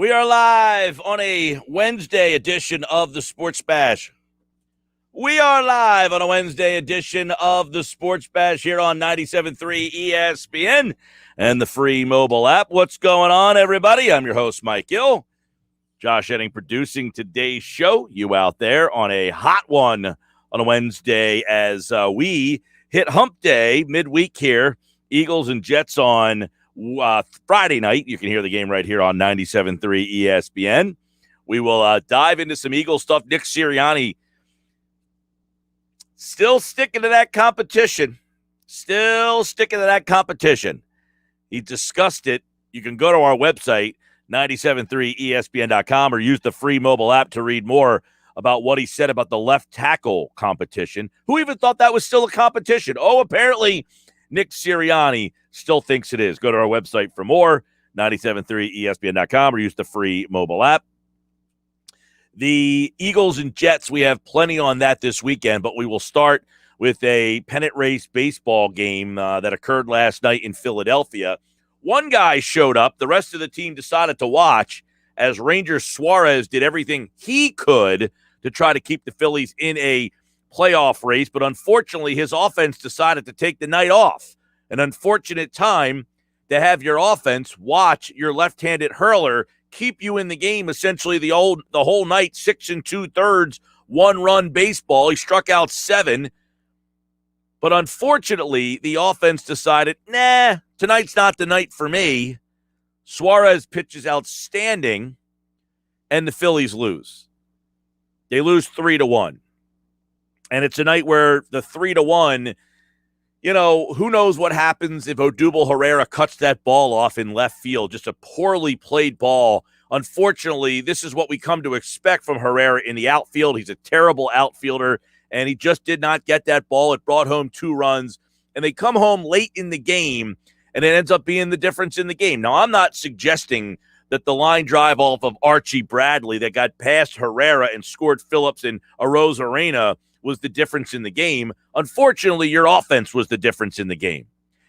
We are live on a Wednesday edition of the Sports Bash. We are live on a Wednesday edition of the Sports Bash here on 97.3 ESPN and the free mobile app. What's going on, everybody? I'm your host, Mike Gill. Josh Henning producing today's show. You out there on a hot one on a Wednesday as we hit hump day midweek here. Eagles and Jets on Friday night. You can hear the game right here on 97.3 ESPN. We will dive into some Eagles stuff. Nick Sirianni still sticking to that competition. He discussed it. You can go to our website, 973ESPN.com, or use the free mobile app to read more about what he said about the left tackle competition. Who even thought that was still a competition? Oh, apparently Nick Sirianni still thinks it is. Go to our website for more, 973ESPN.com, or use the free mobile app. The Eagles and Jets, we have plenty on that this weekend, but we will start with a pennant race baseball game that occurred last night in Philadelphia. One guy showed up. The rest of the team decided to watch as Ranger Suarez did everything he could to try to keep the Phillies in a playoff race, but unfortunately his offense decided to take the night off. An unfortunate time to have your offense watch your left-handed hurler keep you in the game essentially the whole night, 6 2/3, one-run baseball. He struck out 7, but unfortunately the offense decided, tonight's not the night for me. Suarez pitches outstanding, and the Phillies lose. They lose 3-1. And it's a night where the 3-1, who knows what happens if Odubel Herrera cuts that ball off in left field. Just a poorly played ball. Unfortunately, this is what we come to expect from Herrera in the outfield. He's a terrible outfielder, and he just did not get that ball. It brought home 2 runs, and they come home late in the game, and it ends up being the difference in the game. Now, I'm not suggesting that the line drive off of Archie Bradley that got past Herrera and scored Phillips and Arozarena was the difference in the game. Unfortunately, your offense was the difference in the game.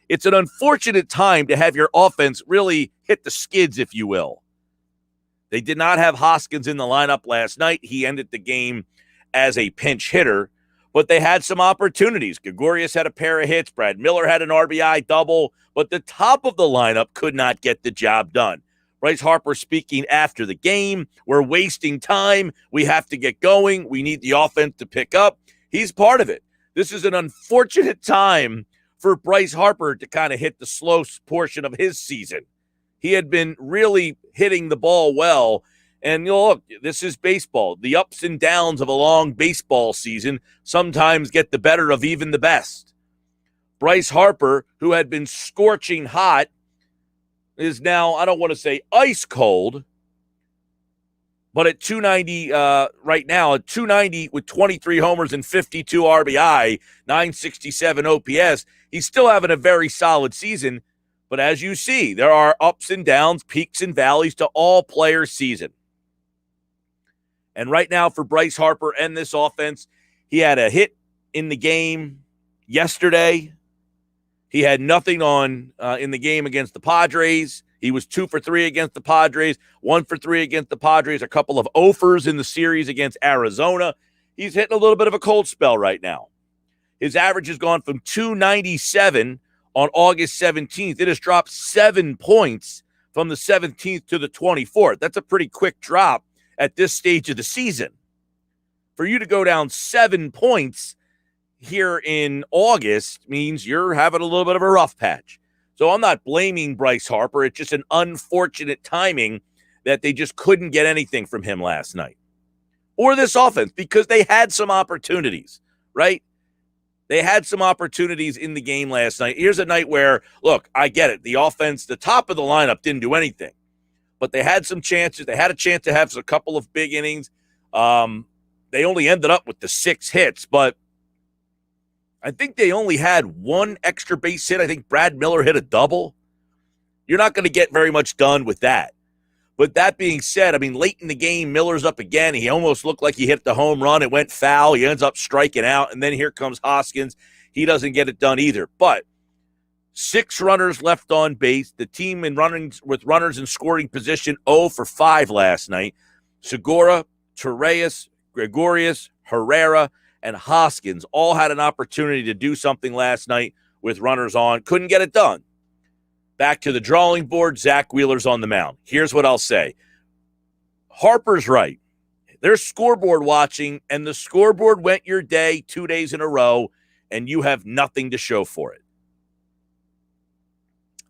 It's an unfortunate time to have your offense really hit the skids, if you will. They did not have Hoskins in the lineup last night. He ended the game as a pinch hitter, but they had some opportunities. Gregorius had a pair of hits. Brad Miller had an RBI double, but the top of the lineup could not get the job done. Bryce Harper speaking after the game, we're wasting time. We have to get going. We need the offense to pick up. He's part of it. This is an unfortunate time for Bryce Harper to kind of hit the slow portion of his season. He had been really hitting the ball well. And look, this is baseball. The ups and downs of a long baseball season sometimes get the better of even the best. Bryce Harper, who had been scorching hot, is now, I don't want to say ice cold, but at 290 right now, at 290 with 23 homers and 52 RBI, 967 OPS, he's still having a very solid season. But as you see, there are ups and downs, peaks and valleys to all players' season. And right now for Bryce Harper and this offense, he had a hit in the game yesterday. He had nothing on in the game against the Padres. He was 2 for 3 against the Padres, 1 for 3 against the Padres, a couple of offers in the series against Arizona. He's hitting a little bit of a cold spell right now. His average has gone from 297 on August 17th. It has dropped 7 points from the 17th to the 24th. That's a pretty quick drop at this stage of the season. For you to go down 7 points here in August means you're having a little bit of a rough patch. So I'm not blaming Bryce Harper. It's just an unfortunate timing that they just couldn't get anything from him last night. Or this offense, because they had some opportunities, right? They had some opportunities in the game last night. Here's a night where, look, I get it. The offense, the top of the lineup didn't do anything. But they had some chances. They had a chance to have a couple of big innings. They only ended up with the 6 hits, but I think they only had 1 extra base hit. I think Brad Miller hit a double. You're not going to get very much done with that. But that being said, I mean, late in the game, Miller's up again. He almost looked like he hit the home run. It went foul. He ends up striking out. And then here comes Hoskins. He doesn't get it done either. But 6 runners left on base. The team with runners in scoring position 0 for 5 last night. Segura, Torreyes, Gregorius, Herrera, and Hoskins all had an opportunity to do something last night with runners on. Couldn't get it done. Back to the drawing board, Zach Wheeler's on the mound. Here's what I'll say. Harper's right. There's scoreboard watching, and the scoreboard went your day 2 days in a row, and you have nothing to show for it.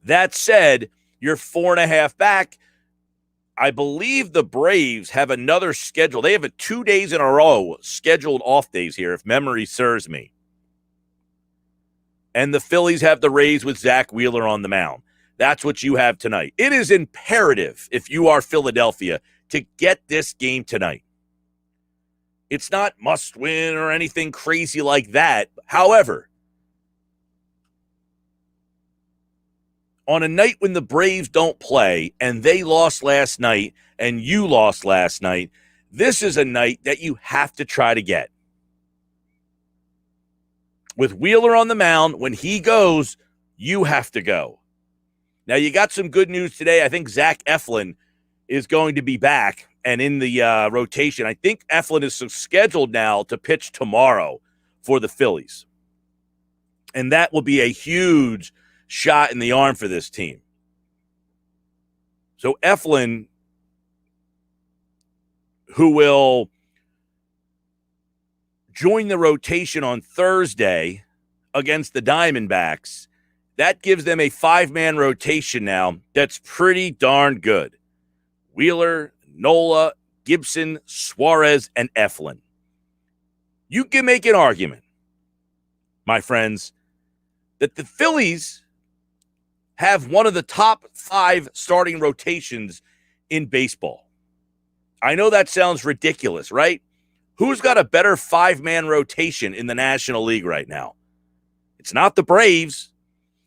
That said, you're 4.5 back. I believe the Braves have another schedule. They have 2 days in a row scheduled off days here, if memory serves me. And the Phillies have the Rays with Zach Wheeler on the mound. That's what you have tonight. It is imperative, if you are Philadelphia, to get this game tonight. It's not must win or anything crazy like that. However, on a night when the Braves don't play and they lost last night and you lost last night, this is a night that you have to try to get. With Wheeler on the mound, when he goes, you have to go. Now, you got some good news today. I think Zach Eflin is going to be back and in the rotation. I think Eflin is scheduled now to pitch tomorrow for the Phillies. And that will be a huge shot in the arm for this team. So Eflin, who will join the rotation on Thursday against the Diamondbacks, that gives them a 5-man rotation now that's pretty darn good. Wheeler, Nola, Gibson, Suarez, and Eflin. You can make an argument, my friends, that the Phillies have one of the top 5 starting rotations in baseball. I know that sounds ridiculous, right? Who's got a better 5-man rotation in the National League right now? It's not the Braves.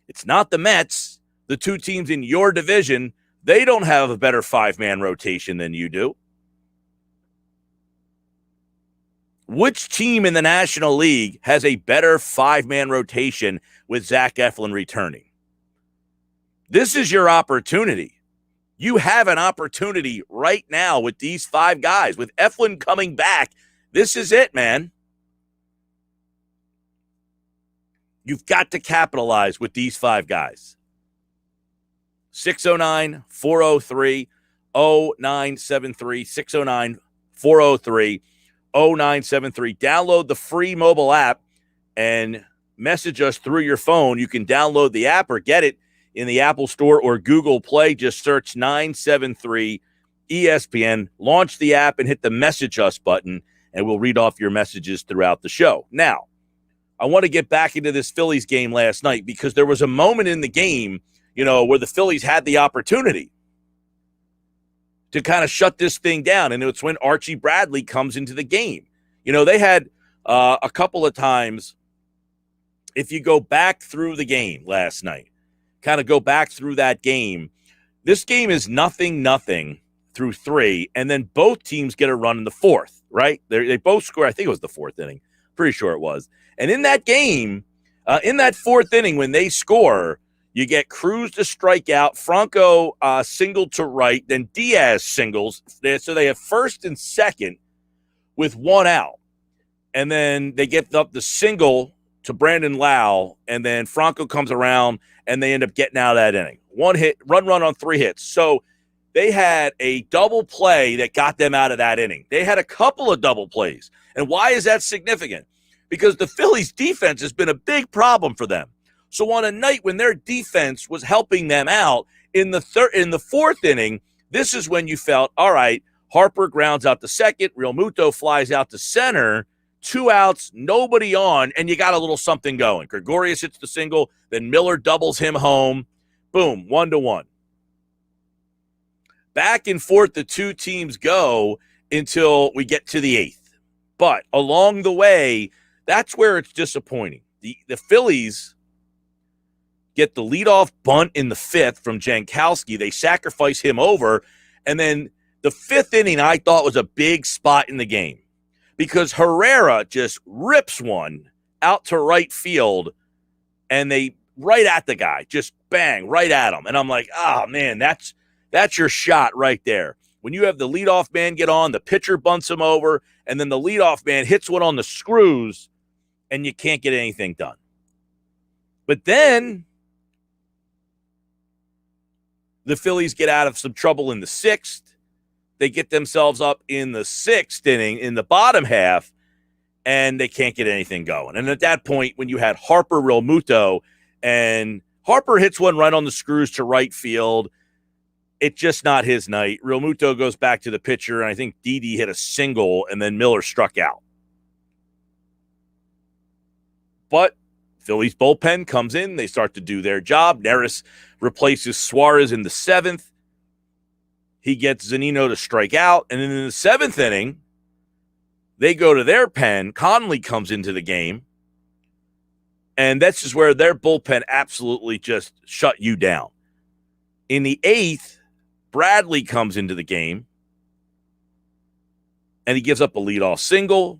It's not the Mets. The 2 teams in your division, they don't have a better 5-man rotation than you do. Which team in the National League has a better 5-man rotation with Zach Eflin returning? This is your opportunity. You have an opportunity right now with these 5 guys. With Eflin coming back, this is it, man. You've got to capitalize with these 5 guys. 609-403-0973, 609-403-0973. Download the free mobile app and message us through your phone. You can download the app or get it in the Apple Store or Google Play. Just search 973 ESPN, launch the app, and hit the message us button, and we'll read off your messages throughout the show. Now, I want to get back into this Phillies game last night because there was a moment in the game, where the Phillies had the opportunity to kind of shut this thing down, and it's when Archie Bradley comes into the game. They had a couple of times, if you go back through the game last night, kind of go back through that game, this game is 0-0 through 3, and then both teams get a run in the 4th, right? They both score. I think it was the 4th inning. Pretty sure it was. And in that game, in that 4th inning, when they score, you get Cruz to strike out, Franco singled to right, then Diaz singles. So they have first and second with 1 out. And then they get up the single to Brandon Lau, and then Franco comes around, and they end up getting out of that inning. 1 hit, run on 3 hits. So they had a double play that got them out of that inning. They had a couple of double plays. And why is that significant? Because the Phillies' defense has been a big problem for them. So on a night when their defense was helping them out in the 4th inning, this is when you felt, all right, Harper grounds out to second, Real Muto flies out to center, 2 outs, nobody on, and you got a little something going. Gregorius hits the single, then Miller doubles him home. Boom, 1-1. Back and forth the 2 teams go until we get to the 8th. But along the way, that's where it's disappointing. The Phillies get the leadoff bunt in the 5th from Jankowski. They sacrifice him over. And then the 5th inning, I thought, was a big spot in the game because Herrera just rips one out to right field, and they right at the guy, just bang, right at him. And I'm like, oh, man, that's your shot right there. When you have the leadoff man get on, the pitcher bunts him over, and then the leadoff man hits one on the screws, and you can't get anything done. But then the Phillies get out of some trouble in the sixth. They get themselves up in the sixth inning in the bottom half, and they can't get anything going. And at that point, when you had Harper Realmuto, and Harper hits one right on the screws to right field, it's just not his night. Realmuto goes back to the pitcher, and I think Didi hit a single, and then Miller struck out. But Phillies bullpen comes in. They start to do their job. Neris replaces Suarez in the seventh. He gets Zunino to strike out. And then in the seventh inning, they go to their pen. Conley comes into the game. And that's just where their bullpen absolutely just shut you down. In the eighth, Bradley comes into the game. And he gives up a leadoff single.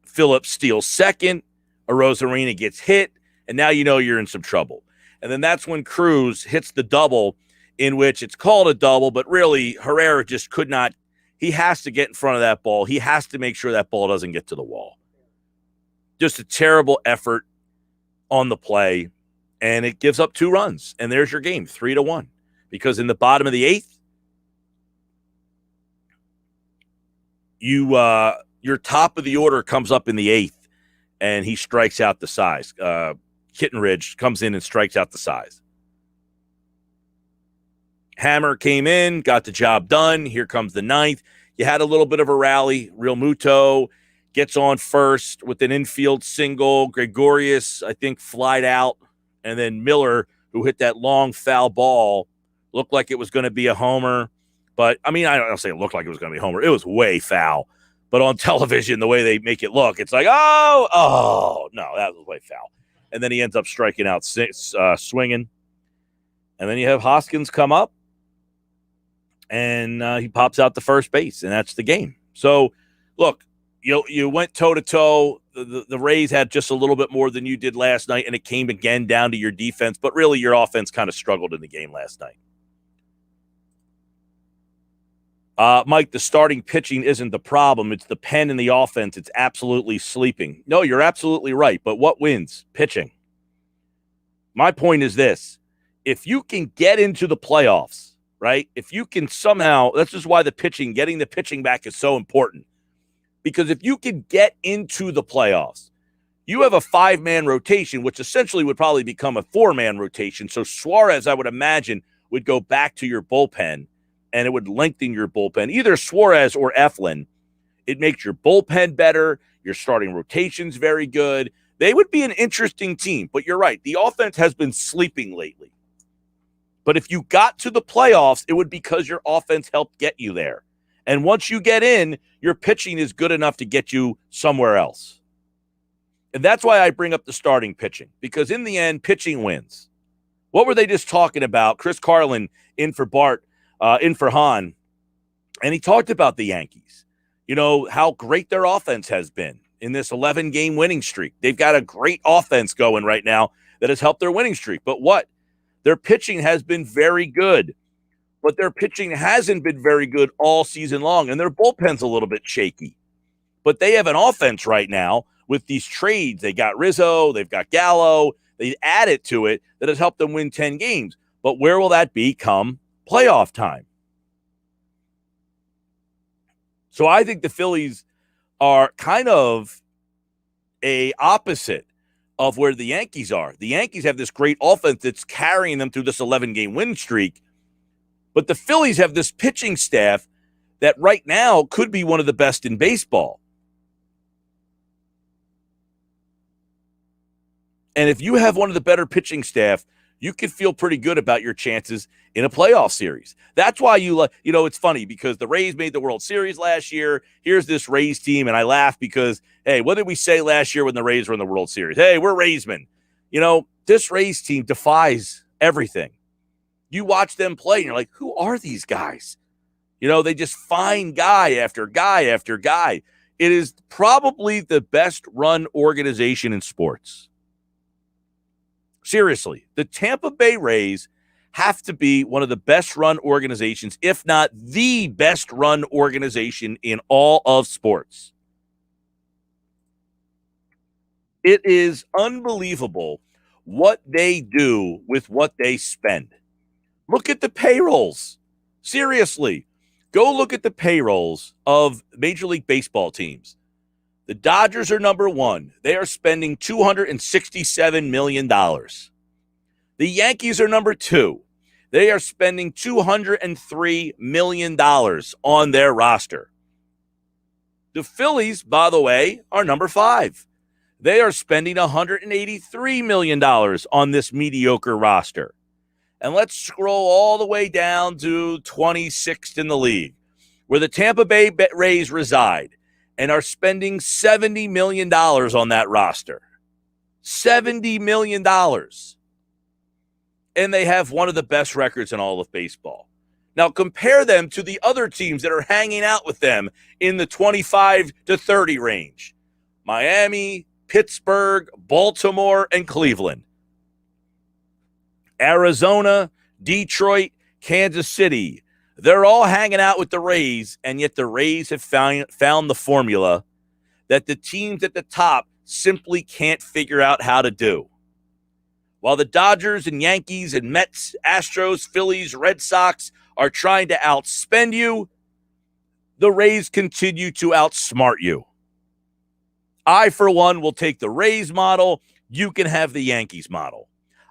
Phillips steals second. Arozarena gets hit. And now you know you're in some trouble. And then that's when Cruz hits the double, in which it's called a double, but really Herrera just could not. He has to get in front of that ball. He has to make sure that ball doesn't get to the wall. Just a terrible effort on the play, and it gives up 2 runs. And there's your game, 3-1. Because in the bottom of the eighth, your top of the order comes up in the eighth, and he strikes out the size. Kittenridge comes in and strikes out the size. Hammer came in, got the job done. Here comes the ninth. You had a little bit of a rally. Realmuto gets on first with an infield single. Gregorius, I think, flied out. And then Miller, who hit that long foul ball, looked like it was going to be a homer. But, I mean, I don't say it looked like it was going to be a homer. It was way foul. But on television, the way they make it look, it's like, no, that was way foul. And then he ends up striking out, swinging. And then you have Hoskins come up, and he pops out the first base, and that's the game. So, look, you went toe-to-toe. The Rays had just a little bit more than you did last night, and it came again down to your defense. But really, your offense kind of struggled in the game last night. Mike, the starting pitching isn't the problem. It's the pen in the offense. It's absolutely sleeping. No, you're absolutely right. But what wins? Pitching. My point is this. If you can get into the playoffs, right? If you can somehow, that's just why getting the pitching back is so important. Because if you can get into the playoffs, you have a 5-man rotation, which essentially would probably become a 4-man rotation. So Suarez, I would imagine, would go back to your bullpen, and it would lengthen your bullpen. Either Suarez or Eflin. It makes your bullpen better. Your starting rotation's very good. They would be an interesting team. But you're right. The offense has been sleeping lately. But if you got to the playoffs, it would be because your offense helped get you there. And once you get in, your pitching is good enough to get you somewhere else. And that's why I bring up the starting pitching. Because in the end, pitching wins. What were they just talking about? Chris Carlin in for Hahn. And he talked about the Yankees. You know, how great their offense has been in this 11-game winning streak. They've got a great offense going right now that has helped their winning streak. But what? Their pitching has been very good, but their pitching hasn't been very good all season long, and their bullpen's a little bit shaky. But they have an offense right now with these trades. They got Rizzo, they've got Gallo, they added to it that has helped them win 10 games. But where will that be come playoff time? So I think the Phillies are kind of a opposite of where the Yankees are. The Yankees have this great offense that's carrying them through this 11-game win streak. But the Phillies have this pitching staff that right now could be one of the best in baseball. And if you have one of the better pitching staff, you can feel pretty good about your chances in a playoff series. That's why it's funny because the Rays made the World Series last year. Here's this Rays team, and I laugh because, hey, what did we say last year when the Rays were in the World Series? Hey, we're Raysmen. This Rays team defies everything. You watch them play, and you're like, who are these guys? They just find guy after guy after guy. It is probably the best run organization in sports. Seriously, the Tampa Bay Rays have to be one of the best run organizations, if not the best run organization in all of sports. It is unbelievable what they do with what they spend. Look at the payrolls. Seriously, go look at the payrolls of Major League Baseball teams. The Dodgers are number one. They are spending $267 million. The Yankees are number two. They are spending $203 million on their roster. The Phillies, by the way, are number five. They are spending $183 million on this mediocre roster. And let's scroll all the way down to 26th in the league, where the Tampa Bay Rays reside and are spending $70 million on that roster. $70 million. And they have one of the best records in all of baseball. Now compare them to the other teams that are hanging out with them in the 25 to 30 range. Miami, Pittsburgh, Baltimore, and Cleveland. Arizona, Detroit, Kansas City. They're all hanging out with the Rays, and yet the Rays have found the formula that the teams at the top simply can't figure out how to do. While the Dodgers and Yankees and Mets, Astros, Phillies, Red Sox are trying to outspend you, the Rays continue to outsmart you. I, for one, will take the Rays model. You can have the Yankees model.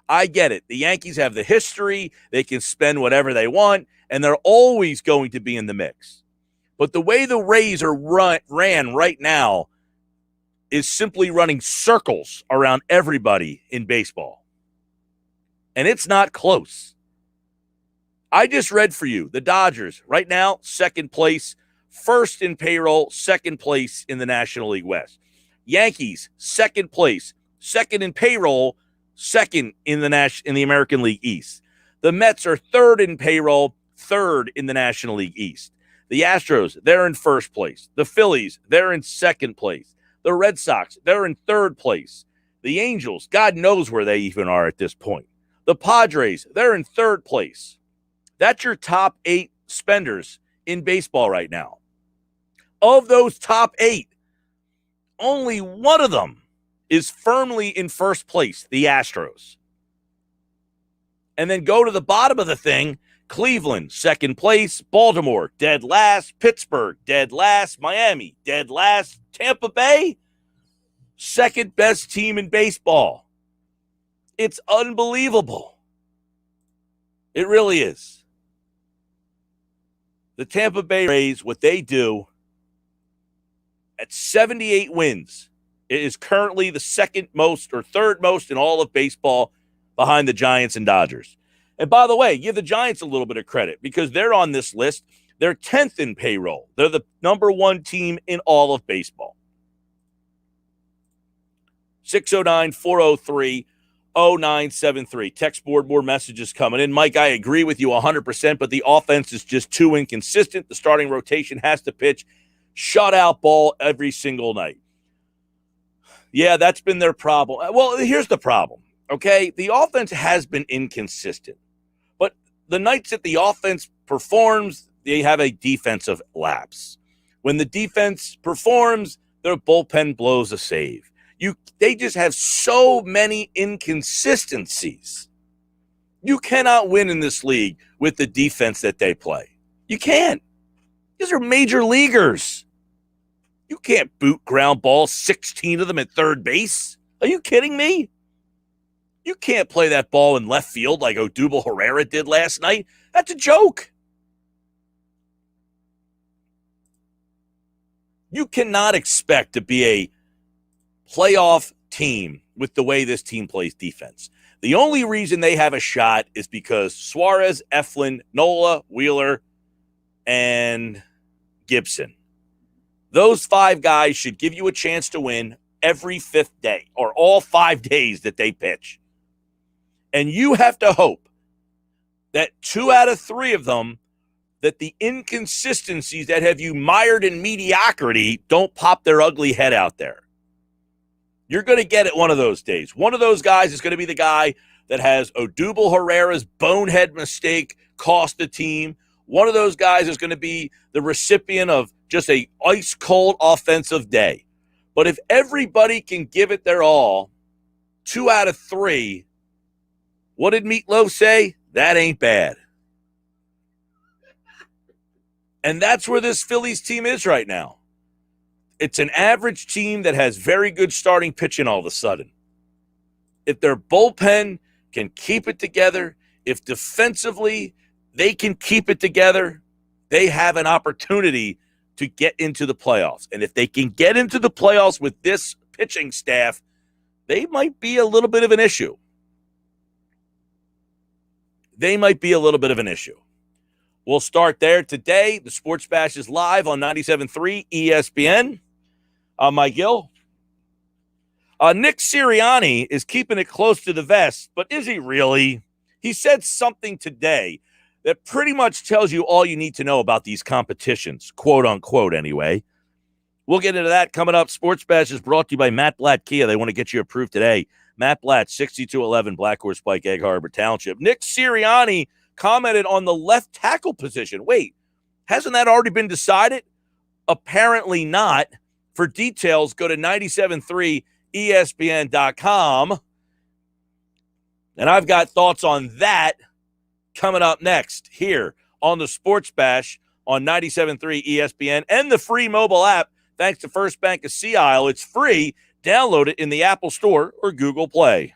I get it. The Yankees have the history. They can spend whatever they want, and they're always going to be in the mix. But the way the Rays are ran right now is simply running circles around everybody in baseball. And it's not close. I just read for you the Dodgers right now, second place, first in payroll, second place in the National League West. Yankees, second place, second in payroll, second in the American League East. The Mets are third in payroll, third in the National League East. The Astros, they're in first place. The Phillies, they're in second place. The Red Sox, they're in third place. The Angels, God knows where they even are at this point. The Padres, they're in third place. That's your top 8 spenders in baseball right now. Of those top 8, only one of them is firmly in first place, the Astros. And then go to the bottom of the thing, Cleveland, second place, Baltimore, dead last, Pittsburgh, dead last, Miami, dead last, Tampa Bay, second best team in baseball. It's unbelievable. It really is. The Tampa Bay Rays, what they do at 78 wins, it is currently the second most or third most in all of baseball behind the Giants and Dodgers. And by the way, give the Giants a little bit of credit because they're on this list. They're 10th in payroll. They're the number one team in all of baseball. 609-403-0973. Text board, more messages coming in. Mike, I agree with you 100%, but the offense is just too inconsistent. The starting rotation has to pitch shutout ball every single night. Yeah, that's been their problem. Well, here's the problem, okay? The offense has been inconsistent, but the nights that the offense performs, they have a defensive lapse. When the defense performs, their bullpen blows a save. They just have so many inconsistencies. You cannot win in this league with the defense that they play. You can't. These are major leaguers. You can't boot ground balls, 16 of them at third base. Are you kidding me? You can't play that ball in left field like Odubel Herrera did last night. That's a joke. You cannot expect to be a playoff team with the way this team plays defense. The only reason they have a shot is because Suarez, Eflin, Nola, Wheeler, and Gibson. Those 5 guys should give you a chance to win every 5th day or all 5 days that they pitch. And you have to hope that 2 out of 3 of them, that the inconsistencies that have you mired in mediocrity don't pop their ugly head out there. You're going to get it one of those days. One of those guys is going to be the guy that has Odubel Herrera's bonehead mistake cost the team. One of those guys is going to be the recipient of just a ice cold offensive day. But if everybody can give it their all, 2 out of 3, what did Meatloaf say? That ain't bad. And that's where this Phillies team is right now. It's an average team that has very good starting pitching all of a sudden. If their bullpen can keep it together, if defensively they can keep it together, they have an opportunity to get into the playoffs. And if they can get into the playoffs with this pitching staff, they might be a little bit of an issue. We'll start there today. The Sports Bash is live on 97.3 ESPN. I'm Mike Gill. Nick Sirianni is keeping it close to the vest, but is he really? He said something today that pretty much tells you all you need to know about these competitions, quote unquote, anyway. We'll get into that coming up. Sports Bash is brought to you by Matt Blatt Kia. They want to get you approved today. Matt Blatt, 6211 Black Horse Pike, Egg Harbor Township. Nick Sirianni commented on the left tackle position. Wait, hasn't that already been decided? Apparently not. For details, go to 973ESPN.com. And I've got thoughts on that coming up next here on the Sports Bash on 97.3 ESPN and the free mobile app. Thanks to First Bank of Sea Isle. It's free. Download it in the Apple Store or Google Play.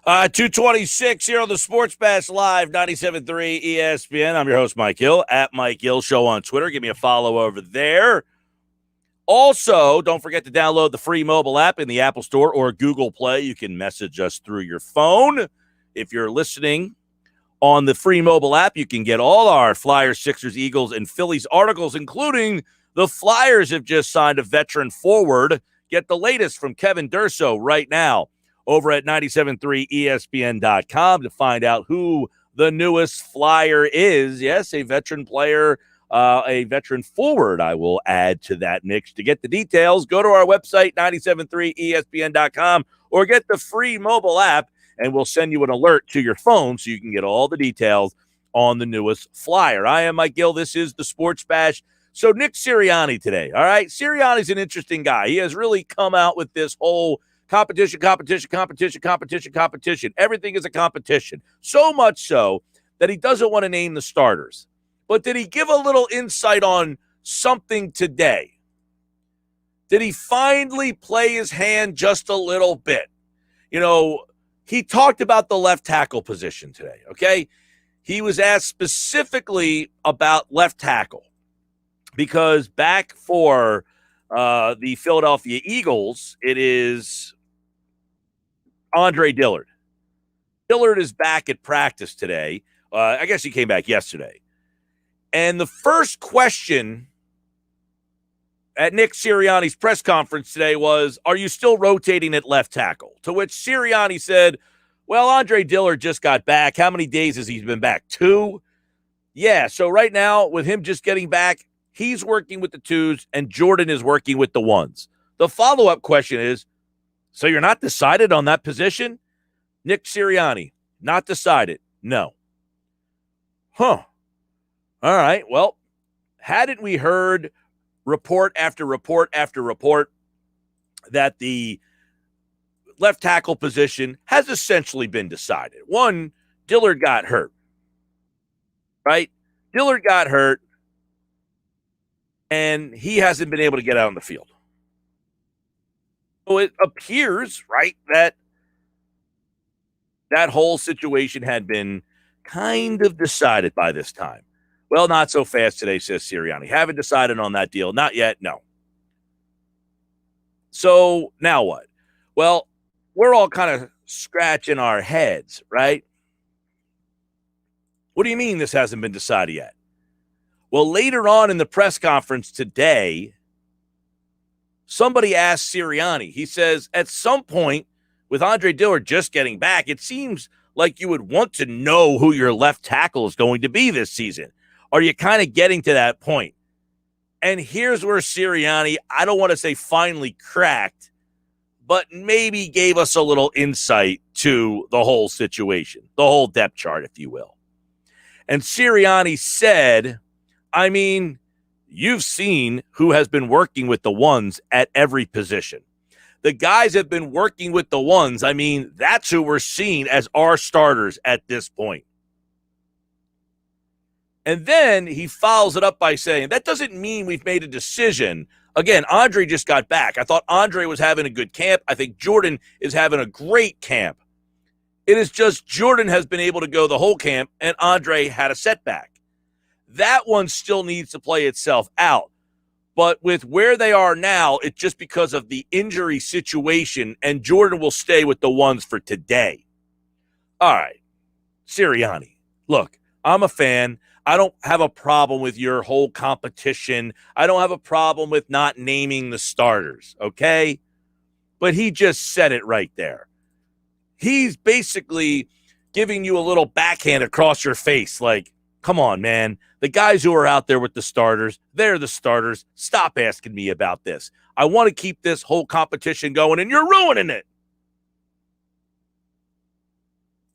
226 here on the Sports Bash Live, 97.3 ESPN. I'm your host, Mike Hill, at Mike Hill Show on Twitter. Give me a follow over there. Also, don't forget to download the free mobile app in the Apple Store or Google Play. You can message us through your phone. If you're listening on the free mobile app, you can get all our Flyers, Sixers, Eagles, and Phillies articles, including the Flyers have just signed a veteran forward. Get the latest from Kevin Durso right now over at 973ESPN.com to find out who the newest Flyer is. Yes, a veteran player, a veteran forward, I will add to that mix. To get the details, go to our website, 973ESPN.com, or get the free mobile app, and we'll send you an alert to your phone so you can get all the details on the newest Flyer. I am Mike Gill. This is the Sports Bash. So Nick Sirianni today, all right? Sirianni's an interesting guy. He has really come out with this whole competition. Everything is a competition. So much so that he doesn't want to name the starters. But did he give a little insight on something today? Did he finally play his hand just a little bit? You know, he talked about the left tackle position today, okay? He was asked specifically about left tackle because back for the Philadelphia Eagles, it is Andre Dillard. Dillard is back at practice today. I guess he came back yesterday. And the first question at Nick Sirianni's press conference today was, are you still rotating at left tackle? To which Sirianni said, well, Andre Dillard just got back. How many days has he been back? 2? Yeah, so right now, with him just getting back, he's working with the 2s, and Jordan is working with the 1s. The follow-up question is, so you're not decided on that position? Nick Sirianni, not decided. No. Huh. All right, well, hadn't we heard report after report after report that the left tackle position has essentially been decided? One, Dillard got hurt, right? Dillard got hurt, and he hasn't been able to get out on the field. So it appears, right, that whole situation had been kind of decided by this time. Well, not so fast today, says Sirianni. Haven't decided on that deal. Not yet, no. So now what? Well, we're all kind of scratching our heads, right? What do you mean this hasn't been decided yet? Well, later on in the press conference today, somebody asked Sirianni. He says, at some point, with Andre Dillard just getting back, it seems like you would want to know who your left tackle is going to be this season. Are you kind of getting to that point? And here's where Sirianni, I don't want to say finally cracked, but maybe gave us a little insight to the whole situation, the whole depth chart, if you will. And Sirianni said, I mean, you've seen who has been working with the 1s at every position. The guys have been working with the 1s. I mean, that's who we're seeing as our starters at this point. And then he follows it up by saying, that doesn't mean we've made a decision. Again, Andre just got back. I thought Andre was having a good camp. I think Jordan is having a great camp. It is just Jordan has been able to go the whole camp, and Andre had a setback. That one still needs to play itself out. But with where they are now, it's just because of the injury situation, and Jordan will stay with the 1s for today. All right, Sirianni, look, I'm a fan. I don't have a problem with your whole competition. I don't have a problem with not naming the starters, okay? But he just said it right there. He's basically giving you a little backhand across your face like, come on, man. The guys who are out there with the starters, they're the starters. Stop asking me about this. I want to keep this whole competition going, and you're ruining it.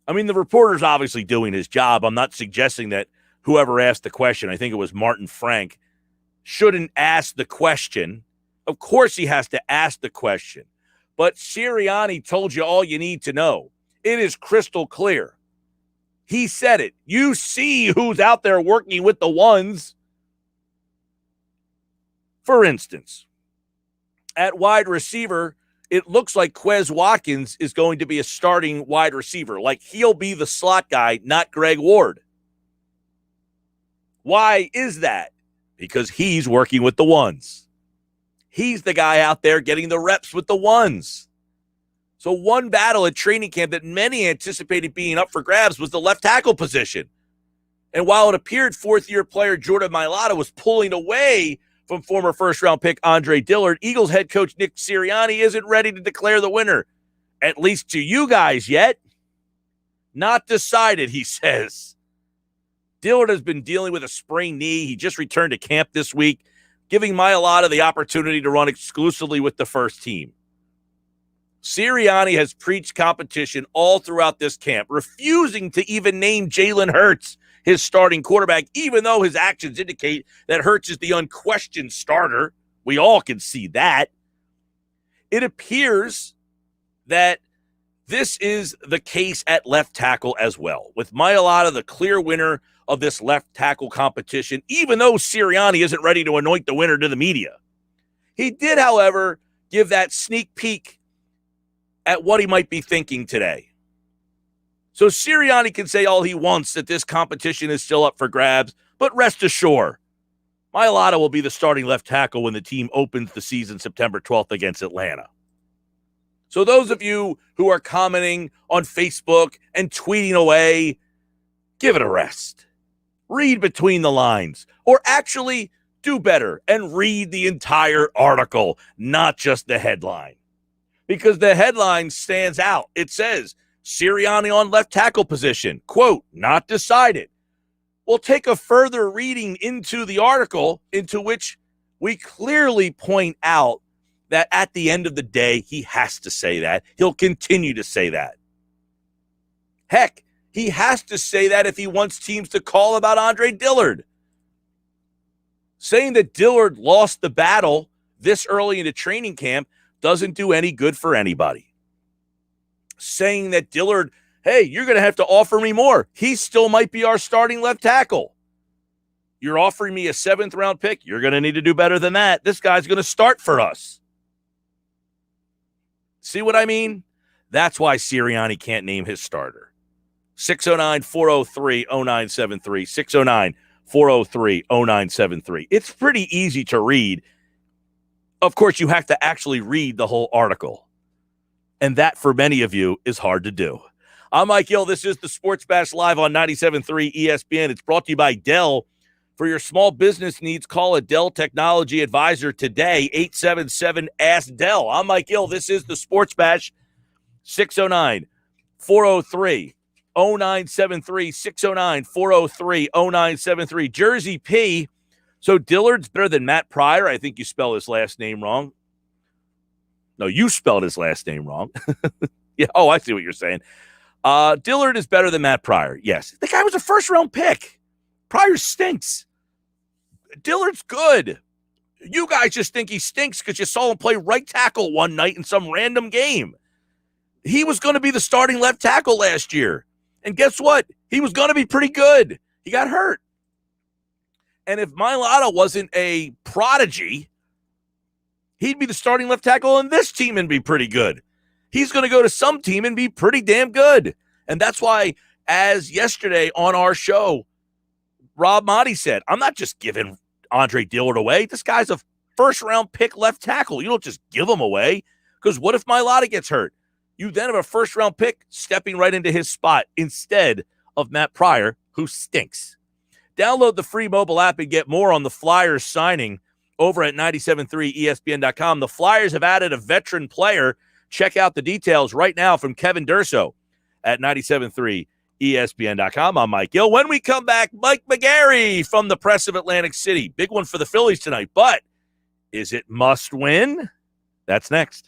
I mean, the reporter's obviously doing his job. I'm not suggesting that whoever asked the question, I think it was Martin Frank, shouldn't ask the question. Of course he has to ask the question. But Sirianni told you all you need to know. It is crystal clear. He said it. You see who's out there working with the 1s. For instance, at wide receiver, it looks like Quez Watkins is going to be a starting wide receiver. Like he'll be the slot guy, not Greg Ward. Why is that? Because he's working with the ones. He's the guy out there getting the reps with the ones. So one battle at training camp that many anticipated being up for grabs was the left tackle position. And while it appeared fourth-year player Jordan Mailata was pulling away from former first-round pick Andre Dillard, Eagles head coach Nick Sirianni isn't ready to declare the winner, at least to you guys yet. Not decided, he says. Dillard has been dealing with a sprained knee. He just returned to camp this week, giving Mailata the opportunity to run exclusively with the first team. Sirianni has preached competition all throughout this camp, refusing to even name Jalen Hurts his starting quarterback, even though his actions indicate that Hurts is the unquestioned starter. We all can see that. It appears that this is the case at left tackle as well, with Mailata the clear winner of this left tackle competition, even though Sirianni isn't ready to anoint the winner to the media. He did, however, give that sneak peek at what he might be thinking today. So Sirianni can say all he wants that this competition is still up for grabs, but rest assured, Mailata will be the starting left tackle when the team opens the season September 12th against Atlanta. So those of you who are commenting on Facebook and tweeting away, give it a rest. Read between the lines, or actually do better and read the entire article, not just the headline. Because the headline stands out. It says, Sirianni on left tackle position, quote, not decided. We'll take a further reading into the article, into which we clearly point out that at the end of the day, he has to say that. He'll continue to say that. Heck, he has to say that if he wants teams to call about Andre Dillard. Saying that Dillard lost the battle this early into training camp doesn't do any good for anybody. Saying that Dillard, hey, you're going to have to offer me more. He still might be our starting left tackle. You're offering me a 7th-round pick. You're going to need to do better than that. This guy's going to start for us. See what I mean? That's why Sirianni can't name his starter. 609-403-0973. 609-403-0973. It's pretty easy to read. Of course, you have to actually read the whole article. And that, for many of you, is hard to do. I'm Mike Gill. This is the Sports Bash Live on 97.3 ESPN. It's brought to you by Dell. For your small business needs, call a Dell Technology Advisor today, 877-ASK-DELL. I'm Mike Gill. This is the Sports Bash, 609-403-0973. 609-403-0973. Jersey P. So Dillard's better than Matt Pryor. I think you spell his last name wrong. No, you spelled his last name wrong. Yeah. Oh, I see what you're saying. Dillard is better than Matt Pryor. Yes. The guy was a first-round pick. Pryor stinks. Dillard's good. You guys just think he stinks because you saw him play right tackle one night in some random game. He was going to be the starting left tackle last year. And guess what? He was going to be pretty good. He got hurt. And if Mailata wasn't a prodigy, he'd be the starting left tackle on this team and be pretty good. He's going to go to some team and be pretty damn good. And that's why, as yesterday on our show, Rob Motti said, I'm not just giving Andre Dillard away. This guy's a first-round pick left tackle. You don't just give him away, because what if Mailata gets hurt? You then have a first-round pick stepping right into his spot instead of Matt Pryor, who stinks. Download the free mobile app and get more on the Flyers signing over at 973ESPN.com. The Flyers have added a veteran player. Check out the details right now from Kevin Durso at 973ESPN.com. I'm Mike Gill. When we come back, Mike McGarry from the Press of Atlantic City. Big one for the Phillies tonight, but is it must win? That's next.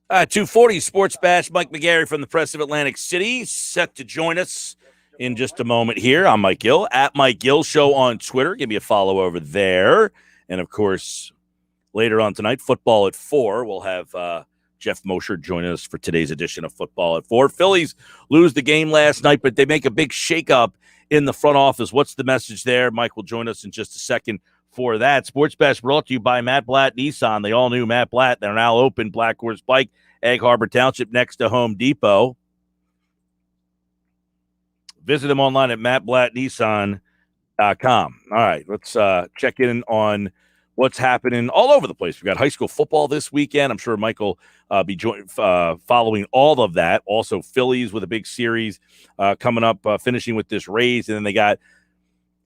240 Sports Bash. Mike McGarry from the Press of Atlantic City, set to join us in just a moment here. I'm Mike Gill, at Mike Gill Show on Twitter. Give me a follow over there. And, of course, later on tonight, football at 4. We'll have Jeff Mosher join us for today's edition of Football at 4. Phillies lose the game last night, but they make a big shakeup in the front office. What's the message there? Mike will join us in just a second for that. Sports Bash brought to you by Matt Blatt Nissan. The all-new Matt Blatt. They're now open. Black Horse Pike, Egg Harbor Township, next to Home Depot. Visit them online at mattblattnissan.com. All right, let's check in on what's happening all over the place. We've got high school football this weekend. I'm sure Mike will be following all of that. Also, Phillies with a big series coming up, finishing with this Rays. And then they got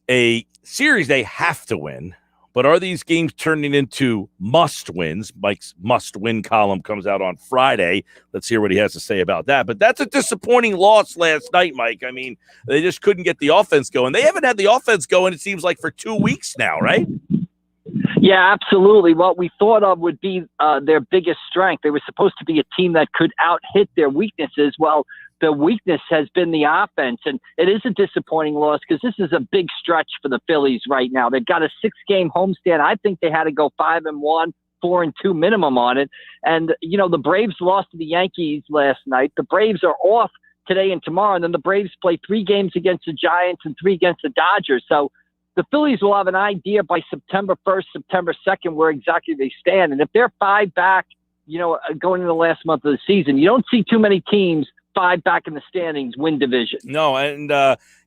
a series they have to win. But are these games turning into must-wins? Mike's must-win column comes out on Friday. Let's hear what he has to say about that. But that's a disappointing loss last night, Mike. I mean, they just couldn't get the offense going. They haven't had the offense going, it seems like, for 2 weeks now, right? Yeah, absolutely. What we thought of would be their biggest strength. They were supposed to be a team that could out-hit their weaknesses. Well, the weakness has been the offense, and it is a disappointing loss because this is a big stretch for the Phillies right now. They've got a 6-game homestand. I think they had to go 5-1, 4-2 minimum on it. And, you know, the Braves lost to the Yankees last night. The Braves are off today and tomorrow, and then the Braves play 3 games against the Giants and 3 against the Dodgers. So the Phillies will have an idea by September 1st, September 2nd, where exactly they stand. And if they're 5 back, you know, going into the last month of the season, you don't see too many teams 5 back in the standings win division. No, and,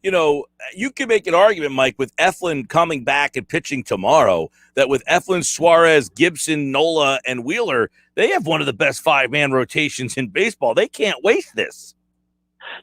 you know, you can make an argument, Mike, with Eflin coming back and pitching tomorrow, that with Eflin, Suarez, Gibson, Nola, and Wheeler, they have one of the best 5-man rotations in baseball. They can't waste this.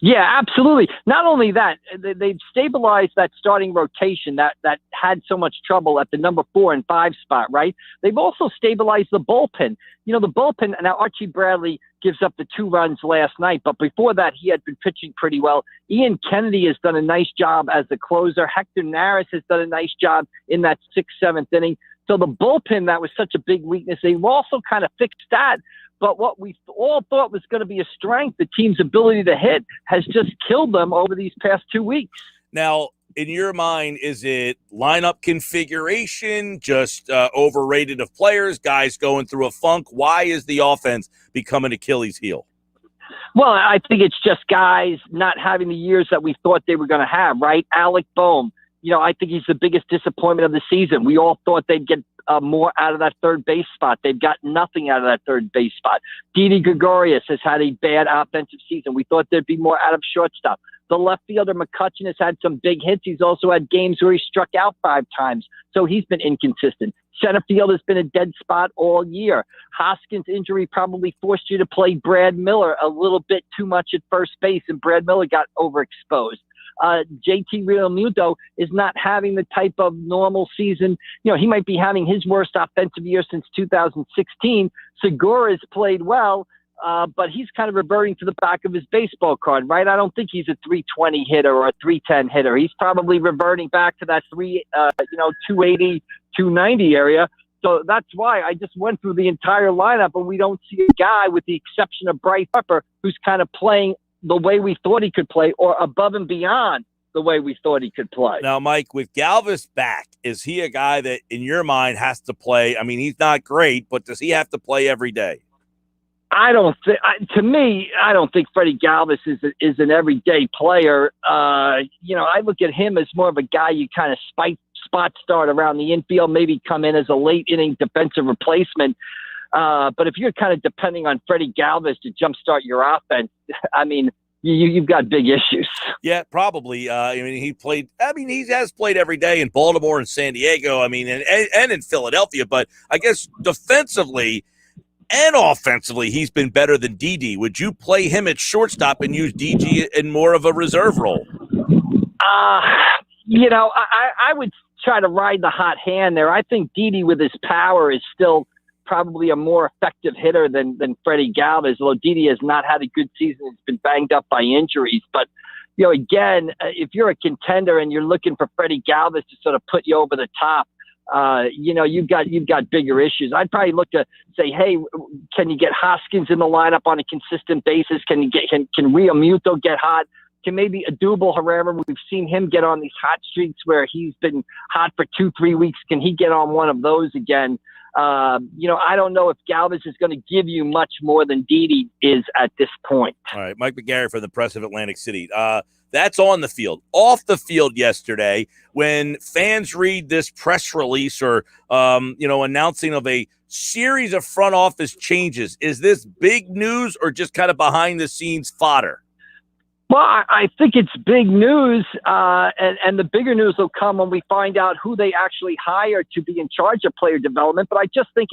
Yeah, absolutely. Not only that, they've stabilized that starting rotation that had so much trouble at the number 4 and 5 spot, right? They've also stabilized the bullpen. You know, the bullpen, now Archie Bradley gives up the 2 runs last night, but before that, he had been pitching pretty well. Ian Kennedy has done a nice job as the closer. Hector Neris has done a nice job in that 6th, 7th inning. So the bullpen, that was such a big weakness. They've also kind of fixed that. But what we all thought was going to be a strength, the team's ability to hit, has just killed them over these past 2 weeks. Now, in your mind, is it lineup configuration, just overrated of players, guys going through a funk? Why is the offense becoming Achilles' heel? Well, I think it's just guys not having the years that we thought they were going to have, right? Alec Boehm, you know, I think he's the biggest disappointment of the season. We all thought they'd get more out of that third base spot. They've got nothing out of that third base spot. Didi Gregorius has had a bad offensive season. We thought there'd be more out of shortstop. The left fielder McCutchen has had some big hits. He's also had games where he struck out 5 times, so he's been inconsistent. Center field has been a dead spot all year. Hoskins' injury probably forced you to play Brad Miller a little bit too much at first base, and Brad Miller got overexposed. JT Realmuto is not having the type of normal season. You know, he might be having his worst offensive year since 2016. Segura's played well, but he's kind of reverting to the back of his baseball card, right? I don't think he's a 320 hitter or a 310 hitter. He's probably reverting back to that 280, 290 area. So that's why I just went through the entire lineup, and we don't see a guy, with the exception of Bryce Harper, who's kind of playing the way we thought he could play, or above and beyond the way we thought he could play. Now, Mike, with Galvis back, is he a guy that, in your mind, has to play? I mean, he's not great, but does he have to play every day? I don't think. To me, I don't think Freddie Galvis is an everyday player. You know, I look at him as more of a guy you kind of spot start around the infield, maybe come in as a late inning defensive replacement. But if you're kind of depending on Freddie Galvis to jumpstart your offense, I mean, you've got big issues. Yeah, probably. I mean, he has played every day in Baltimore and San Diego. I mean, and in Philadelphia. But I guess defensively and offensively, he's been better than Didi. Would you play him at shortstop and use Didi in more of a reserve role? You know, I would try to ride the hot hand there. I think Didi, with his power, is still probably a more effective hitter than Freddie Galvis, although Didi has not had a good season. He's been banged up by injuries. But, you know, again, if you're a contender and you're looking for Freddie Galvis to sort of put you over the top, you've got bigger issues. I'd probably look to say, hey, can you get Hoskins in the lineup on a consistent basis? Can Real Muto get hot? Can maybe Adubel Herrera, we've seen him get on these hot streaks where he's been hot for 2-3 weeks. Can he get on one of those again? I don't know if Galvis is going to give you much more than Didi is at this point. All right, Mike McGarry from the Press of Atlantic City. That's on the field. Off the field yesterday, when fans read this press release or, announcing of a series of front office changes, is this big news or just kind of behind the scenes fodder? Well, I think it's big news, and the bigger news will come when we find out who they actually hire to be in charge of player development. But I just think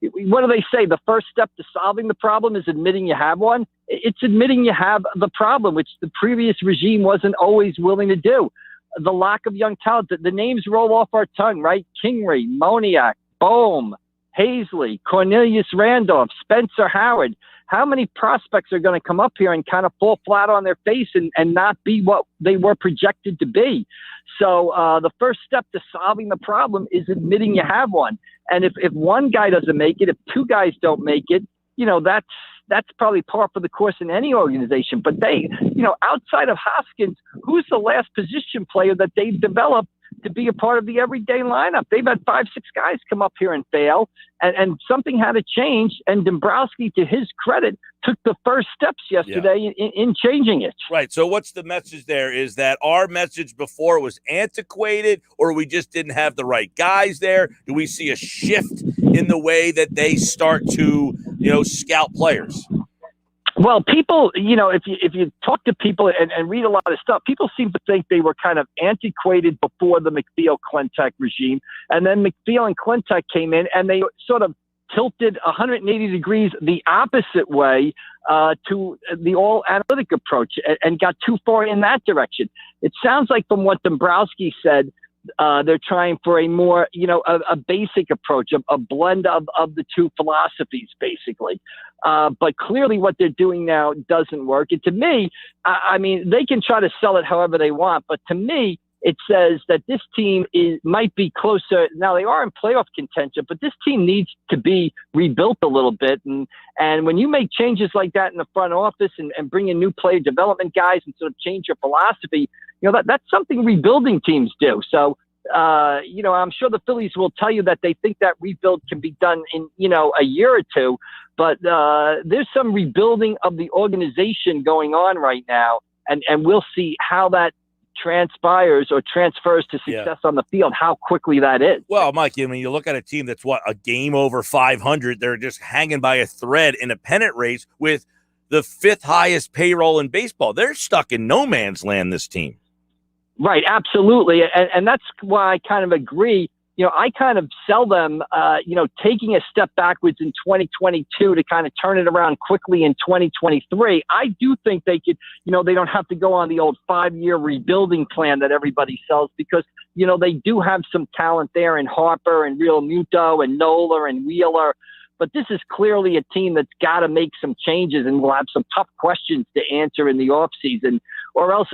what do they say? The first step to solving the problem is admitting you have one. It's admitting you have the problem, which the previous regime wasn't always willing to do. The lack of young talent, the names roll off our tongue, right? Kingery, Moniak, Bohm, Hazley, Cornelius Randolph, Spencer Howard. How many prospects are going to come up here and kind of fall flat on their face and not be what they were projected to be? So the first step to solving the problem is admitting you have one. And if one guy doesn't make it, if two guys don't make it, that's probably par for the course in any organization. But outside of Hoskins, who's the last position player that they've developed to be a part of the everyday lineup? They've had 5-6 guys come up here and fail, and something had to change. And Dombrowski, to his credit, took the first steps yesterday in changing it. Right. So what's the message there? Is that our message before was antiquated, or we just didn't have the right guys there? Do we see a shift in the way that they start to, scout players? Well, people, if you talk to people and read a lot of stuff, people seem to think they were kind of antiquated before the McPhail-Klentak regime. And then McPhail and Klentak came in and they sort of tilted 180 degrees the opposite way to the all-analytic approach and got too far in that direction. It sounds like from what Dombrowski said, they're trying for a more, a basic approach, a blend of the two philosophies, basically. But clearly what they're doing now doesn't work. And to me, they can try to sell it however they want. But to me, it says that this team might be closer. Now, they are in playoff contention, but this team needs to be rebuilt a little bit. And when you make changes like that in the front office and bring in new player development guys and sort of change your philosophy, that's something rebuilding teams do. So, I'm sure the Phillies will tell you that they think that rebuild can be done in, a year or two. But there's some rebuilding of the organization going on right now. And we'll see how that transpires or transfers to success on the field, how quickly that is. Well, Mike, you look at a team that's a game over 500. They're just hanging by a thread in a pennant race with the 5th highest payroll in baseball. They're stuck in no man's land, this team. Right, absolutely. And that's why I kind of agree. I kind of sell them, taking a step backwards in 2022 to kind of turn it around quickly in 2023. I do think they could, they don't have to go on the old 5-year rebuilding plan that everybody sells because, they do have some talent there in Harper and Real Muto and Nola and Wheeler. But this is clearly a team that's got to make some changes and will have some tough questions to answer in the offseason. Or else,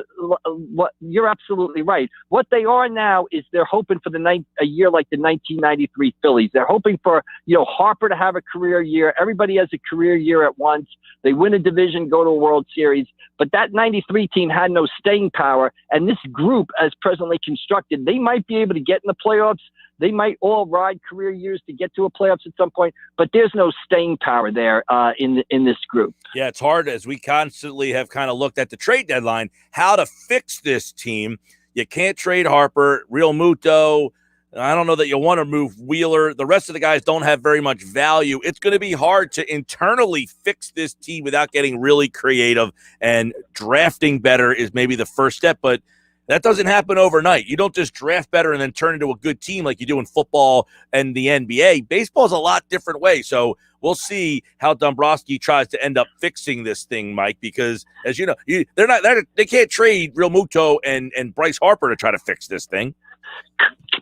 you're absolutely right. What they are now is they're hoping for a year like the 1993 Phillies. They're hoping for, Harper to have a career year. Everybody has a career year at once. They win a division, go to a World Series. But that 93 team had no staying power. And this group, as presently constructed, they might be able to get in the playoffs. They might all ride career years to get to a playoffs at some point, but there's no staying power there in this group. Yeah, it's hard as we constantly have kind of looked at the trade deadline, how to fix this team. You can't trade Harper, Real Muto. I don't know that you want to move Wheeler. The rest of the guys don't have very much value. It's going to be hard to internally fix this team without getting really creative, and drafting better is maybe the first step, but that doesn't happen overnight. You don't just draft better and then turn into a good team like you do in football and the NBA. Baseball is a lot different way. So we'll see how Dombrowski tries to end up fixing this thing, Mike, because as you know, they can't trade Real Muto and Bryce Harper to try to fix this thing.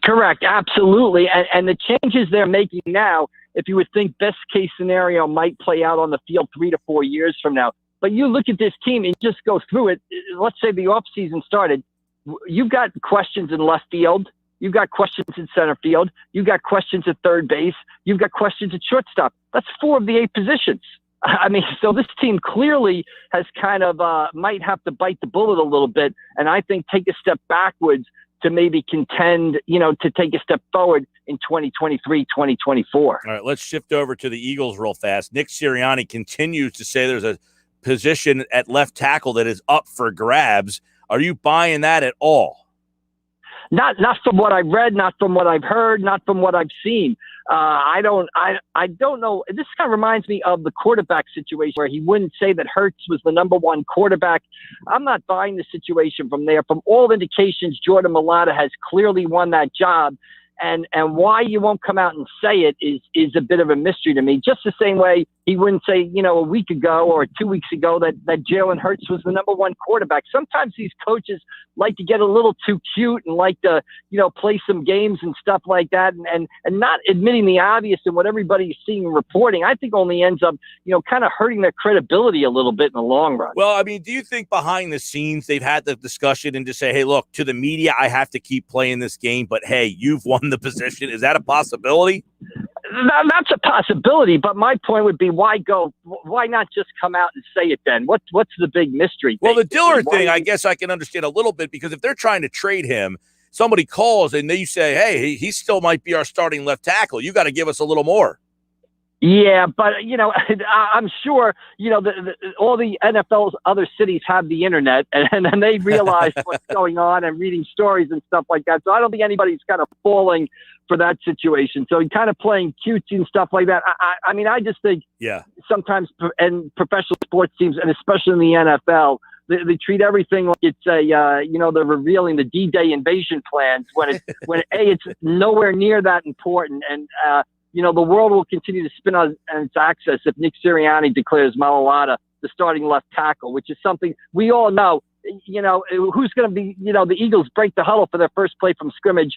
Correct. Absolutely. And the changes they're making now, if you would think best case scenario might play out on the field 3 to 4 years from now. But you look at this team and just go through it. Let's say the offseason started. You've got questions in left field. You've got questions in center field. You've got questions at third base. You've got questions at shortstop. That's 4 of the 8 positions. I mean, so this team clearly has kind of might have to bite the bullet a little bit, and I think take a step backwards to maybe contend, to take a step forward in 2023, 2024. All right, let's shift over to the Eagles real fast. Nick Sirianni continues to say there's a position at left tackle that is up for grabs. Are you buying that at all? Not from what I've read, not from what I've heard, not from what I've seen. I don't know. This kind of reminds me of the quarterback situation where he wouldn't say that Hurts was the number 1 quarterback. I'm not buying the situation from there. From all indications, Jordan Mailata has clearly won that job. And why you won't come out and say it is a bit of a mystery to me. Just the same way he wouldn't say, a week ago or 2 weeks ago that Jalen Hurts was the number 1 quarterback. Sometimes these coaches like to get a little too cute and like to, play some games and stuff like that and not admitting the obvious and what everybody's seeing and reporting, I think only ends up, kind of hurting their credibility a little bit in the long run. Well, I mean, do you think behind the scenes they've had the discussion and just say, hey, look, to the media, I have to keep playing this game, but hey, you've won the position. Is that a possibility? That's a possibility, but my point would be, why not just come out and say it then? What's the big mystery? Well, the Dillard thing, I guess I can understand a little bit, because if they're trying to trade him, somebody calls and they say, hey, he still might be our starting left tackle. You got to give us a little more. Yeah, but, I'm sure, all the NFL's other cities have the internet and they realize what's going on and reading stories and stuff like that. So I don't think anybody's kind of falling for that situation. So kind of playing cutesy and stuff like that. I mean, I just think sometimes and professional sports teams, and especially in the NFL, they treat everything like it's they're revealing the D-Day invasion plans when it's nowhere near that important. And, the world will continue to spin on its axis if Nick Sirianni declares Mailata the starting left tackle, which is something we all know. Who's going to be, the Eagles break the huddle for their first play from scrimmage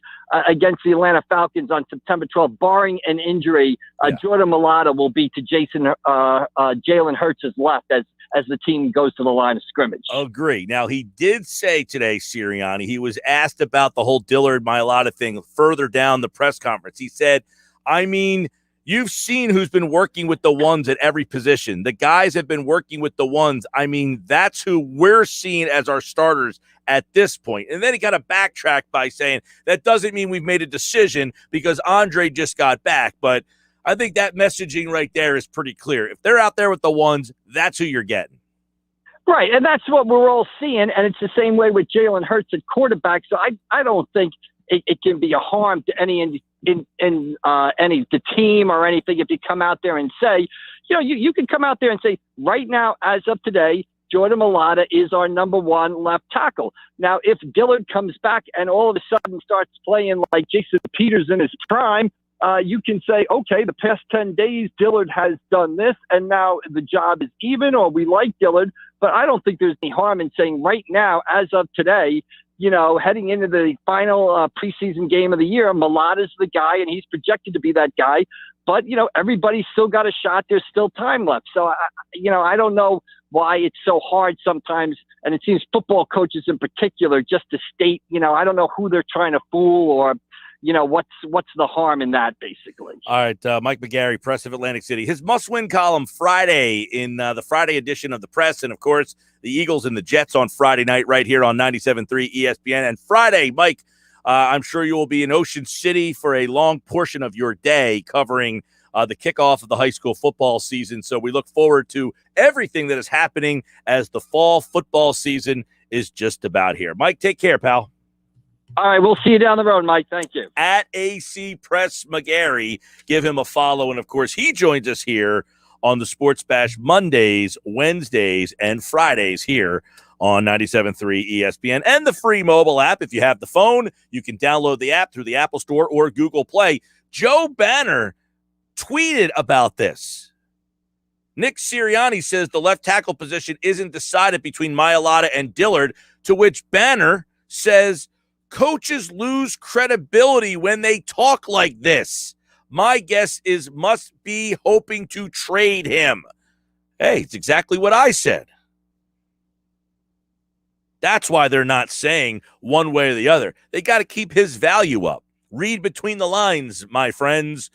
against the Atlanta Falcons on September 12th, barring an injury. Jordan Mailata will be to Jalen Hurts' left as the team goes to the line of scrimmage. Agree. Now, he did say today, Sirianni, he was asked about the whole Dillard Mailata thing further down the press conference. He said, I mean, you've seen who's been working with the ones at every position. The guys have been working with the ones. I mean, that's who we're seeing as our starters at this point. And then he got to backtrack by saying that doesn't mean we've made a decision because Andre just got back. But I think that messaging right there is pretty clear. If they're out there with the ones, that's who you're getting. Right, and that's what we're all seeing, and it's the same way with Jalen Hurts at quarterback. So I don't think it can be a harm to any the team or anything if you come out there and say, you can come out there and say, right now, as of today, Jordan Mailata is our number 1 left tackle. Now, if Dillard comes back and all of a sudden starts playing like Jason Peters in his prime, you can say, okay, the past 10 days, Dillard has done this, and now the job is even, or we like Dillard. But I don't think there's any harm in saying right now, as of today, heading into the final preseason game of the year, Mailata's the guy, and he's projected to be that guy. But, everybody's still got a shot. There's still time left. So, I don't know why it's so hard sometimes, and it seems football coaches in particular, just to state, I don't know who they're trying to fool or what's the harm in that, basically. All right, Mike McGarry, Press of Atlantic City. His must-win column Friday in the Friday edition of the Press, and, of course, the Eagles and the Jets on Friday night right here on 97.3 ESPN. And Friday, Mike, I'm sure you will be in Ocean City for a long portion of your day covering the kickoff of the high school football season. So we look forward to everything that is happening as the fall football season is just about here. Mike, take care, pal. All right, we'll see you down the road, Mike. Thank you. At AC Press McGarry, give him a follow. And, of course, he joins us here on the Sports Bash Mondays, Wednesdays, and Fridays here on 97.3 ESPN and the free mobile app. If you have the phone, you can download the app through the Apple Store or Google Play. Joe Banner tweeted about this. Nick Sirianni says the left tackle position isn't decided between Mailata and Dillard, to which Banner says, coaches lose credibility when they talk like this. My guess is must be hoping to trade him. Hey, it's exactly what I said. That's why they're not saying one way or the other. They got to keep his value up. Read between the lines, my friends.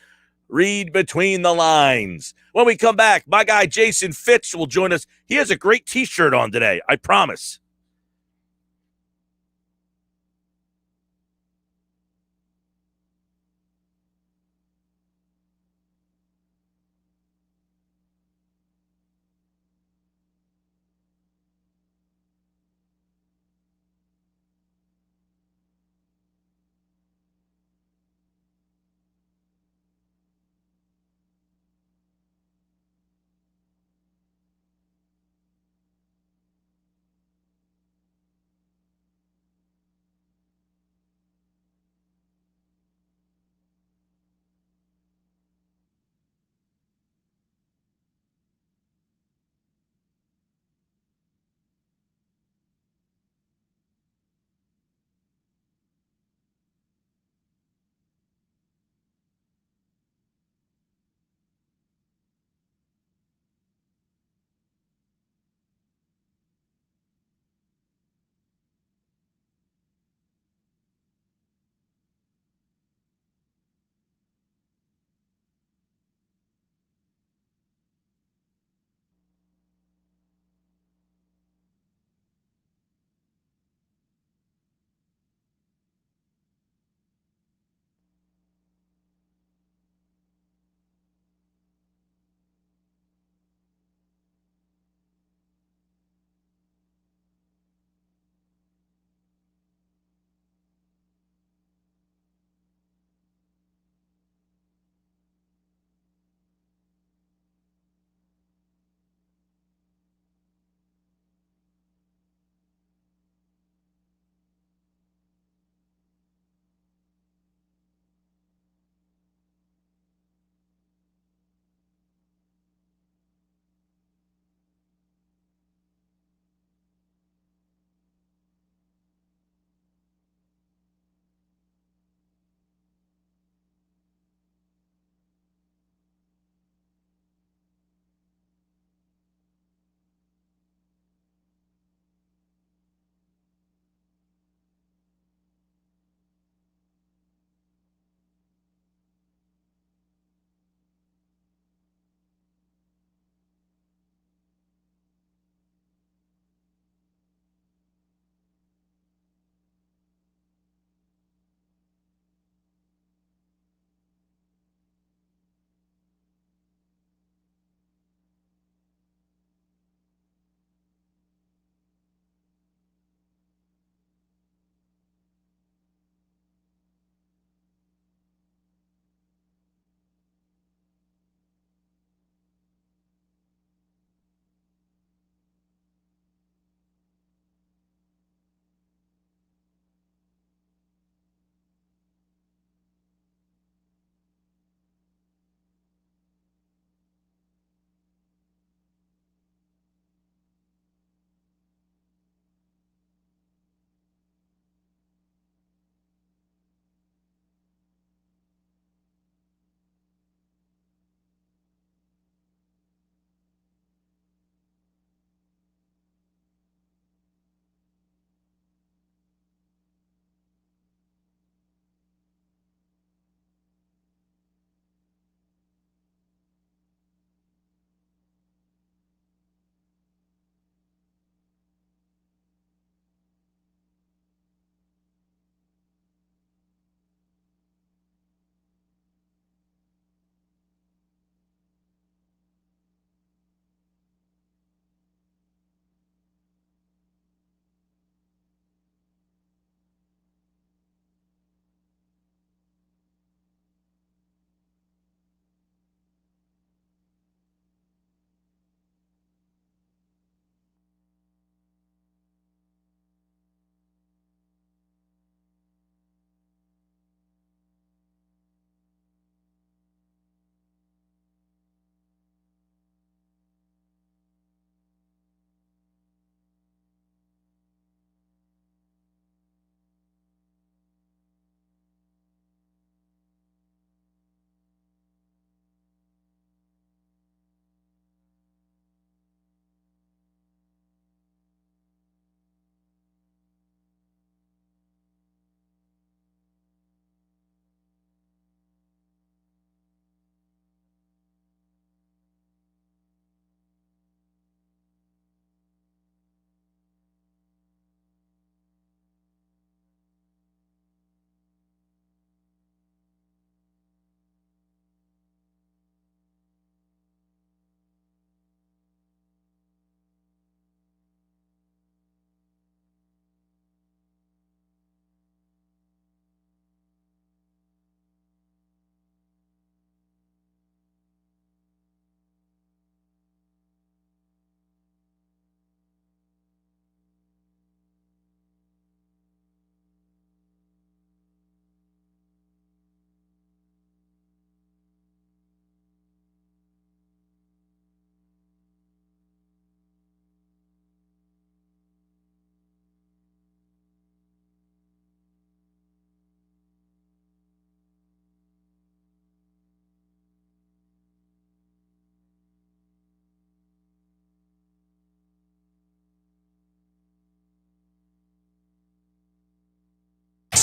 Read between the lines. When we come back, my guy Jason Fitz will join us. He has a great T-shirt on today, I promise.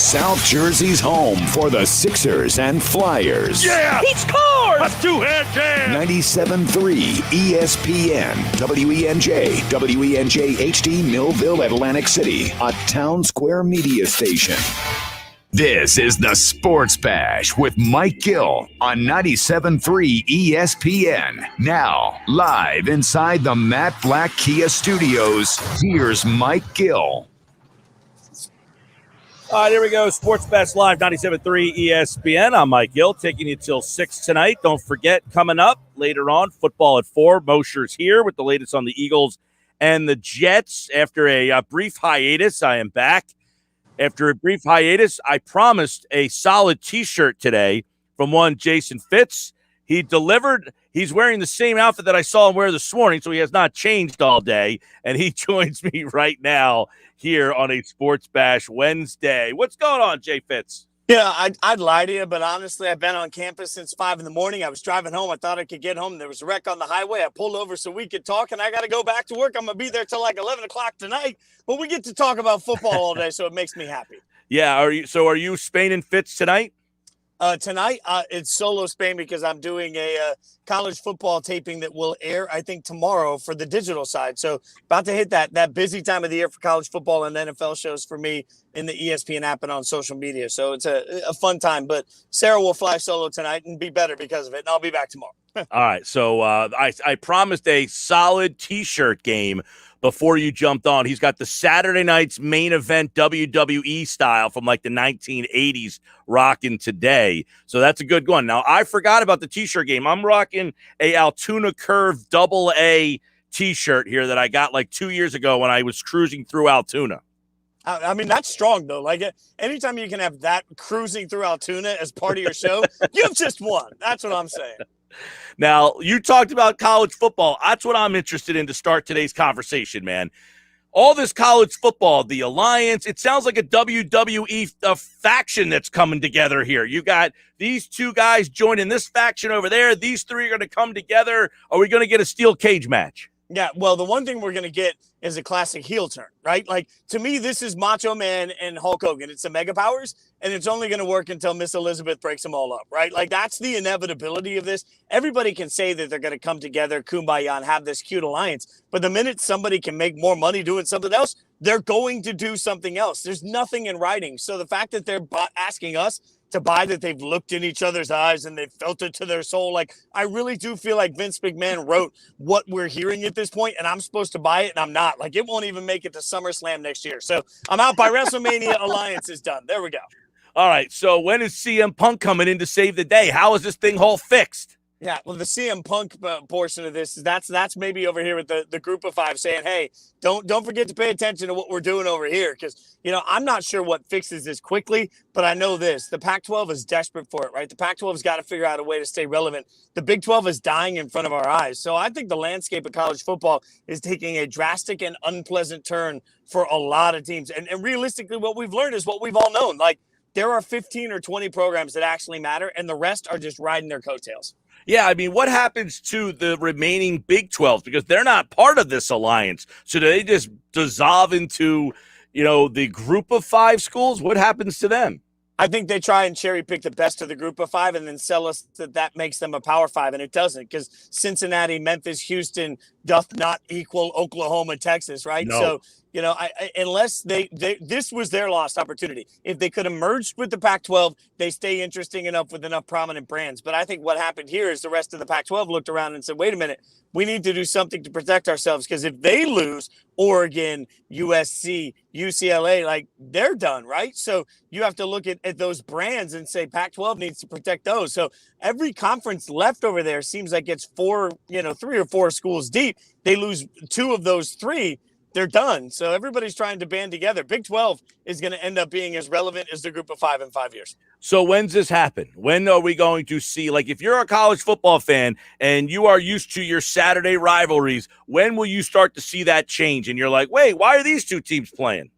South Jersey's home for the Sixers and Flyers. Yeah! He scores! A two-hand jam! 97.3 ESPN, WENJ, WENJ HD, Millville, Atlantic City, a Town Square media station. This is the Sports Bash with Mike Gill on 97.3 ESPN. Now, live inside the Matt Black Kia Studios, here's Mike Gill. All right, here we go. Sports Bash Live, 97.3 ESPN. I'm Mike Gill, taking you till 6 tonight. Don't forget, coming up later on, football at 4. Mosher's here with the latest on the Eagles and the Jets. After a brief hiatus, I am back. After a brief hiatus, I promised a solid T-shirt today from one Jason Fitz. He delivered. He's wearing the same outfit that I saw him wear this morning, so he has not changed all day, and he joins me right now here on a Sports Bash Wednesday. What's going on, Jay Fitz? Yeah, I'd lie to you, but honestly, I've been on campus since 5 in the morning. I was driving home. I thought I could get home. There was a wreck on the highway. I pulled over so we could talk, and I got to go back to work. I'm going to be there till like 11 o'clock tonight, but we get to talk about football all day, so it makes me happy. Yeah, are you Spain and Fitz tonight? Tonight, it's solo Spain because I'm doing a college football taping that will air, I think, tomorrow for the digital side. So about to hit that busy time of the year for college football and NFL shows for me in the ESPN app and on social media. So it's a fun time. But Sarah will fly solo tonight and be better because of it, and I'll be back tomorrow. All right, so I promised a solid T-shirt game before you jumped on. He's got the Saturday night's main event WWE style from like the 1980s rocking today. So that's a good one. Now, I forgot about the T-shirt game. I'm rocking a Altoona Curve AA T-shirt here that I got like 2 years ago when I was cruising through Altoona. I mean, that's strong, though. Like, anytime you can have that cruising through Altoona as part of your show, you've just won. That's what I'm saying. Now, you talked about college football. That's what I'm interested in to start today's conversation, man. All this college football, the alliance, it sounds like a WWE faction that's coming together here. You got these two guys joining this faction over there. These three are going to come together. Are we going to get a steel cage match? Yeah, well, the one thing we're going to get is a classic heel turn, right? Like, to me, this is Macho Man and Hulk Hogan. It's the Mega Powers, and it's only going to work until Miss Elizabeth breaks them all up, right? Like, that's the inevitability of this. Everybody can say that they're going to come together, kumbaya, and have this cute alliance. But the minute somebody can make more money doing something else, they're going to do something else. There's nothing in writing. So the fact that they're asking us to buy that they've looked in each other's eyes and they've felt it to their soul. Like, I really do feel like Vince McMahon wrote what we're hearing at this point, and I'm supposed to buy it, and I'm not. Like, it won't even make it to SummerSlam next year. So I'm out by WrestleMania. Alliance is done. There we go. All right, so when is CM Punk coming in to save the day? How is this thing all fixed? Yeah, well, the CM Punk portion of this, that's maybe over here with the group of 5 saying, hey, don't forget to pay attention to what we're doing over here. Because, I'm not sure what fixes this quickly, but I know this. The Pac-12 is desperate for it, right? The Pac-12 has got to figure out a way to stay relevant. The Big 12 is dying in front of our eyes. So I think the landscape of college football is taking a drastic and unpleasant turn for a lot of teams. And realistically, what we've learned is what we've all known. Like, there are 15 or 20 programs that actually matter, and the rest are just riding their coattails. Yeah, I mean, what happens to the remaining Big 12s? Because they're not part of this alliance. So do they just dissolve into, the group of 5 schools? What happens to them? I think they try and cherry pick the best of the group of 5 and then sell us that makes them a Power 5, and it doesn't, because Cincinnati, Memphis, Houston doth not equal Oklahoma, Texas, right? No. So, unless this was their lost opportunity. If they could have merged with the Pac-12, they stay interesting enough with enough prominent brands. But I think what happened here is the rest of the Pac-12 looked around and said, wait a minute, we need to do something to protect ourselves, because if they lose Oregon, USC, UCLA, like, they're done, right? So you have to look at those brands and say Pac-12 needs to protect those. So every conference left over there seems like it's 3 or 4 schools deep. They lose 2 of those 3. They're done. So everybody's trying to band together. Big 12 is going to end up being as relevant as the group of 5 in 5 years. So when's this happen? When are we going to see, like, if you're a college football fan and you are used to your Saturday rivalries, when will you start to see that change? And you're like, wait, why are these 2 teams playing?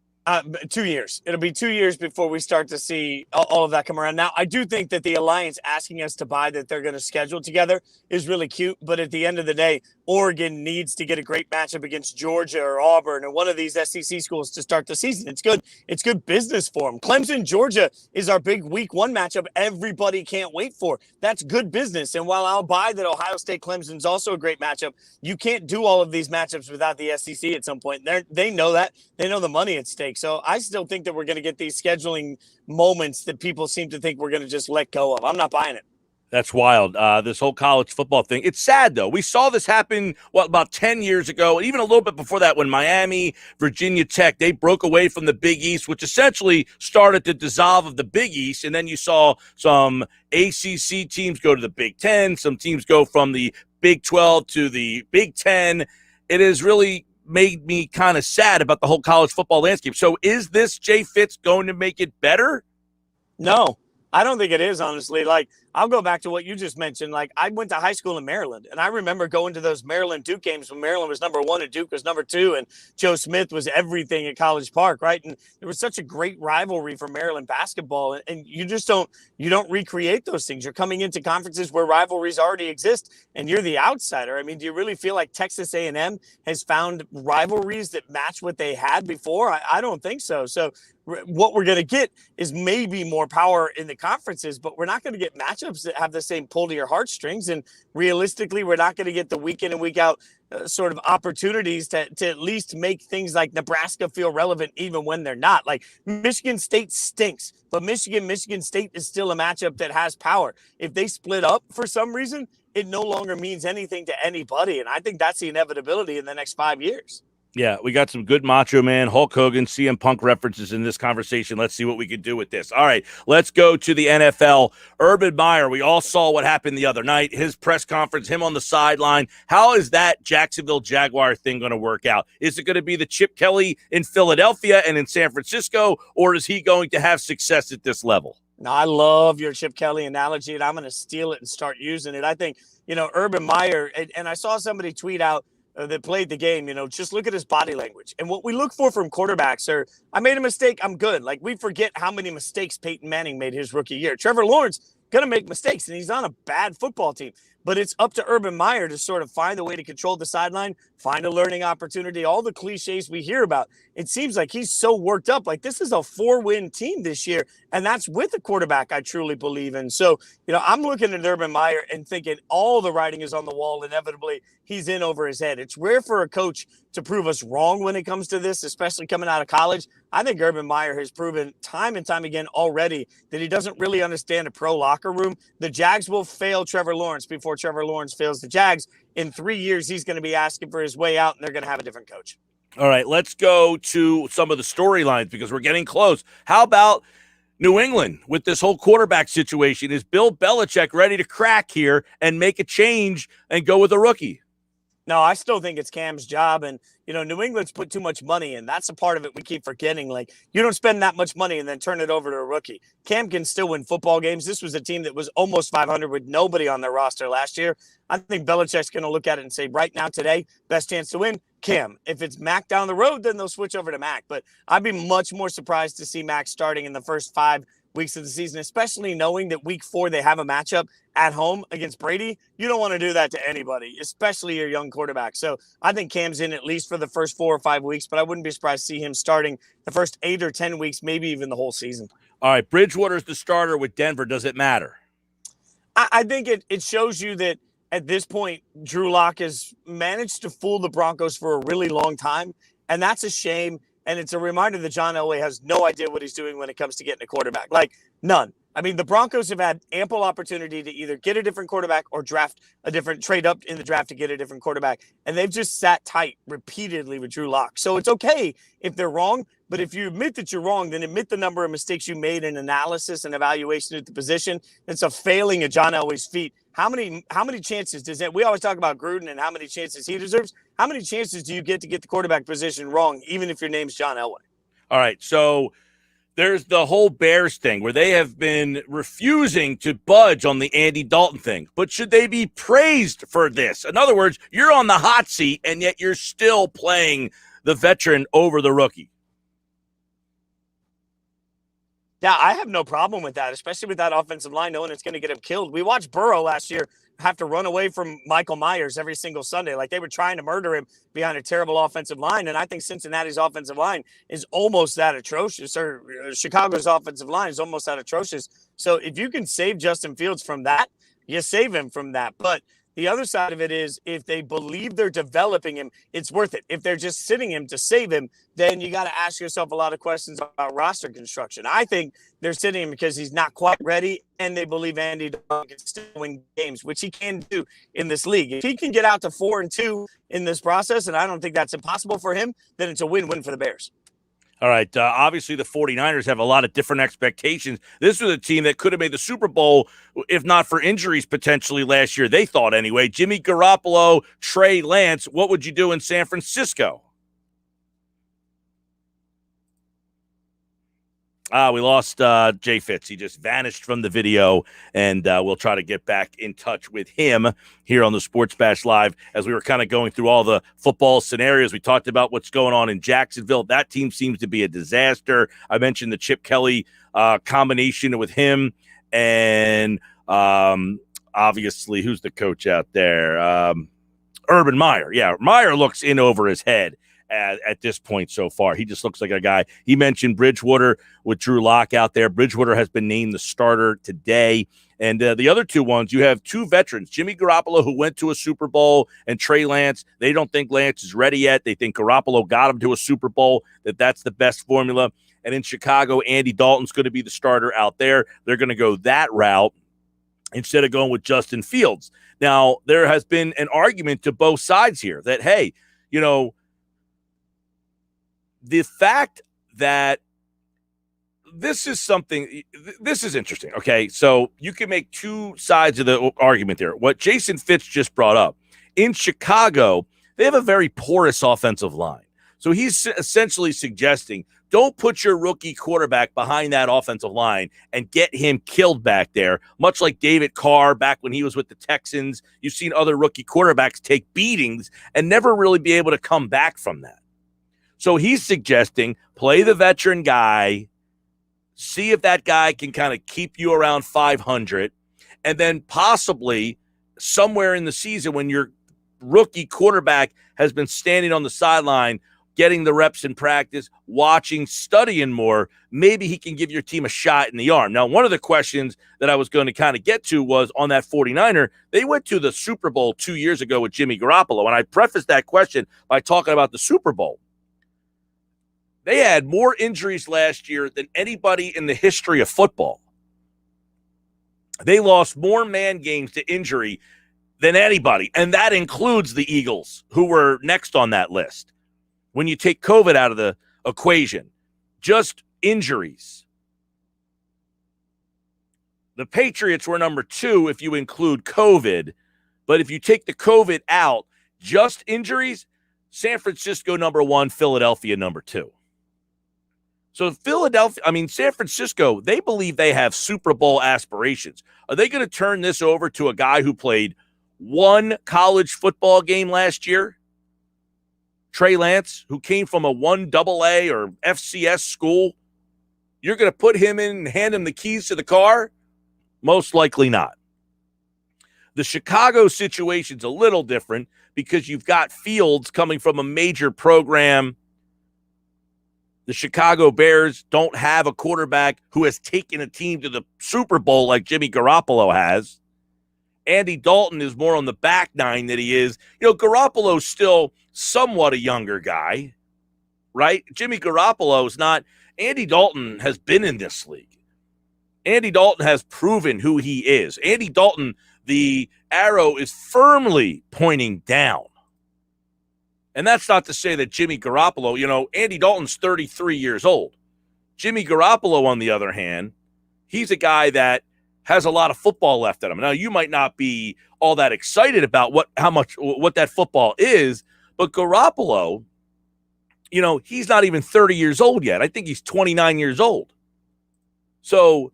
2 years. It'll be 2 years before we start to see all of that come around. Now, I do think that the alliance asking us to buy that they're going to schedule together is really cute. But at the end of the day, Oregon needs to get a great matchup against Georgia or Auburn or one of these SEC schools to start the season. It's good. It's good business for them. Clemson, Georgia is our big week one matchup everybody can't wait for. That's good business. And while I'll buy that Ohio State Clemson is also a great matchup, you can't do all of these matchups without the SEC at some point. They know that. They know the money at stake. So I still think that we're going to get these scheduling moments that people seem to think we're going to just let go of. I'm not buying it. That's wild. This whole college football thing. It's sad, though. We saw this happen, about 10 years ago, and even a little bit before that when Miami, Virginia Tech, they broke away from the Big East, which essentially started the dissolve of the Big East. And then you saw some ACC teams go to the Big Ten, some teams go from the Big 12 to the Big Ten. It has really made me kind of sad about the whole college football landscape. So is this Jay Fitz going to make it better? No, I don't think it is, honestly. Like, I'll go back to what you just mentioned. Like, I went to high school in Maryland, and I remember going to those Maryland-Duke games when Maryland was number 1 and Duke was number 2, and Joe Smith was everything at College Park, right? And there was such a great rivalry for Maryland basketball, and you just don't recreate those things. You're coming into conferences where rivalries already exist, and you're the outsider. I mean, do you really feel like Texas A&M has found rivalries that match what they had before? I don't think so. So what we're going to get is maybe more power in the conferences, but we're not going to get matchups that have the same pull to your heartstrings. And realistically, we're not going to get the week in and week out sort of opportunities to at least make things like Nebraska feel relevant even when they're not. Like, Michigan State stinks, but Michigan State is still a matchup that has power. If they split up for some reason, it no longer means anything to anybody. And I think that's the inevitability in the next 5 years. Yeah, we got some good Macho Man, Hulk Hogan, CM Punk references in this conversation. Let's see what we can do with this. All right, let's go to the NFL. Urban Meyer, we all saw what happened the other night. His press conference, him on the sideline. How is that Jacksonville Jaguar thing going to work out? Is it going to be the Chip Kelly in Philadelphia and in San Francisco, or is he going to have success at this level? Now, I love your Chip Kelly analogy, and I'm going to steal it and start using it. I think, Urban Meyer, and I saw somebody tweet out that played the game, just look at his body language. And what we look for from quarterbacks are, I made a mistake, I'm good. Like, we forget how many mistakes Peyton Manning made his rookie year. Trevor Lawrence going to make mistakes, and he's on a bad football team. But it's up to Urban Meyer to sort of find a way to control the sideline, find a learning opportunity, all the cliches we hear about. It seems like he's so worked up. Like, this is a 4-win team this year, and that's with a quarterback I truly believe in. So, I'm looking at Urban Meyer and thinking all the writing is on the wall. Inevitably, he's in over his head. It's rare for a coach to prove us wrong when it comes to this, especially coming out of college. I think Urban Meyer has proven time and time again already that he doesn't really understand a pro locker room. The Jags will fail Trevor Lawrence before Trevor Lawrence fails the Jags. In 3 years, he's going to be asking for his way out, and they're going to have a different coach. All right, let's go to some of the storylines because we're getting close. How about New England with this whole quarterback situation? Is Bill Belichick ready to crack here and make a change and go with a rookie? No, I still think it's Cam's job. And, New England's put too much money in. That's a part of it we keep forgetting. Like, you don't spend that much money and then turn it over to a rookie. Cam can still win football games. This was a team that was almost 500 with nobody on their roster last year. I think Belichick's going to look at it and say, right now, today, best chance to win, Cam. If it's Mac down the road, then they'll switch over to Mac. But I'd be much more surprised to see Mac starting in the first 5 weeks of the season, especially knowing that week 4 they have a matchup at home against Brady. You don't want to do that to anybody, especially your young quarterback. So I think Cam's in at least for the first 4 or 5 weeks, but I wouldn't be surprised to see him starting the first 8 or 10 weeks, maybe even the whole season. All right, Bridgewater's the starter with Denver. Does it matter? I think it shows you that at this point, Drew Lock has managed to fool the Broncos for a really long time, and that's a shame. And it's a reminder that John Elway has no idea what he's doing when it comes to getting a quarterback. Like, none. I mean, the Broncos have had ample opportunity to either get a different quarterback or trade up in the draft to get a different quarterback. And they've just sat tight repeatedly with Drew Lock. So it's okay if they're wrong. But if you admit that you're wrong, then admit the number of mistakes you made in analysis and evaluation at the position. It's a failing at John Elway's feet. How many chances does that? We always talk about Gruden and how many chances he deserves. How many chances do you get to get the quarterback position wrong, even if your name's John Elway? All right, so there's the whole Bears thing where they have been refusing to budge on the Andy Dalton thing. But should they be praised for this? In other words, you're on the hot seat, and yet you're still playing the veteran over the rookie. Yeah, I have no problem with that, especially with that offensive line, knowing it's going to get him killed. We watched Burrow last year have to run away from Michael Myers every single Sunday. Like, they were trying to murder him behind a terrible offensive line. And I think Cincinnati's offensive line is almost that atrocious, or Chicago's offensive line is almost that atrocious. So if you can save Justin Fields from that, you save him from that. But the other side of it is, if they believe they're developing him, it's worth it. If they're just sitting him to save him, then you got to ask yourself a lot of questions about roster construction. I think they're sitting him because he's not quite ready, and they believe Andy Dalton can still win games, which he can do in this league. If he can get out to 4-2 in this process, and I don't think that's impossible for him, then it's a win-win for the Bears. All right. Obviously, the 49ers have a lot of different expectations. This was a team that could have made the Super Bowl, if not for injuries potentially last year. They thought anyway. Jimmy Garoppolo, Trey Lance. What would you do in San Francisco? We lost Jay Fitz. He just vanished from the video, and we'll try to get back in touch with him here on the Sports Bash Live as we were kind of going through all the football scenarios. We talked about what's going on in Jacksonville. That team seems to be a disaster. I mentioned the Chip Kelly combination with him, and obviously, who's the coach out there? Urban Meyer. Yeah, Meyer looks in over his head at this point so far. He just looks like a guy. He mentioned Bridgewater with Drew Lock out there. Bridgewater has been named the starter today. And the other two ones, you have two veterans, Jimmy Garoppolo, who went to a Super Bowl, and Trey Lance. They don't think Lance is ready yet. They think Garoppolo got him to a Super Bowl, that's the best formula. And in Chicago, Andy Dalton's going to be the starter out there. They're going to go that route instead of going with Justin Fields. Now, there has been an argument to both sides here that, hey, the fact that this is interesting. Okay. So you can make two sides of the argument there. What Jason Fitz just brought up in Chicago, they have a very porous offensive line. So he's essentially suggesting, don't put your rookie quarterback behind that offensive line and get him killed back there, much like David Carr back when he was with the Texans. You've seen other rookie quarterbacks take beatings and never really be able to come back from that. So he's suggesting play the veteran guy, see if that guy can kind of keep you around 500, and then possibly somewhere in the season when your rookie quarterback has been standing on the sideline, getting the reps in practice, watching, studying more, maybe he can give your team a shot in the arm. Now, one of the questions that I was going to kind of get to was on that 49er, they went to the Super Bowl 2 years ago with Jimmy Garoppolo, and I prefaced that question by talking about the Super Bowl. They had more injuries last year than anybody in the history of football. They lost more man games to injury than anybody, and that includes the Eagles, who were next on that list. When you take COVID out of the equation, just injuries. The Patriots were number 2 if you include COVID, but if you take the COVID out, just injuries, San Francisco number 1, Philadelphia number 2. So San Francisco, they believe they have Super Bowl aspirations. Are they going to turn this over to a guy who played one college football game last year? Trey Lance, who came from a 1AA or FCS school? You're going to put him in and hand him the keys to the car? Most likely not. The Chicago situation's a little different because you've got Fields coming from a major program. The Chicago Bears don't have a quarterback who has taken a team to the Super Bowl like Jimmy Garoppolo has. Andy Dalton is more on the back nine than he is. Garoppolo's still somewhat a younger guy, right? Jimmy Garoppolo's not. Andy Dalton has been in this league. Andy Dalton has proven who he is. Andy Dalton, the arrow is firmly pointing down. And that's not to say that Jimmy Garoppolo, Andy Dalton's 33 years old. Jimmy Garoppolo, on the other hand, he's a guy that has a lot of football left in him. Now, you might not be all that excited about what that football is, but Garoppolo, he's not even 30 years old yet. I think he's 29 years old. So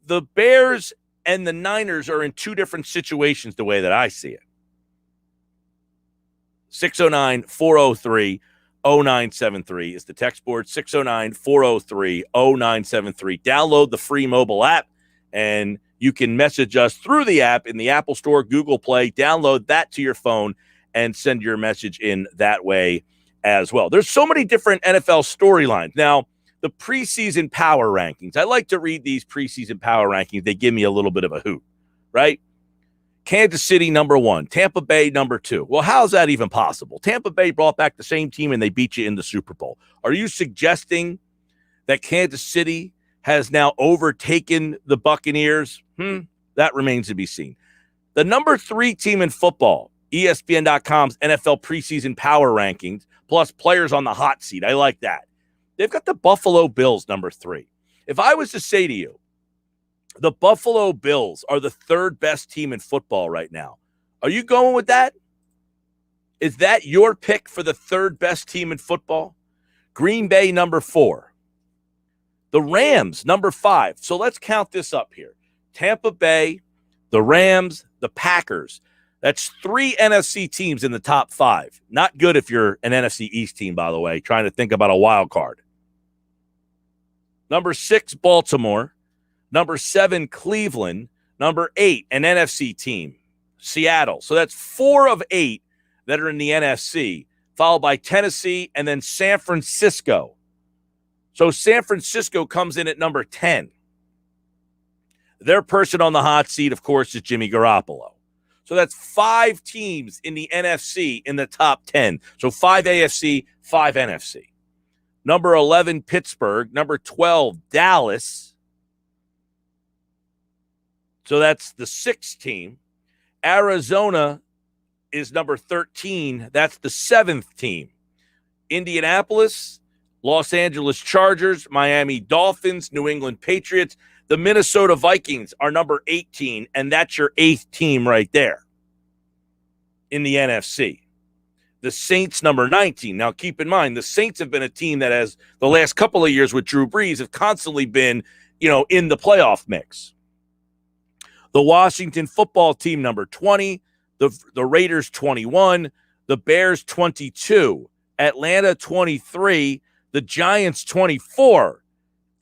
the Bears and the Niners are in two different situations the way that I see it. 609-403. 0973 is the text board, 609-403-0973. Download the free mobile app, and you can message us through the app in the Apple Store, Google Play. Download that to your phone and send your message in that way as well. There's so many different NFL storylines. Now, the preseason power rankings. I like to read these preseason power rankings. They give me a little bit of a hoot, right? Kansas City, number 1. Tampa Bay, number 2. Well, how is that even possible? Tampa Bay brought back the same team, and they beat you in the Super Bowl. Are you suggesting that Kansas City has now overtaken the Buccaneers? That remains to be seen. The number 3 team in football, ESPN.com's NFL preseason power rankings, plus players on the hot seat. I like that. They've got the Buffalo Bills, number 3. If I was to say to you, the Buffalo Bills are the 3rd best team in football right now, are you going with that? Is that your pick for the 3rd best team in football? Green Bay, number 4. The Rams, number 5. So let's count this up here. Tampa Bay, the Rams, the Packers. That's 3 NFC teams in the top 5. Not good if you're an NFC East team, by the way, trying to think about a wild card. Number 6, Baltimore. Number 7, Cleveland. Number 8, an NFC team, Seattle. So that's 4 of 8 that are in the NFC, followed by Tennessee and then San Francisco. So San Francisco comes in at number 10. Their person on the hot seat, of course, is Jimmy Garoppolo. So that's 5 teams in the NFC in the top 10. So 5 AFC, 5 NFC. Number 11, Pittsburgh. Number 12, Dallas. So that's the 6th team. Arizona is number 13. That's the 7th team. Indianapolis, Los Angeles Chargers, Miami Dolphins, New England Patriots. The Minnesota Vikings are number 18, and that's your 8th team right there in the NFC. The Saints, number 19. Now, keep in mind, the Saints have been a team that has, the last couple of years with Drew Brees, have constantly been, in the playoff mix. The Washington football team, number 20. The Raiders, 21. The Bears, 22. Atlanta, 23. The Giants, 24.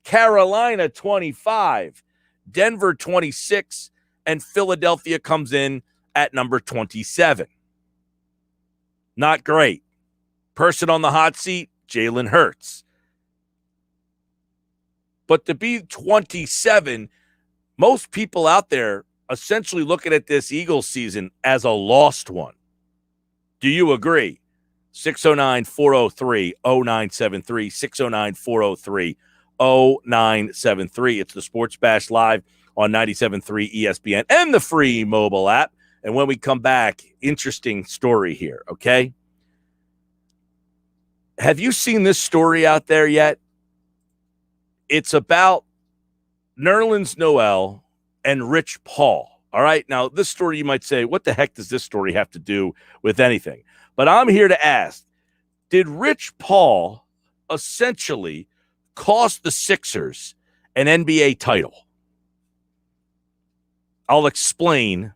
Carolina, 25. Denver, 26. And Philadelphia comes in at number 27. Not great. Person on the hot seat, Jalen Hurts. But to be 27, most people out there essentially looking at this Eagles season as a lost one. Do you agree? 609-403-0973, 609-403-0973. It's the Sports Bash Live on 97.3 ESPN and the free mobile app. And when we come back, interesting story here, okay? Have you seen this story out there yet? It's about Nerlens Noel and Rich Paul, all right? Now, this story, you might say, what the heck does this story have to do with anything? But I'm here to ask, did Rich Paul essentially cost the Sixers an NBA title? I'll explain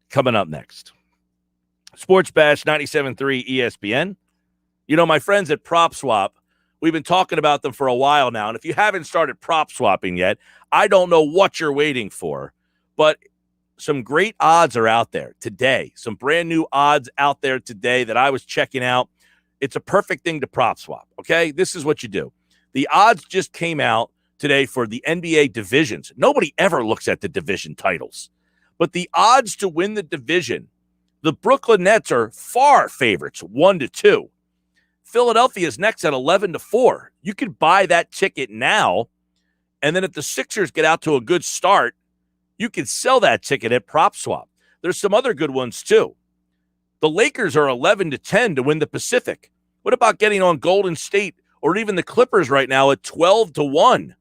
coming up next. Sports Bash 97.3 ESPN. My friends at PropSwap, we've been talking about them for a while now. And if you haven't started prop swapping yet, I don't know what you're waiting for. But some great odds are out there today. Some brand new odds out there today that I was checking out. It's a perfect thing to prop swap, okay? This is what you do. The odds just came out today for the NBA divisions. Nobody ever looks at the division titles. But the odds to win the division, the Brooklyn Nets are far favorites, 1-2. Philadelphia is next at 11-4. You could buy that ticket now, and then if the Sixers get out to a good start, you can sell that ticket at PropSwap. There's some other good ones too. The Lakers are 11-10 to win the Pacific. What about getting on Golden State or even the Clippers right now at 12-1?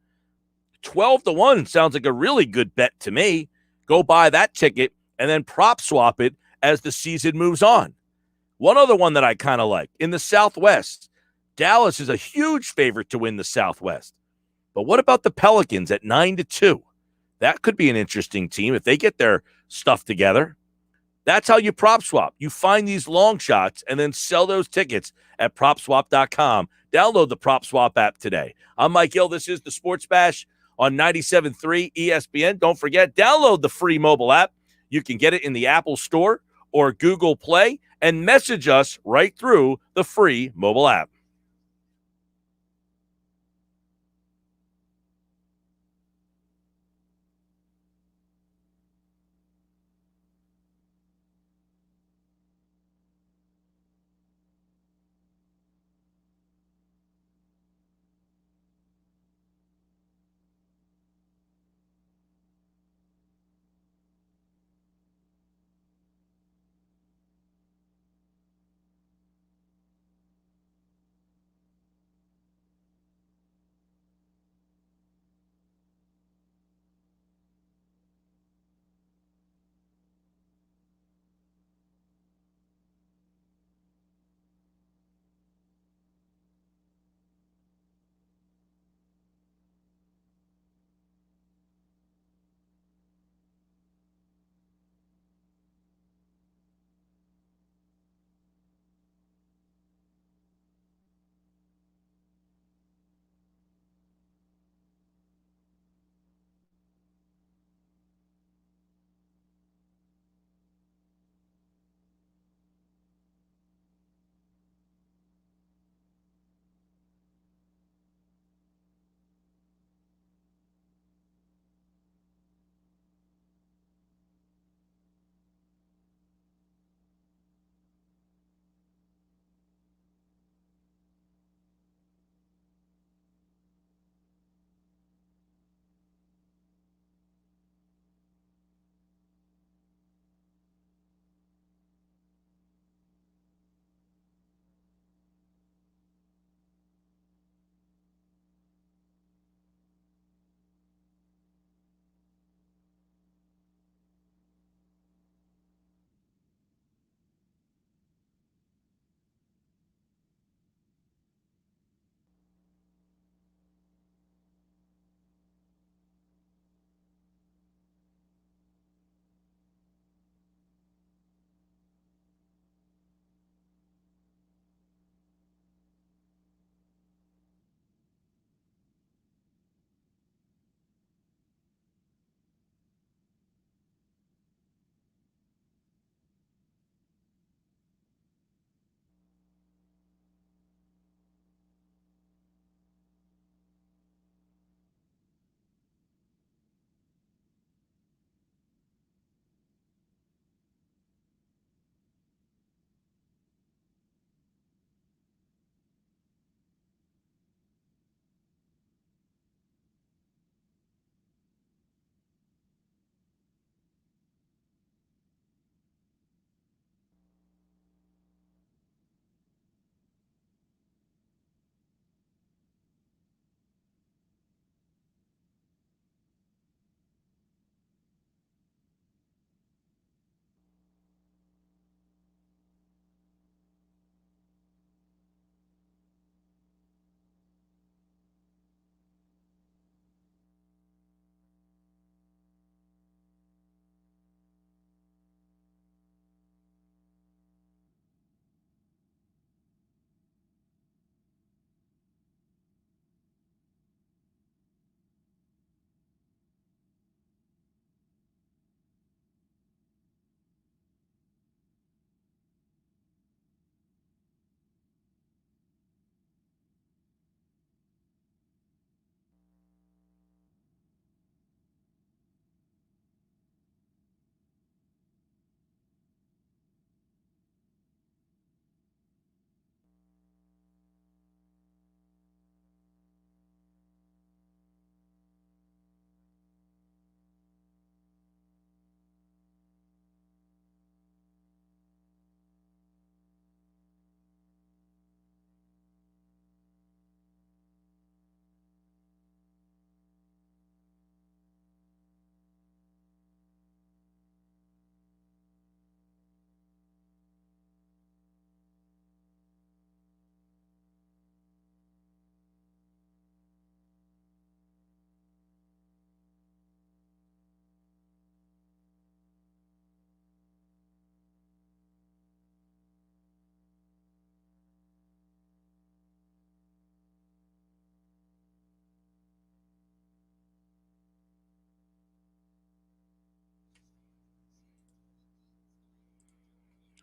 12-1 sounds like a really good bet to me. Go buy that ticket and then prop swap it as the season moves on. One other one that I kind of like, in the Southwest, Dallas is a huge favorite to win the Southwest. But what about the Pelicans at 9-2? That could be an interesting team if they get their stuff together. That's how you prop swap. You find these long shots and then sell those tickets at propswap.com. Download the Prop Swap app today. I'm Mike Gill. This is the Sports Bash on 97.3 ESPN. Don't forget, download the free mobile app. You can get it in the Apple Store or Google Play and message us right through the free mobile app.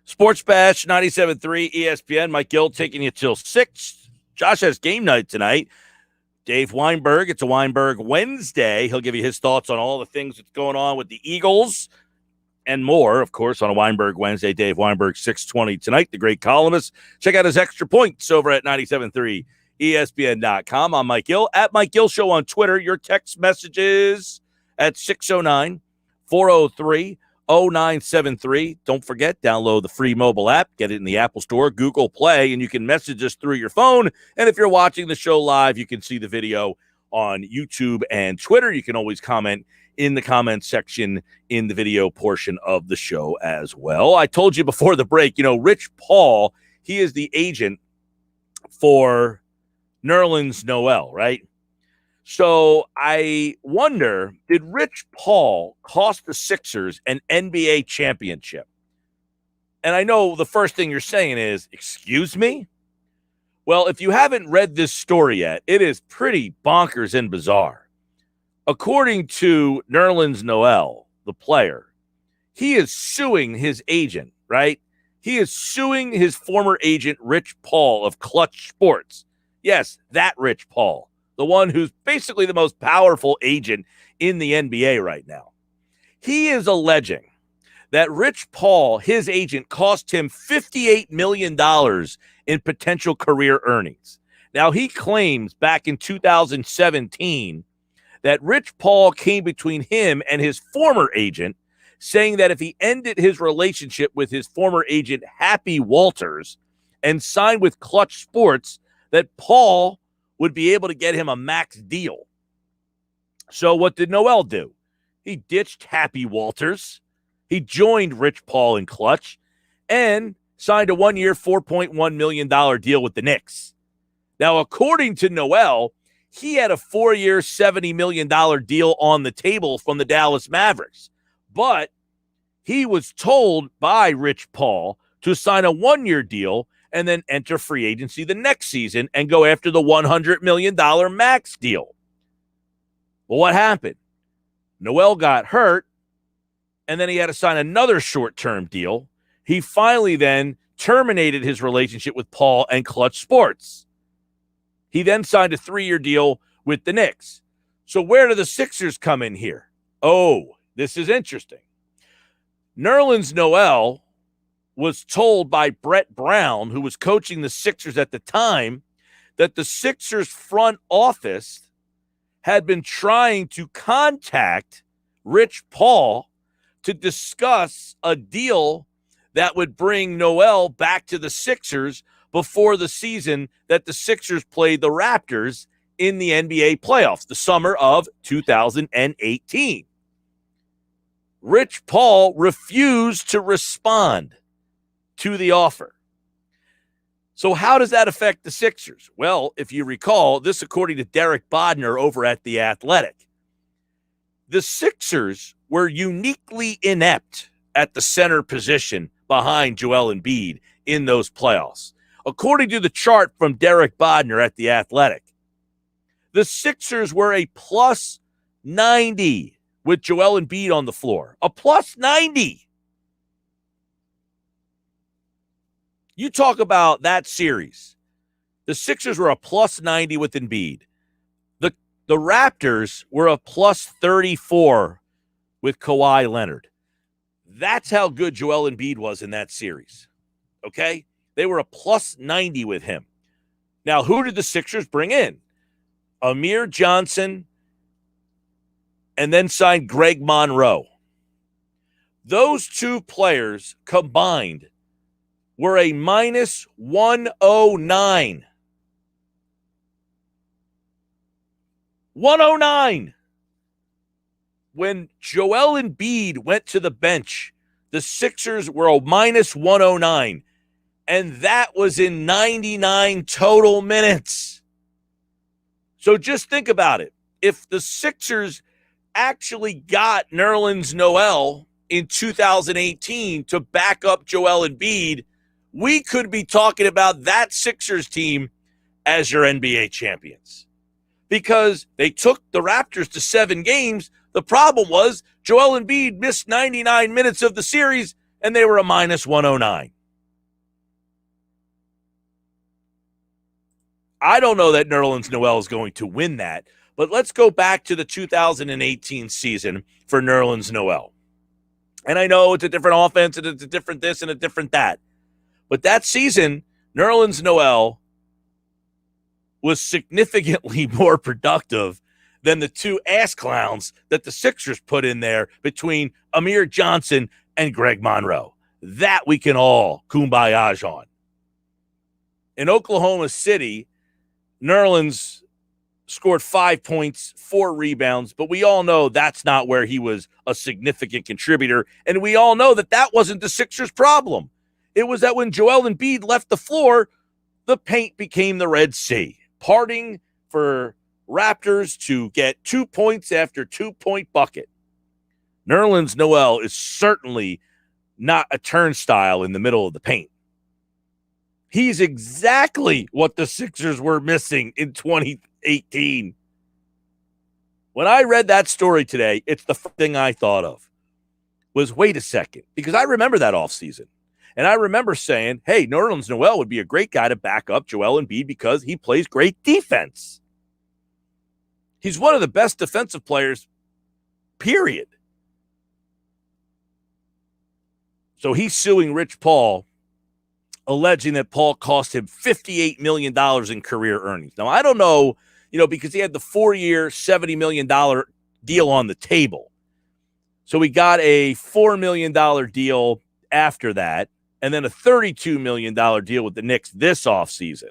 Sports Bash 97.3 ESPN. Mike Gill taking you till 6. Josh has game night tonight. Dave Weinberg, it's a Weinberg Wednesday. He'll give you his thoughts on all the things that's going on with the Eagles and more, of course, on a Weinberg Wednesday. Dave Weinberg, 6:20 tonight, the great columnist. Check out his extra points over at 97.3 ESPN.com. I'm Mike Gill, at Mike Gill Show on Twitter. Your text messages at 609-403-0973. Don't forget, download the free mobile app. Get it in the Apple Store, Google Play, and you can message us through your phone. And if you're watching the show live, you can see the video on YouTube and Twitter. You can always comment in the comments section in the video portion of the show as well. I told you before the break, Rich Paul, he is the agent for Nerlens Noel, right? So I wonder, did Rich Paul cost the Sixers an NBA championship? And I know the first thing you're saying is, excuse me? Well, if you haven't read this story yet, it is pretty bonkers and bizarre. According to Nerlens Noel, the player, he is suing his agent, right? He is suing his former agent, Rich Paul of Clutch Sports. Yes, that Rich Paul, the one who's basically the most powerful agent in the NBA right now. He is alleging that Rich Paul, his agent, cost him $58 million in potential career earnings. Now, he claims back in 2017 that Rich Paul came between him and his former agent, saying that if he ended his relationship with his former agent, Happy Walters, and signed with Clutch Sports, that Paul would be able to get him a max deal. So what did Noel do? He ditched Happy Walters. He joined Rich Paul in Clutch and signed a 1-year, $4.1 million deal with the Knicks. Now, according to Noel, he had a 4-year, $70 million deal on the table from the Dallas Mavericks. But he was told by Rich Paul to sign a 1-year deal and then enter free agency the next season and go after the $100 million max deal. Well, what happened? Noel got hurt, and then he had to sign another short-term deal. He finally then terminated his relationship with Paul and Clutch Sports. He then signed a 3-year deal with the Knicks. So where do the Sixers come in here? Oh, this is interesting. Nerlens Noel was told by Brett Brown, who was coaching the Sixers at the time, that the Sixers front office had been trying to contact Rich Paul to discuss a deal that would bring Noel back to the Sixers before the season that the Sixers played the Raptors in the NBA playoffs, the summer of 2018. Rich Paul refused to respond to the offer. So how does that affect the Sixers? Well, if you recall, this according to Derek Bodner over at The Athletic. The Sixers were uniquely inept at the center position behind Joel Embiid in those playoffs. According to the chart from Derek Bodner at The Athletic, the Sixers were a plus 90 with Joel Embiid on the floor. A plus 90. You talk about that series. The Sixers were a plus 90 with Embiid. The Raptors were a plus 34 with Kawhi Leonard. That's how good Joel Embiid was in that series. Okay? They were a plus 90 with him. Now, who did the Sixers bring in? Amir Johnson, and then signed Greg Monroe. Those two players combined were a minus 109. 109. When Joel Embiid went to the bench, the Sixers were a minus 109. And that was in 99 total minutes. So just think about it. If the Sixers actually got Nerlens Noel in 2018 to back up Joel Embiid, we could be talking about that Sixers team as your NBA champions. Because they took the Raptors to 7 games. The problem was Joel Embiid missed 99 minutes of the series, and they were a minus 109. I don't know that Nerlens Noel is going to win that, but let's go back to the 2018 season for Nerlens Noel. And I know it's a different offense and it's a different this and a different that. But that season, Nerlens Noel was significantly more productive than the two ass clowns that the Sixers put in there between Amir Johnson and Greg Monroe. That we can all kumbaya on. In Oklahoma City, Nerlens scored 5 points, 4 rebounds, but we all know that's not where he was a significant contributor, and we all know that that wasn't the Sixers' problem. It was that when Joel Embiid left the floor, the paint became the Red Sea, parting for Raptors to get 2 points after 2-point bucket. Nerlens Noel is certainly not a turnstile in the middle of the paint. He's exactly what the Sixers were missing in 2018. When I read that story today, it's the first thing I thought of was, wait a second, because I remember that offseason. And I remember saying, hey, Nerlens Noel would be a great guy to back up Joel Embiid because he plays great defense. He's one of the best defensive players, period. So he's suing Rich Paul, alleging that Paul cost him $58 million in career earnings. Now, I don't know, because he had the 4-year, $70 million deal on the table. So we got a $4 million deal after that, and then a $32 million deal with the Knicks this offseason.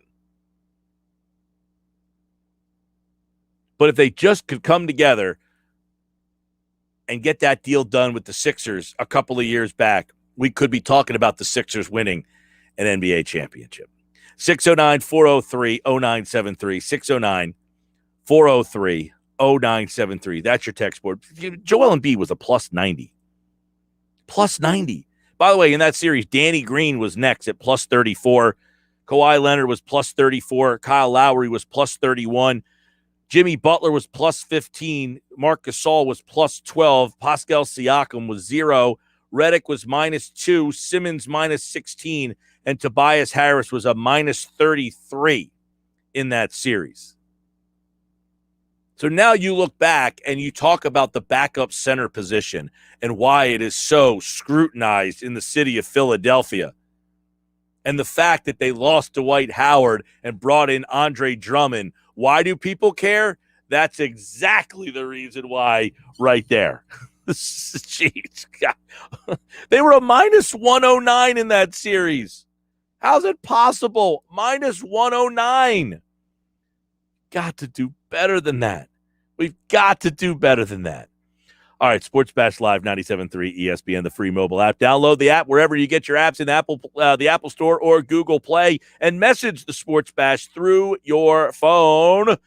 But if they just could come together and get that deal done with the Sixers a couple of years back, we could be talking about the Sixers winning an NBA championship. 609-403-0973. 609-403-0973. That's your text board. Joel Embiid was a plus 90. Plus 90. By the way, in that series, Danny Green was next at plus 34. Kawhi Leonard was plus 34. Kyle Lowry was plus 31. Jimmy Butler was plus 15. Marc Gasol was plus 12. Pascal Siakam was 0. Redick was minus 2. Simmons minus 16. And Tobias Harris was a minus 33 in that series. So now you look back and you talk about the backup center position and why it is so scrutinized in the city of Philadelphia. And the fact that they lost Dwight Howard and brought in Andre Drummond. Why do people care? That's exactly the reason why right there. Jeez, God. They were a minus 109 in that series. How's it possible? Minus 109. Got to do better than that. We've got to do better than that. All right, Sports Bash Live 97.3 ESPN, the free mobile app. Download the app wherever you get your apps in the Apple Store or Google Play, and message the Sports Bash through your phone.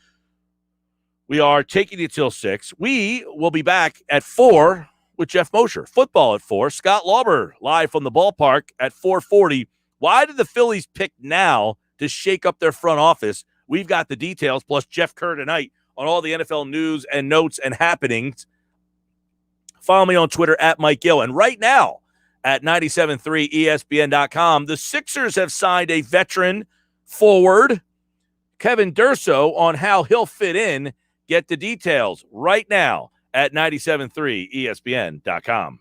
We are taking you till 6. We will be back at 4 with Jeff Mosher. Football at 4. Scott Lauber live from the ballpark at 4:40. Why did the Phillies pick now to shake up their front office? We've got the details, plus Jeff Kerr tonight on all the NFL news and notes and happenings. Follow me on Twitter at Mike Gill. And right now at 97.3ESPN.com, the Sixers have signed a veteran forward, Kevin Durso, on how he'll fit in. Get the details right now at 97.3ESPN.com.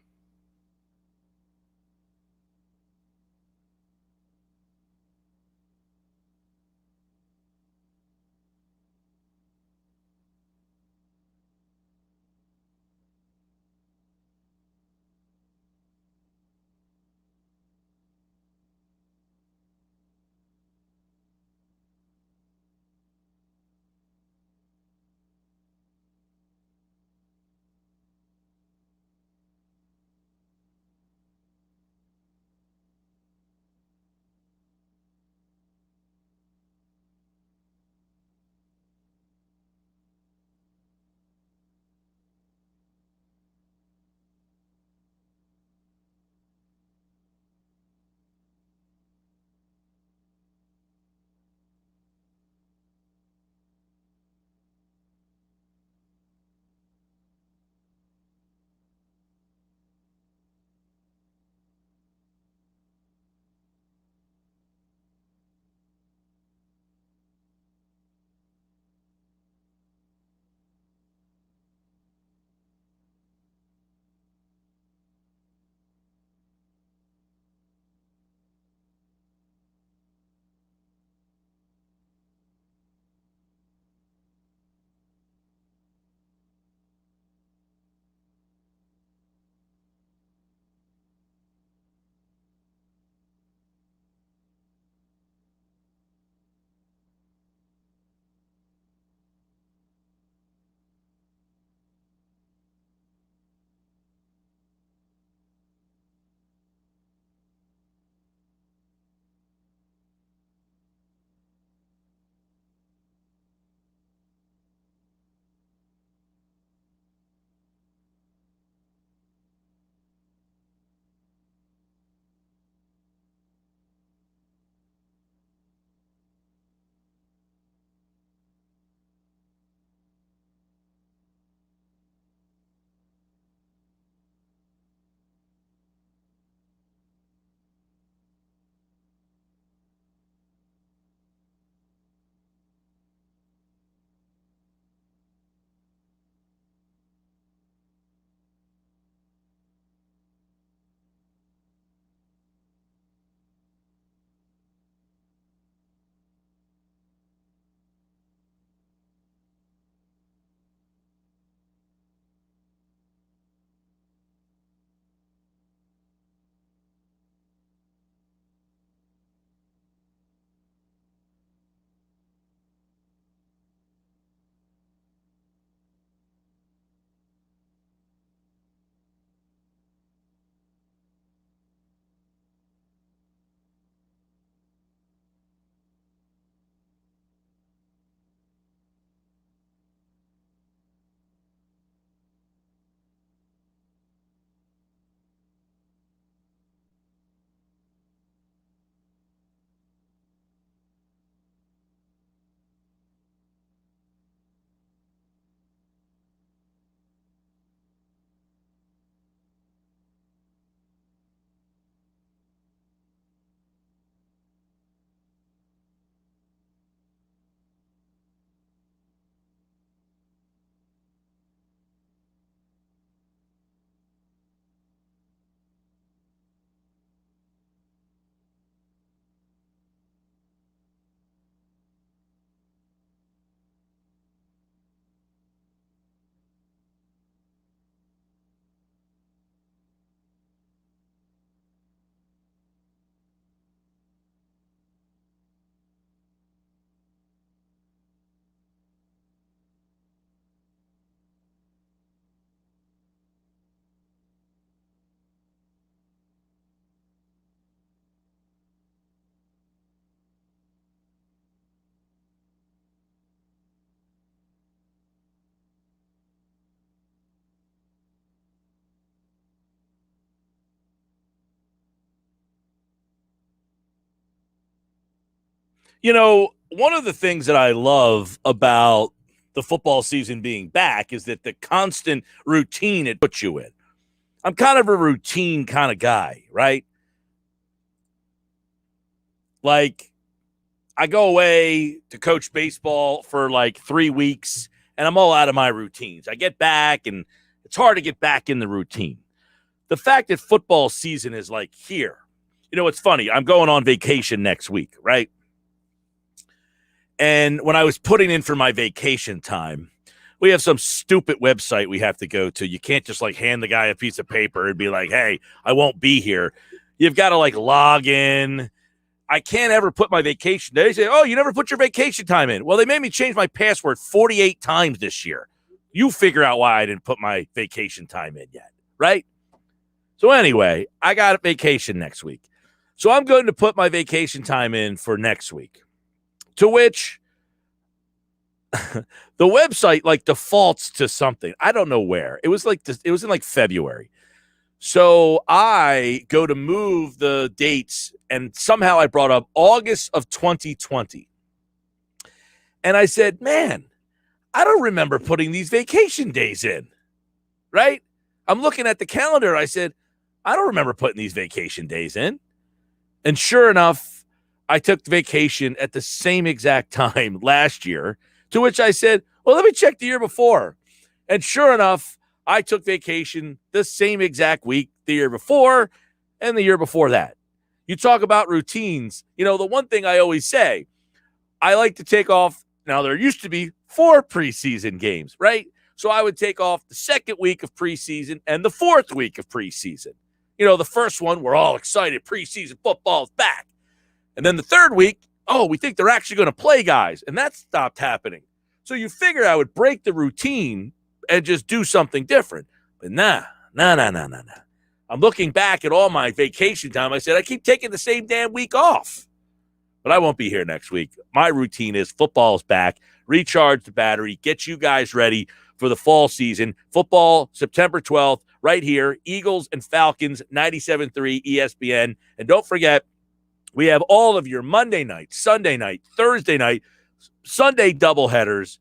You know, one of the things that I love about the football season being back is that the constant routine it puts you in. I'm kind of a routine kind of guy, right? Like, I go away to coach baseball for like 3 weeks, and I'm all out of my routines. I get back, and it's hard to get back in the routine. The fact that football season is like here, you know, it's funny. I'm going on vacation next week, right? And when I was putting in for my vacation time, we have some stupid website we have to go to. You can't just like hand the guy a piece of paper and be like, hey, I won't be here. You've got to like log in. I can't ever put my vacation. They say, oh, you never put your vacation time in. Well, they made me change my password 48 times this year. You figure out why I didn't put my vacation time in yet, right? So anyway, I got a vacation next week. So I'm going to put my vacation time in for next week. To which the website like defaults to something. I don't know where. It was like this, it was in like February. So I go to move the dates, and somehow I brought up August of 2020. And I said, man, I don't remember putting these vacation days in, right? I'm looking at the calendar. I said, I don't remember putting these vacation days in. And sure enough, I took vacation at the same exact time last year, to which I said, well, let me check the year before. And sure enough, I took vacation the same exact week the year before and the year before that. You talk about routines. You know, the one thing I always say, I like to take off. Now, there used to be 4 preseason games, right? So I would take off the second week of preseason and the 4th week of preseason. You know, the first one, we're all excited. Preseason football is back. And then the 3rd week, oh, we think they're actually going to play guys. And that stopped happening. So you figure I would break the routine and just do something different. But nah. I'm looking back at all my vacation time. I said, I keep taking the same damn week off. But I won't be here next week. My routine is football's back, recharge the battery, get you guys ready for the fall season. Football, September 12th, right here. Eagles and Falcons, 97.3 ESPN. And don't forget, we have all of your Monday night, Sunday night, Thursday night, Sunday doubleheaders,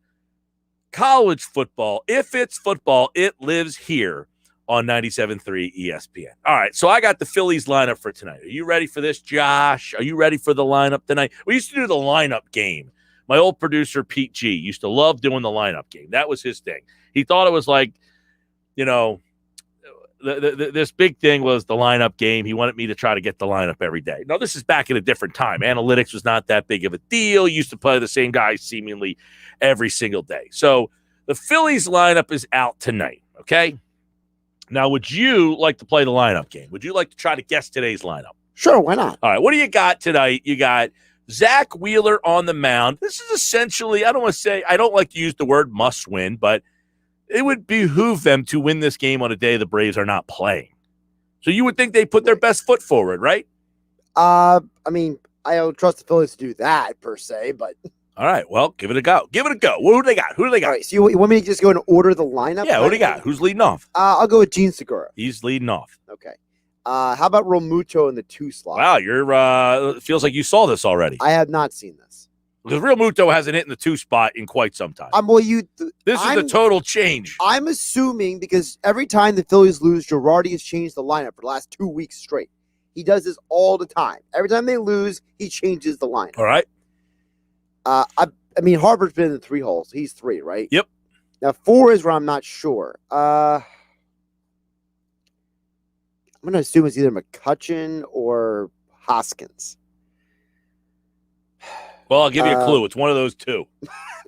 college football. If it's football, it lives here on 97.3 ESPN. All right, so I got the Phillies lineup for tonight. Are you ready for this, Josh? Are you ready for the lineup tonight? We used to do the lineup game. My old producer, Pete G, used to love doing the lineup game. That was his thing. He thought it was like, you know, this big thing was the lineup game. He wanted me to try to get the lineup every day. Now, this is back in a different time. Analytics was not that big of a deal. He used to play the same guys seemingly every single day. So the Phillies lineup is out tonight, okay? Now, would you like to play the lineup game? Would you like to try to guess today's lineup? Sure, why not? All right, what do you got tonight? You got Zach Wheeler on the mound. This is essentially, I don't want to say, I don't like to use the word must win, but it would behoove them to win this game on a day the Braves are not playing. So you would think they put their best foot forward, right? I mean, I don't trust the Phillies to do that per se, but all right, well, give it a go. Give it a go. Who do they got? All right, so you want me to just go and order the lineup? Yeah, who do you got? Who's leading off? I'll go with Gene Segura. He's leading off. Okay. How about Realmuto in the 2 slot? Wow, you're feels like you saw this already. I have not seen this. Because Realmuto hasn't hit in the 2 spot in quite some time. This is a total change. I'm assuming because every time the Phillies lose, Girardi has changed the lineup for the last 2 weeks straight. He does this all the time. Every time they lose, he changes the lineup. All right. I mean, Harper's been in the 3 holes. He's 3, right? Yep. Now 4 is where I'm not sure. I'm going to assume it's either McCutchen or Hoskins. Well, I'll give you a clue. It's one of those 2.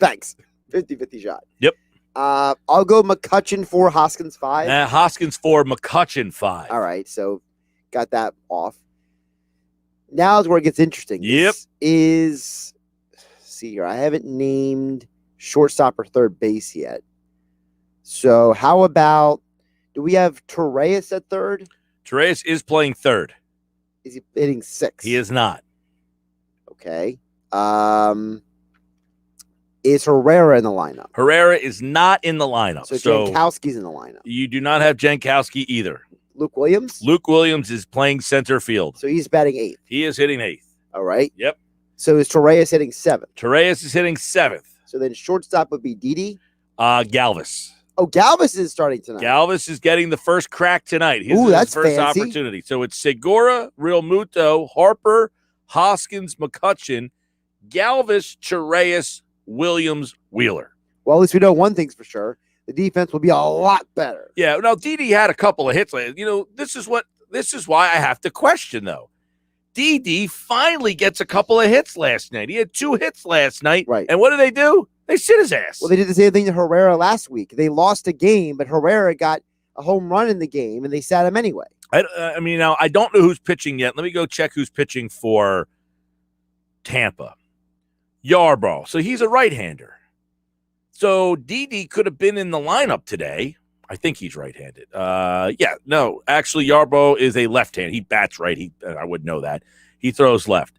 Thanks. 50-50 shot. Yep. I'll go McCutchen 4, Hoskins 5. Hoskins 4, McCutchen 5. All right, so got that off. Now is where it gets interesting. Yep. See here, I haven't named shortstop or third base yet. So how about, do we have Torreyes at third? Torreyes is playing third. Is he hitting 6? He is not. Okay. Is Herrera in the lineup? Herrera is not in the lineup. So Jankowski's in the lineup. You do not have Jankowski either. Luke Williams? Luke Williams is playing center field. So he's batting 8th. He is hitting 8th. All right. Yep. So is Torreyes hitting 7th? Torreyes is hitting 7th. So then shortstop would be Didi? Galvis. Oh, Galvis is starting tonight. Galvis is getting the first crack tonight. Ooh, that's his first fancy. opportunity. So it's Segura, Real Muto, Harper, Hoskins, McCutcheon, Galvis, Torreyes, Williams, Wheeler. Well, at least we know one thing's for sure. The defense will be a lot better. Yeah, no, Didi had a couple of hits. This is why I have to question, though. Didi finally gets a couple of hits last night. He had 2 hits last night. Right. And what do? They sit his ass. Well, they did the same thing to Herrera last week. They lost a game, but Herrera got a home run in the game, and they sat him anyway. Now, I don't know who's pitching yet. Let me go check who's pitching for Tampa. Yarbrough. So he's a right-hander. So Didi could have been in the lineup today. I think he's right-handed. Actually, Yarbrough is a left-hand. He bats right. I would know that. He throws left.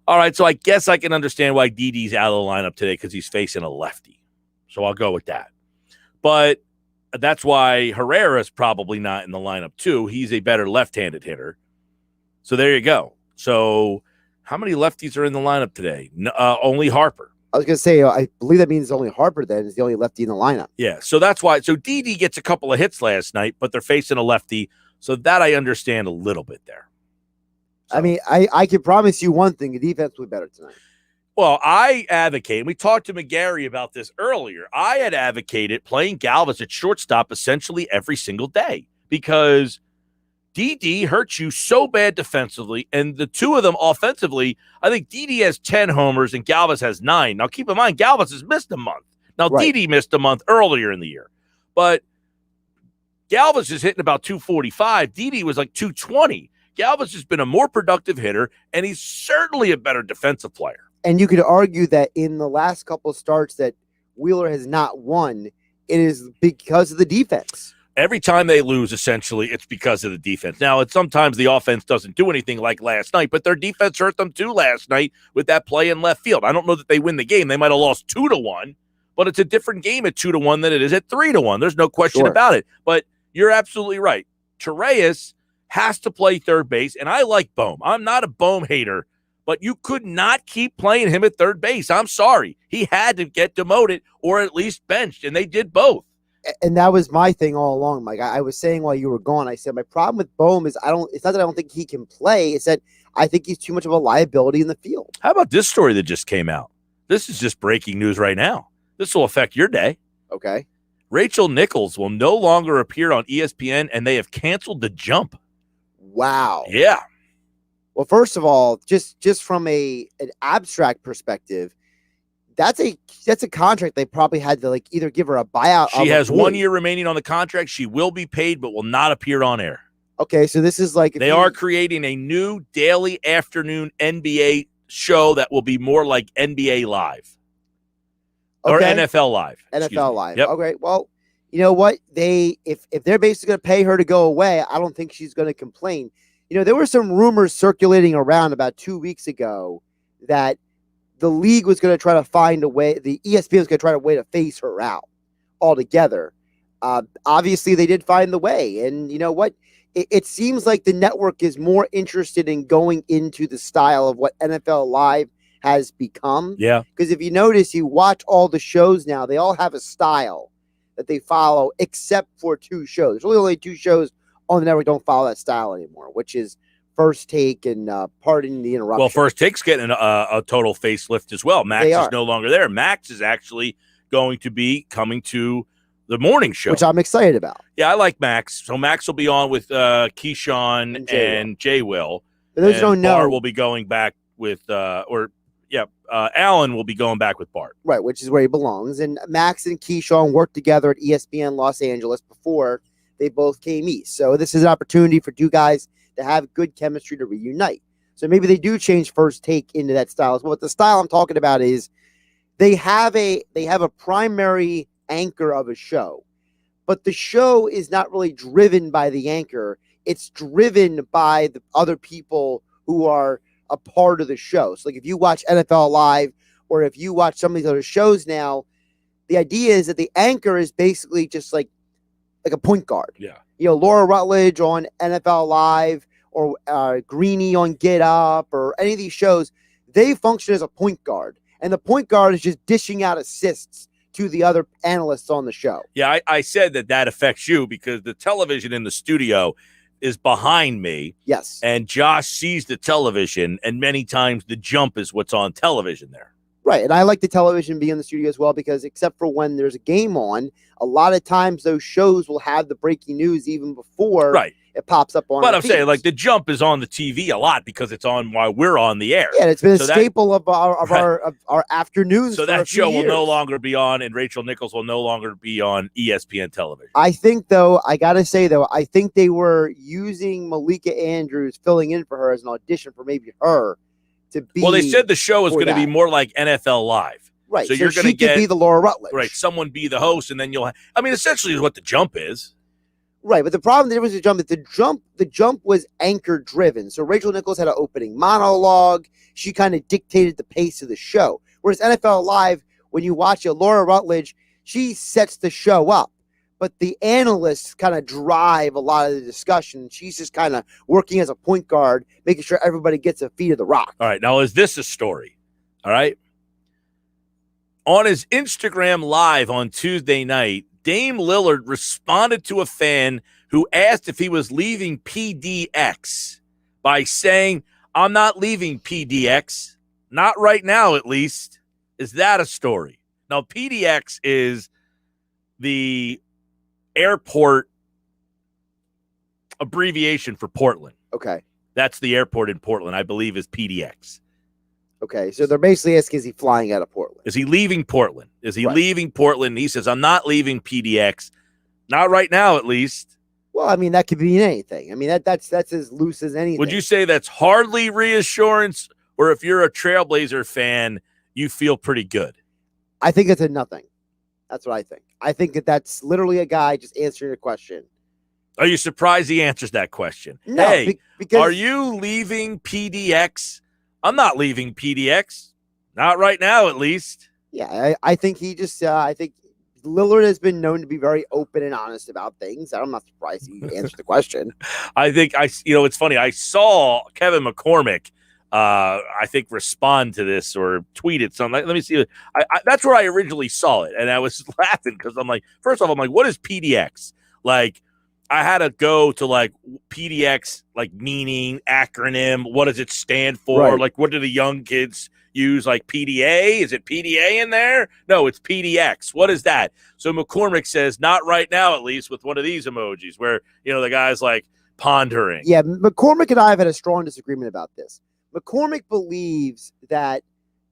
All right, so I guess I can understand why Didi's out of the lineup today because he's facing a lefty. So I'll go with that. But that's why Herrera's probably not in the lineup too. He's a better left-handed hitter. So there you go. So how many lefties are in the lineup today? Only Harper. I was going to say, I believe that means only Harper then is the only lefty in the lineup. Yeah, so that's why. So Didi gets a couple of hits last night, but they're facing a lefty. So that I understand a little bit there. So, I mean, I can promise you one thing. The defense will be better tonight. Well, I advocate, and we talked to McGarry about this earlier. I had advocated playing Galvis at shortstop essentially every single day because Didi hurts you so bad defensively, and the two of them offensively, I think Didi has 10 homers and Galvis has 9. Now, keep in mind, Galvis has missed a month. Now, Right. Didi missed a month earlier in the year, but Galvis is hitting about 245. Didi was like 220. Galvis has been a more productive hitter, and he's certainly a better defensive player. And you could argue that in the last couple of starts that Wheeler has not won, it is because of the defense. Every time they lose, essentially, it's because of the defense. Now, sometimes the offense doesn't do anything like last night, but their defense hurt them too last night with that play in left field. I don't know that they win the game. They might have lost 2-1, but it's a different game at 2-1 than it is at 3-1. There's no question about it. But you're absolutely right. Torreyes has to play third base, and I like Bohm. I'm not a Bohm hater, but you could not keep playing him at third base. I'm sorry. He had to get demoted or at least benched, and they did both. And that was my thing all along, Mike. I was saying while you were gone, I said my problem with Bohm is it's not that I don't think he can play. It's that I think he's too much of a liability in the field. How about this story that just came out? This is just breaking news right now. This will affect your day. Okay. Rachel Nichols will no longer appear on ESPN, and they have canceled The Jump. Wow. Yeah. Well, first of all, just from an abstract perspective, that's a contract they probably had to either give her a buyout. She has 1 year remaining on the contract. She will be paid, but will not appear on air. Okay, so this is they are creating a new daily afternoon NBA show that will be more like NBA Live. Or NFL Live. NFL Live. Yep. Okay, well, you know what? If they're basically going to pay her to go away, I don't think she's going to complain. You know, there were some rumors circulating around about 2 weeks ago that the league was going to try to find a way, the ESPN was going to try a way to phase her out altogether. Obviously, they did find the way. And you know what? It seems like the network is more interested in going into the style of what NFL Live has become. Yeah. Because if you notice, you watch all the shows now, they all have a style that they follow, except for 2 shows. There's only 2 shows on the network don't follow that style anymore, which is First Take and Pardon the Interruption. Well, First Take's getting a total facelift as well. Max is no longer there. Max is actually going to be coming to the morning show, which I'm excited about. Yeah, I like Max. So Max will be on with Keyshawn and Jay Will. For those who don't know, Bart will be going back with Allen will be going back with Bart. Right, which is where he belongs. And Max and Keyshawn worked together at ESPN Los Angeles before they both came east. So this is an opportunity for 2 guys to have good chemistry to reunite. So maybe they do change First Take into that style as well. But the style I'm talking about is they have a primary anchor of a show, but the show is not really driven by the anchor. It's driven by the other people who are a part of the show. So like if you watch NFL Live or if you watch some of these other shows now, the idea is that the anchor is basically just like a point guard. Yeah. You know, Laura Rutledge on NFL Live or Greeny on Get Up or any of these shows, they function as a point guard, and the point guard is just dishing out assists to the other analysts on the show. Yeah, I said that affects you because the television in the studio is behind me. Yes. And Josh sees the television, and many times the jump is what's on television there. Right, and I like the television being in the studio as well because except for when there's a game on, a lot of times those shows will have the breaking news even before it pops up on. But I'm saying, like, the jump is on the TV a lot because it's on while we're on the air. Yeah, it's been a staple of our afternoons. So that show will no longer be on, and Rachel Nichols will no longer be on ESPN television. I think, though, I got to say, though, I think they were using Malika Andrews, filling in for her as an audition for maybe her to be. Well, they said the show is going to be more like NFL Live. Right. So you're going to be the Laura Rutledge. Right. Someone be the host, and then you'll I mean, essentially is what the jump is. Right, but the problem there was the jump was anchor driven. So Rachel Nichols had an opening monologue. She kind of dictated the pace of the show. Whereas NFL Live, when you watch it, Laura Rutledge, she sets the show up. But the analysts kind of drive a lot of the discussion. She's just kind of working as a point guard, making sure everybody gets a feet of the rock. All right, now is this a story? All right. On his Instagram Live on Tuesday night, Dame Lillard responded to a fan who asked if he was leaving PDX by saying, "I'm not leaving PDX. Not right now, at least." Is that a story? Now, PDX is the airport abbreviation for Portland. Okay. That's the airport in Portland, I believe, is PDX. Okay, so they're basically asking, is he flying out of Portland? Is he leaving Portland? Is he leaving Portland? He says, "I'm not leaving PDX. Not right now, at least." Well, I mean, that could mean anything. I mean, that's as loose as anything. Would you say that's hardly reassurance, or if you're a Trailblazer fan, you feel pretty good? I think it's a nothing. That's what I think. I think that's literally a guy just answering a question. Are you surprised he answers that question? No, hey, because are you leaving PDX? I'm not leaving PDX. Not right now, at least. Yeah, I think he just, I think Lillard has been known to be very open and honest about things. I'm not surprised he answered the question. I think it's funny. I saw Kevin McCormick, I think, respond to this or tweeted something. Let me see. That's where I originally saw it. And I was laughing because I'm like, first off, I'm like, what is PDX? Like, I had to go to like PDX, like meaning, acronym. What does it stand for? Right. Like, what do the young kids use? Like PDA? Is it PDA in there? No, it's PDX. What is that? So McCormick says, "Not right now, at least," with one of these emojis where, the guy's like pondering. Yeah, McCormick and I have had a strong disagreement about this. McCormick believes that,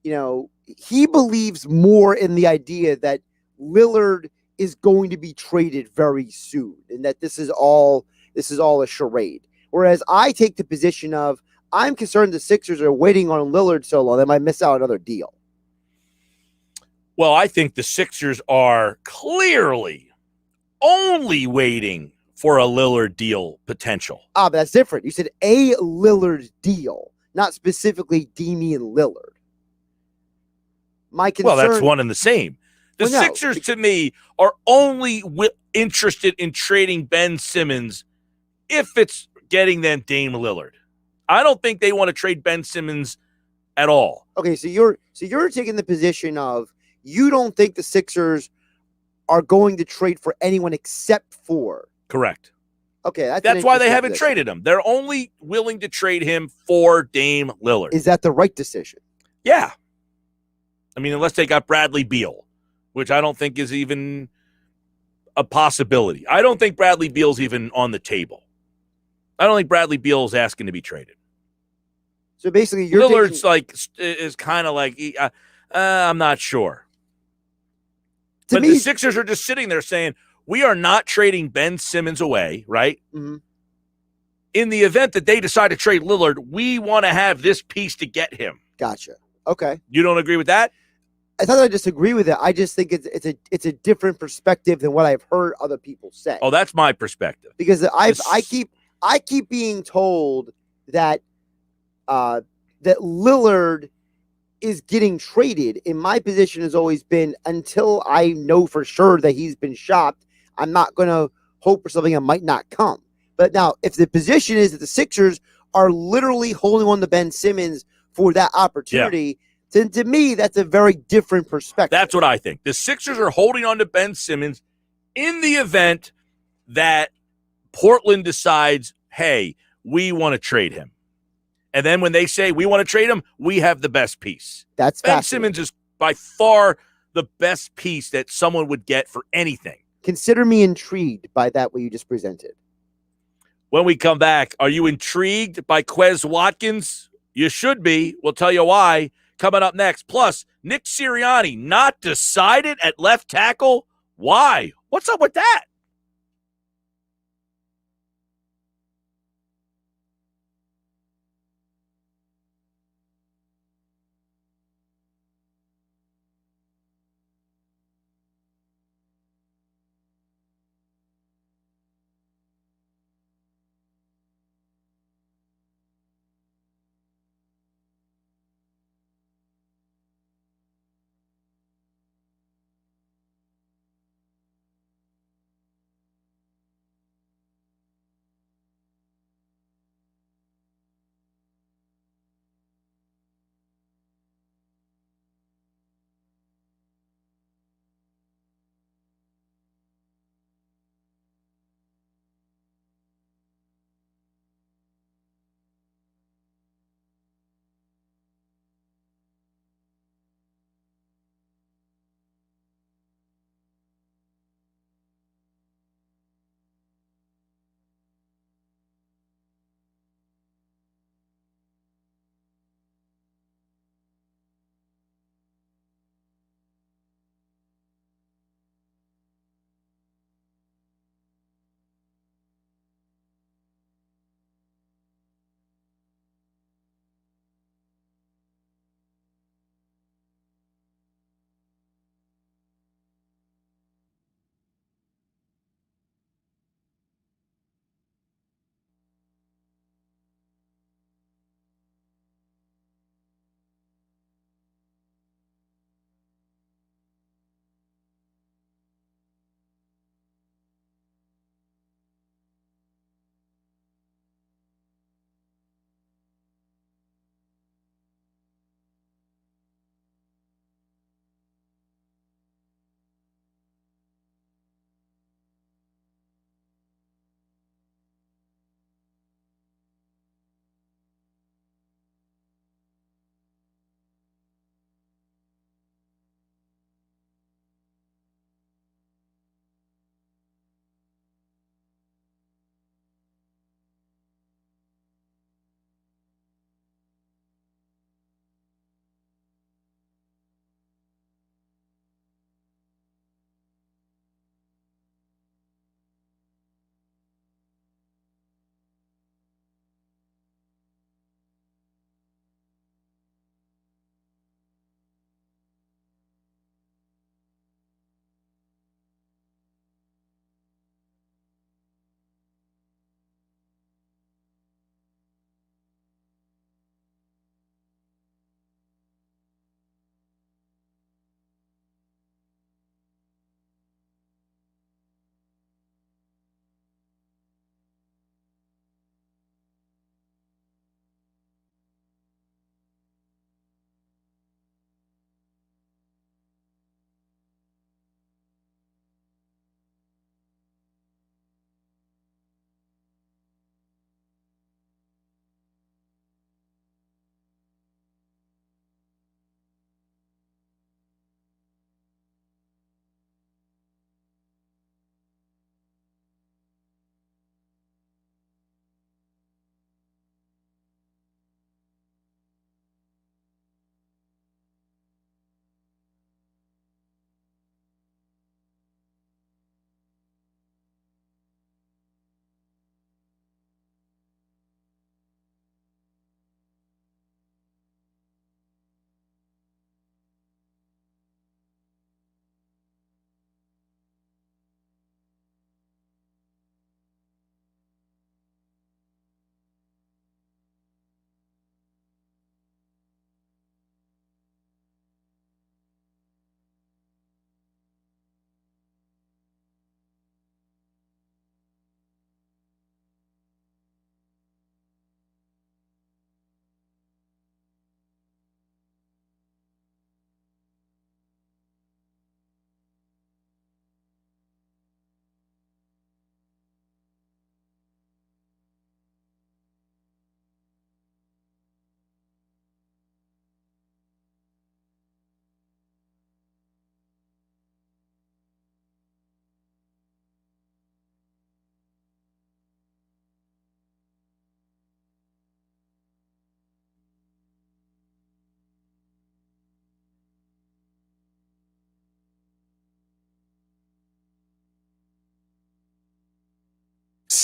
he believes more in the idea that Lillard is going to be traded very soon and that this is all a charade. Whereas I take the position of, I'm concerned the Sixers are waiting on Lillard so long they might miss out on another deal. Well, I think the Sixers are clearly only waiting for a Lillard deal potential. Ah, but that's different. You said a Lillard deal, not specifically Damian Lillard. My concern. Well, that's one and the same. The Sixers, to me, are only interested in trading Ben Simmons if it's getting them Dame Lillard. I don't think they want to trade Ben Simmons at all. Okay, so you're taking the position of you don't think the Sixers are going to trade for anyone except for. Correct. Okay, that's why they haven't traded him. They're only willing to trade him for Dame Lillard. Is that the right decision? Yeah. I mean, unless they got Bradley Beal, which I don't think is even a possibility. I don't think Bradley Beal's even on the table. I don't think Bradley Beal is asking to be traded. So basically, Lillard's is kind of like, I'm not sure. But the Sixers are just sitting there saying, we are not trading Ben Simmons away, right? Mm-hmm. In the event that they decide to trade Lillard, we want to have this piece to get him. Gotcha. Okay. You don't agree with that? I thought I disagree with it. I just think it's a different perspective than what I've heard other people say. Oh, that's my perspective. Because I keep being told that that Lillard is getting traded. And my position has always been, until I know for sure that he's been shopped, I'm not going to hope for something that might not come. But now, if the position is that the Sixers are literally holding on to Ben Simmons for that opportunity. To me, that's a very different perspective. That's what I think. The Sixers are holding on to Ben Simmons in the event that Portland decides, hey, we want to trade him. And then when they say we want to trade him, we have the best piece. That's Ben Simmons is by far the best piece that someone would get for anything. Consider me intrigued by that, what you just presented. When we come back, are you intrigued by Quez Watkins? You should be. We'll tell you why. Coming up next. Plus, Nick Sirianni not decided at left tackle. Why? What's up with that?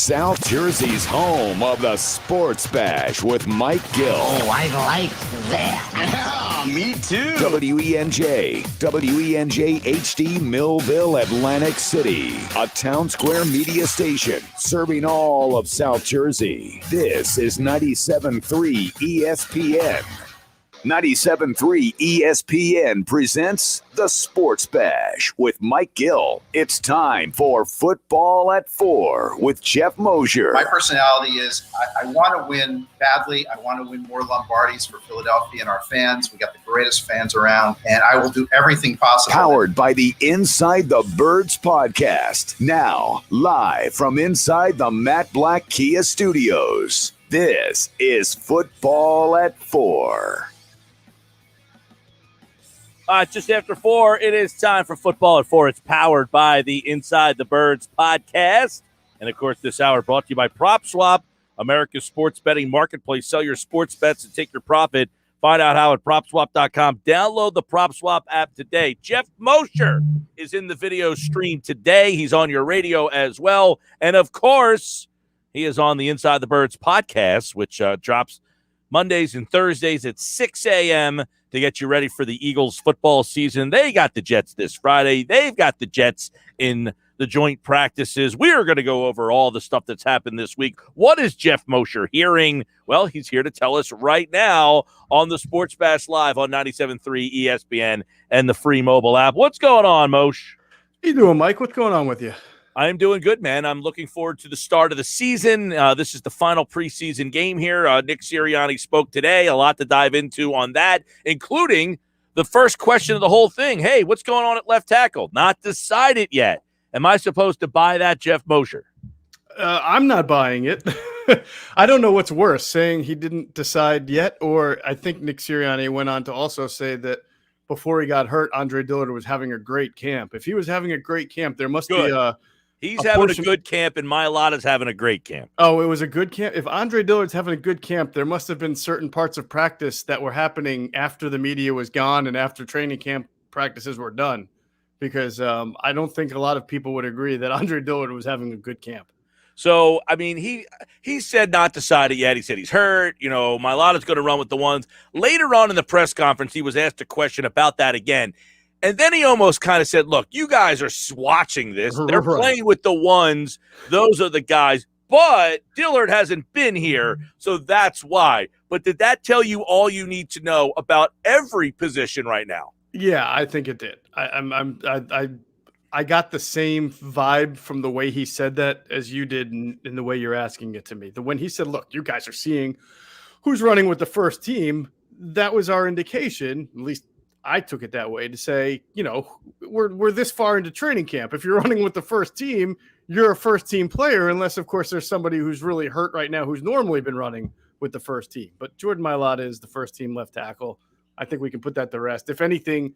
South Jersey's home of the Sports Bash with Mike Gill. Oh, I like that. Yeah, me too. WENJ, WENJ HD Millville, Atlantic City, a town square media station serving all of South Jersey. This is 97.3 ESPN. 97.3 ESPN presents the Sports Bash with Mike Gill. It's time for Football at 4 with Jeff Mosher. My personality is I want to win badly. I want to win more Lombardis for Philadelphia and our fans. We got the greatest fans around, and I will do everything possible. Powered by the Inside the Birds podcast. Now, live from inside the Matt Black Kia Studios. This is Football at 4. Just after 4, it is time for Football at 4. It's powered by the Inside the Birds podcast. And, of course, this hour brought to you by PropSwap, America's sports betting marketplace. Sell your sports bets and take your profit. Find out how at PropSwap.com. Download the PropSwap app today. Jeff Mosher is in the video stream today. He's on your radio as well. And, of course, he is on the Inside the Birds podcast, which drops Mondays and Thursdays at 6 a.m. to get you ready for the Eagles football season. They got the Jets this Friday. They've got the Jets in the joint practices. We are going to go over all the stuff that's happened this week. What is Jeff Mosher hearing? Well, he's here to tell us right now on the Sports Bash Live on 97.3 ESPN and the free mobile app. What's going on, Moshe? How you doing, Mike? What's going on with you? I'm doing good, man. I'm looking forward to the start of the season. This is the final preseason game here. Nick Sirianni spoke today. A lot to dive into on that, including the first question of the whole thing. Hey, what's going on at left tackle? Not decided yet. Am I supposed to buy that, Jeff Mosher? I'm not buying it. I don't know what's worse, saying he didn't decide yet, or I think Nick Sirianni went on to also say that before he got hurt, Andre Dillard was having a great camp. If he was having a great camp, there must be a He's having a good camp, and Mailata's having a great camp. Oh, it was a good camp? If Andre Dillard's having a good camp, there must have been certain parts of practice that were happening after the media was gone and after training camp practices were done, because I don't think a lot of people would agree that Andre Dillard was having a good camp. So, I mean, he said not decided yet. He said he's hurt. You know, Mailata's going to run with the ones. Later on in the press conference, he was asked a question about that again. And then he almost kind of said, look, you guys are watching this. They're playing with the ones. Those are the guys. But Dillard hasn't been here, so that's why. But did that tell you all you need to know about every position right now? Yeah, I think it did. I got the same vibe from the way he said that as you did in the way you're asking it to me. When he said, look, you guys are seeing who's running with the first team, that was our indication, at least I took it that way, to say, you know, we're this far into training camp. If you're running with the first team, you're a first team player, unless, of course, there's somebody who's really hurt right now who's normally been running with the first team. But Jordan Mailata is the first team left tackle. I think we can put that to rest. If anything,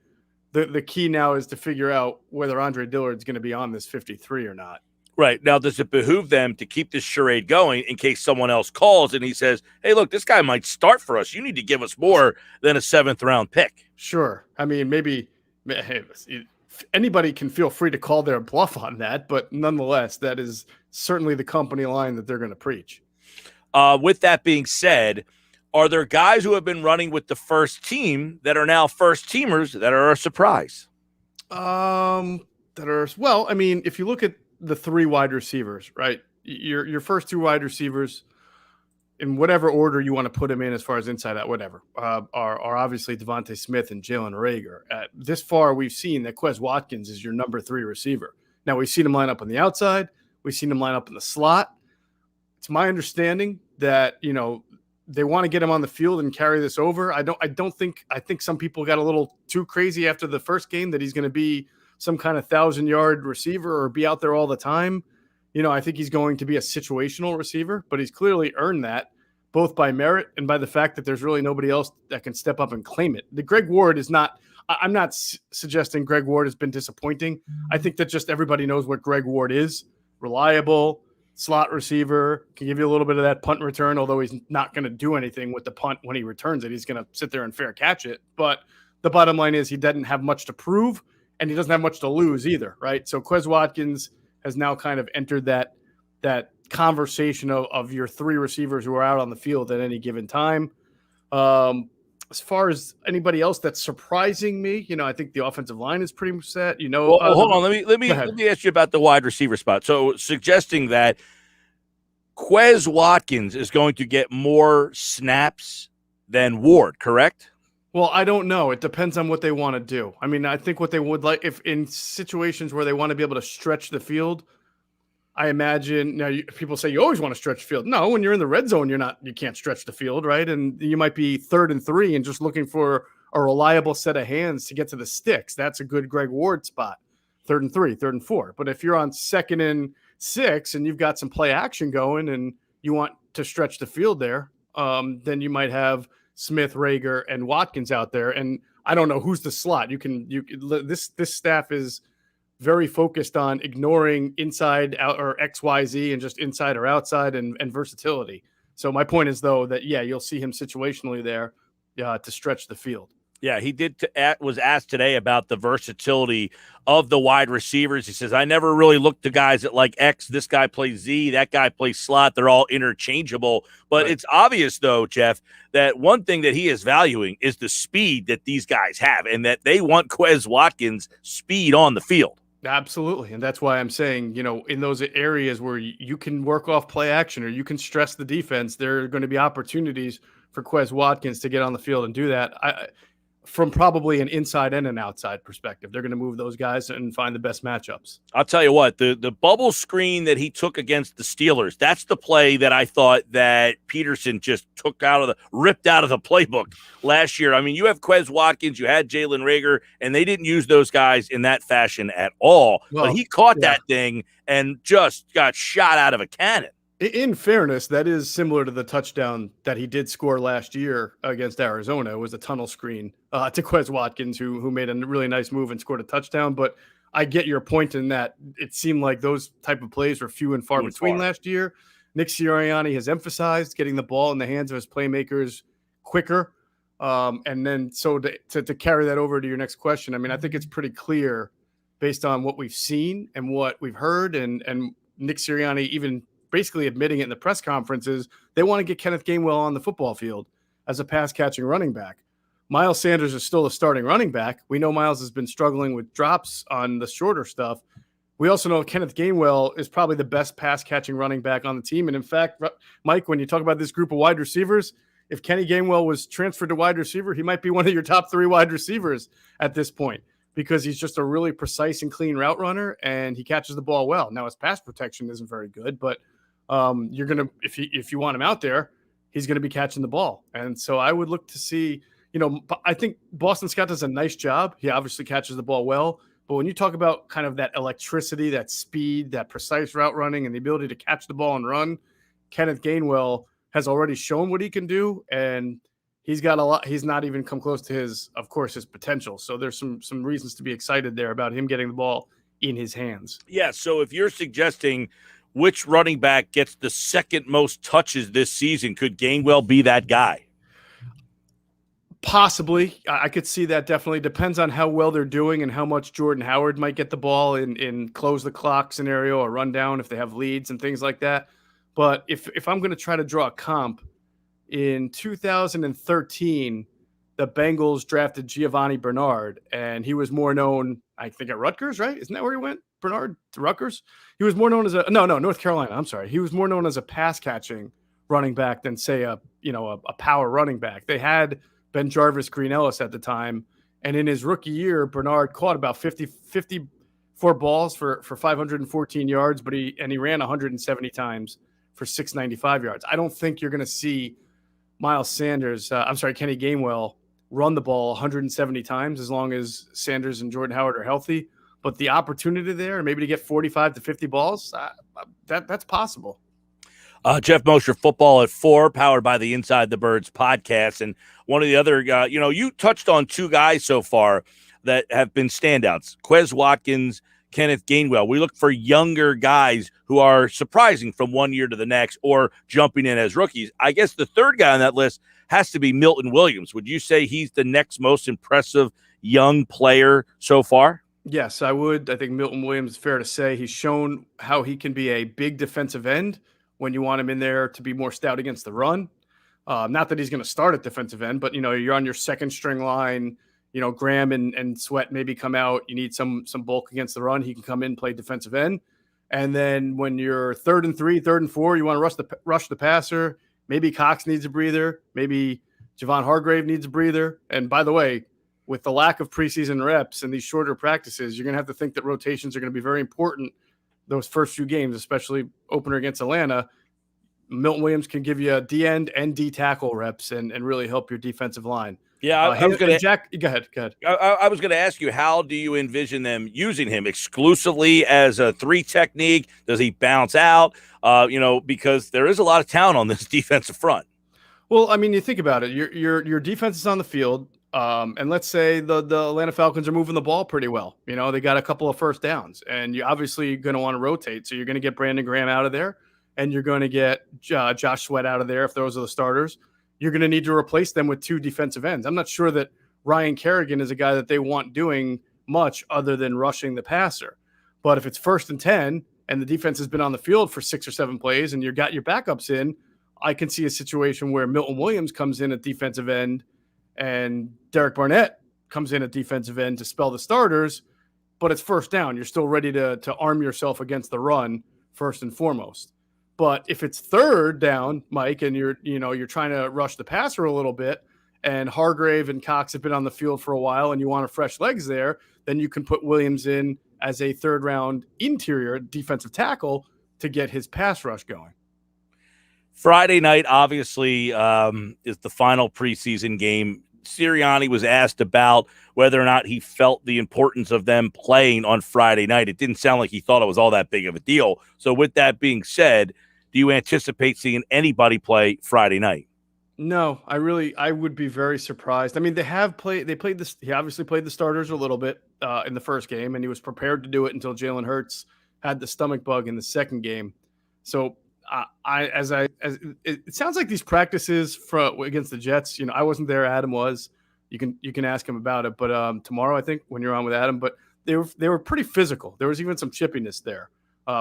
the key now is to figure out whether Andre Dillard's going to be on this 53 or not. Right. Now, does it behoove them to keep this charade going in case someone else calls and he says, hey, look, this guy might start for us. You need to give us more than a 7th-round pick. Sure. I mean, maybe anybody can feel free to call their bluff on that, but nonetheless, that is certainly the company line that they're going to preach. With that being said, are there guys who have been running with the first team that are now first-teamers that are a surprise? Well, I mean, if you look at the 3 wide receivers, right? Your first 2 wide receivers, in whatever order you want to put them in as far as inside out, whatever, are obviously Devontae Smith and Jalen Reagor. This far, we've seen that Quez Watkins is your number 3 receiver. Now, we've seen him line up on the outside. We've seen him line up in the slot. It's my understanding that, you know, they want to get him on the field and carry this over. I think some people got a little too crazy after the first game that he's going to be some kind of 1,000-yard receiver or be out there all the time. You know, I think he's going to be a situational receiver, but he's clearly earned that both by merit and by the fact that there's really nobody else that can step up and claim it. The Greg Ward is not – I'm not suggesting Greg Ward has been disappointing. I think that just everybody knows what Greg Ward is. Reliable, slot receiver, can give you a little bit of that punt return, although he's not going to do anything with the punt when he returns it. He's going to sit there and fair catch it. But the bottom line is he doesn't have much to prove, and he doesn't have much to lose either, right? So Quez Watkins has now kind of entered that conversation of your three receivers who are out on the field at any given time. As far as anybody else that's surprising me, I think the offensive line is pretty set. Well, hold on. Let me ask you about the wide receiver spot. So suggesting that Quez Watkins is going to get more snaps than Ward, correct? Well, I don't know. It depends on what they want to do. I mean, I think what they would like, if in situations where they want to be able to stretch the field, I imagine people say you always want to stretch the field. No, when you're in the red zone, you can't stretch the field, right? And you might be 3rd and 3 and just looking for a reliable set of hands to get to the sticks. That's a good Greg Ward spot. 3rd and 3, 3rd and 4. But if you're on 2nd and 6 and you've got some play action going and you want to stretch the field there, then you might have Smith, Rager, and Watkins out there. And I don't know who's the slot. This staff is very focused on ignoring inside out or XYZ and just inside or outside and versatility. So my point is, though, that, you'll see him situationally there to stretch the field. Yeah, he was asked today about the versatility of the wide receivers. He says, I never really looked to guys at like X. This guy plays Z. That guy plays slot. They're all interchangeable. But It's obvious, though, Jeff, that one thing that he is valuing is the speed that these guys have and that they want Quez Watkins' speed on the field. Absolutely. And that's why I'm saying, in those areas where you can work off play action or you can stress the defense, there are going to be opportunities for Quez Watkins to get on the field and do that. From probably an inside and an outside perspective, they're going to move those guys and find the best matchups. I'll tell you what, the bubble screen that he took against the Steelers, that's the play that I thought that Peterson just ripped out of the playbook last year. I mean, you have Quez Watkins, you had Jalen Rager, and they didn't use those guys in that fashion at all. Well, but he caught that thing and just got shot out of a cannon. In fairness, that is similar to the touchdown that he did score last year against Arizona. It was a tunnel screen to Quez Watkins, who made a really nice move and scored a touchdown. But I get your point in that it seemed like those type of plays were few and far between last year. Nick Sirianni has emphasized getting the ball in the hands of his playmakers quicker. And then so to carry that over to your next question, I mean, I think it's pretty clear based on what we've seen and what we've heard and Nick Sirianni even basically admitting it in the press conferences, they want to get Kenneth Gainwell on the football field as a pass-catching running back. Miles Sanders is still a starting running back. We know Miles has been struggling with drops on the shorter stuff. We also know Kenneth Gainwell is probably the best pass-catching running back on the team. And in fact, Mike, when you talk about this group of wide receivers, if Kenny Gainwell was transferred to wide receiver, he might be one of your top 3 wide receivers at this point because he's just a really precise and clean route runner and he catches the ball well. Now, his pass protection isn't very good, but you're going to, if you want him out there, he's going to be catching the ball. And so I would look to see, I think Boston Scott does a nice job. He obviously catches the ball well, but when you talk about kind of that electricity, that speed, that precise route running and the ability to catch the ball and run, Kenneth Gainwell has already shown what he can do. And he's got a lot, he's not even come close to his potential. So there's some reasons to be excited there about him getting the ball in his hands. Yeah. So if you're suggesting which running back gets the second most touches this season, could Gainwell be that guy? Possibly. I could see that. Definitely depends on how well they're doing and how much Jordan Howard might get the ball in close the clock scenario or run down if they have leads and things like that. But if I'm going to try to draw a comp, in 2013, the Bengals drafted Giovanni Bernard, and he was more known, I think, at Rutgers, right? Isn't that where he went? Bernard to Rutgers? He was more known as North Carolina. I'm sorry. He was more known as a pass catching running back than say a power running back. They had Ben Jarvis Green Ellis at the time. And in his rookie year, Bernard caught about 54 balls for 514 yards, but he ran 170 times for 695 yards. I don't think you're going to see Kenny Gainwell run the ball 170 times as long as Sanders and Jordan Howard are healthy. But the opportunity there, maybe to get 45 to 50 balls, that's possible. Jeff Mosher, Football at 4, powered by the Inside the Birds podcast. And one of the other, you touched on 2 guys so far that have been standouts, Quez Watkins, Kenneth Gainwell. We look for younger guys who are surprising from one year to the next or jumping in as rookies. I guess the third guy on that list has to be Milton Williams. Would you say he's the next most impressive young player so far? Yes, I would. I think Milton Williams, fair to say, he's shown how he can be a big defensive end when you want him in there to be more stout against the run. Not that he's going to start at defensive end, but, you're on your second string line. Graham and Sweat maybe come out. You need some bulk against the run. He can come in, play defensive end. And then when you're 3rd and 3, 3rd and 4, you want to rush the passer. Maybe Cox needs a breather. Maybe Javon Hargrave needs a breather. And by the way, with the lack of preseason reps and these shorter practices, you're going to have to think that rotations are going to be very important those first few games, especially opener against Atlanta. Milton Williams can give you a D end and D tackle reps and really help your defensive line. Yeah, I was going to Jack. Go ahead. I was going to ask you, how do you envision them using him exclusively as a 3 technique? Does he bounce out? Because there is a lot of talent on this defensive front. Well, I mean, you think about it. Your defense is on the field, and let's say the Atlanta Falcons are moving the ball pretty well. They got a couple of first downs, and you're obviously going to want to rotate. So you're going to get Brandon Graham out of there, and you're going to get Josh Sweat out of there if those are the starters. You're going to need to replace them with 2 defensive ends. I'm not sure that Ryan Kerrigan is a guy that they want doing much other than rushing the passer. But if it's 1st and 10 and the defense has been on the field for 6 or 7 plays and you've got your backups in, I can see a situation where Milton Williams comes in at defensive end and Derek Barnett comes in at defensive end to spell the starters, but it's 1st down. You're still ready to arm yourself against the run first and foremost. But if it's 3rd down, Mike, and you're trying to rush the passer a little bit, and Hargrave and Cox have been on the field for a while, and you want fresh legs there, then you can put Williams in as a 3rd round interior defensive tackle to get his pass rush going. Friday night, obviously, is the final preseason game. Sirianni was asked about whether or not he felt the importance of them playing on Friday night. It didn't sound like he thought it was all that big of a deal. So with that being said, do you anticipate seeing anybody play Friday night? No, I would be very surprised. I mean, he obviously played the starters a little bit in the first game, and he was prepared to do it until Jalen Hurts had the stomach bug in the second game. So it sounds like these practices against the Jets, I wasn't there. Adam was. You can ask him about it, but tomorrow, I think, when you're on with Adam, but they were pretty physical. There was even some chippiness there,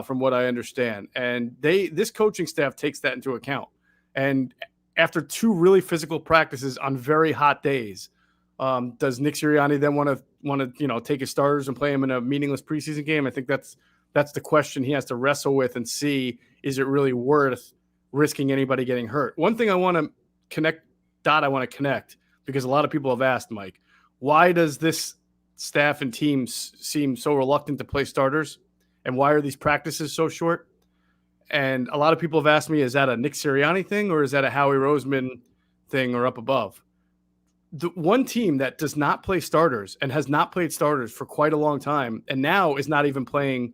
from what I understand, and this coaching staff takes that into account. And after 2 really physical practices on very hot days, does Nick Sirianni then want to take his starters and play him in a meaningless preseason game? I think that's the question he has to wrestle with and see. Is it really worth risking anybody getting hurt? One thing I want to connect, because a lot of people have asked, Mike, why does this staff and team seem so reluctant to play starters? And why are these practices so short? And a lot of people have asked me, is that a Nick Sirianni thing or is that a Howie Roseman thing or up above? The one team that does not play starters and has not played starters for quite a long time and now is not even playing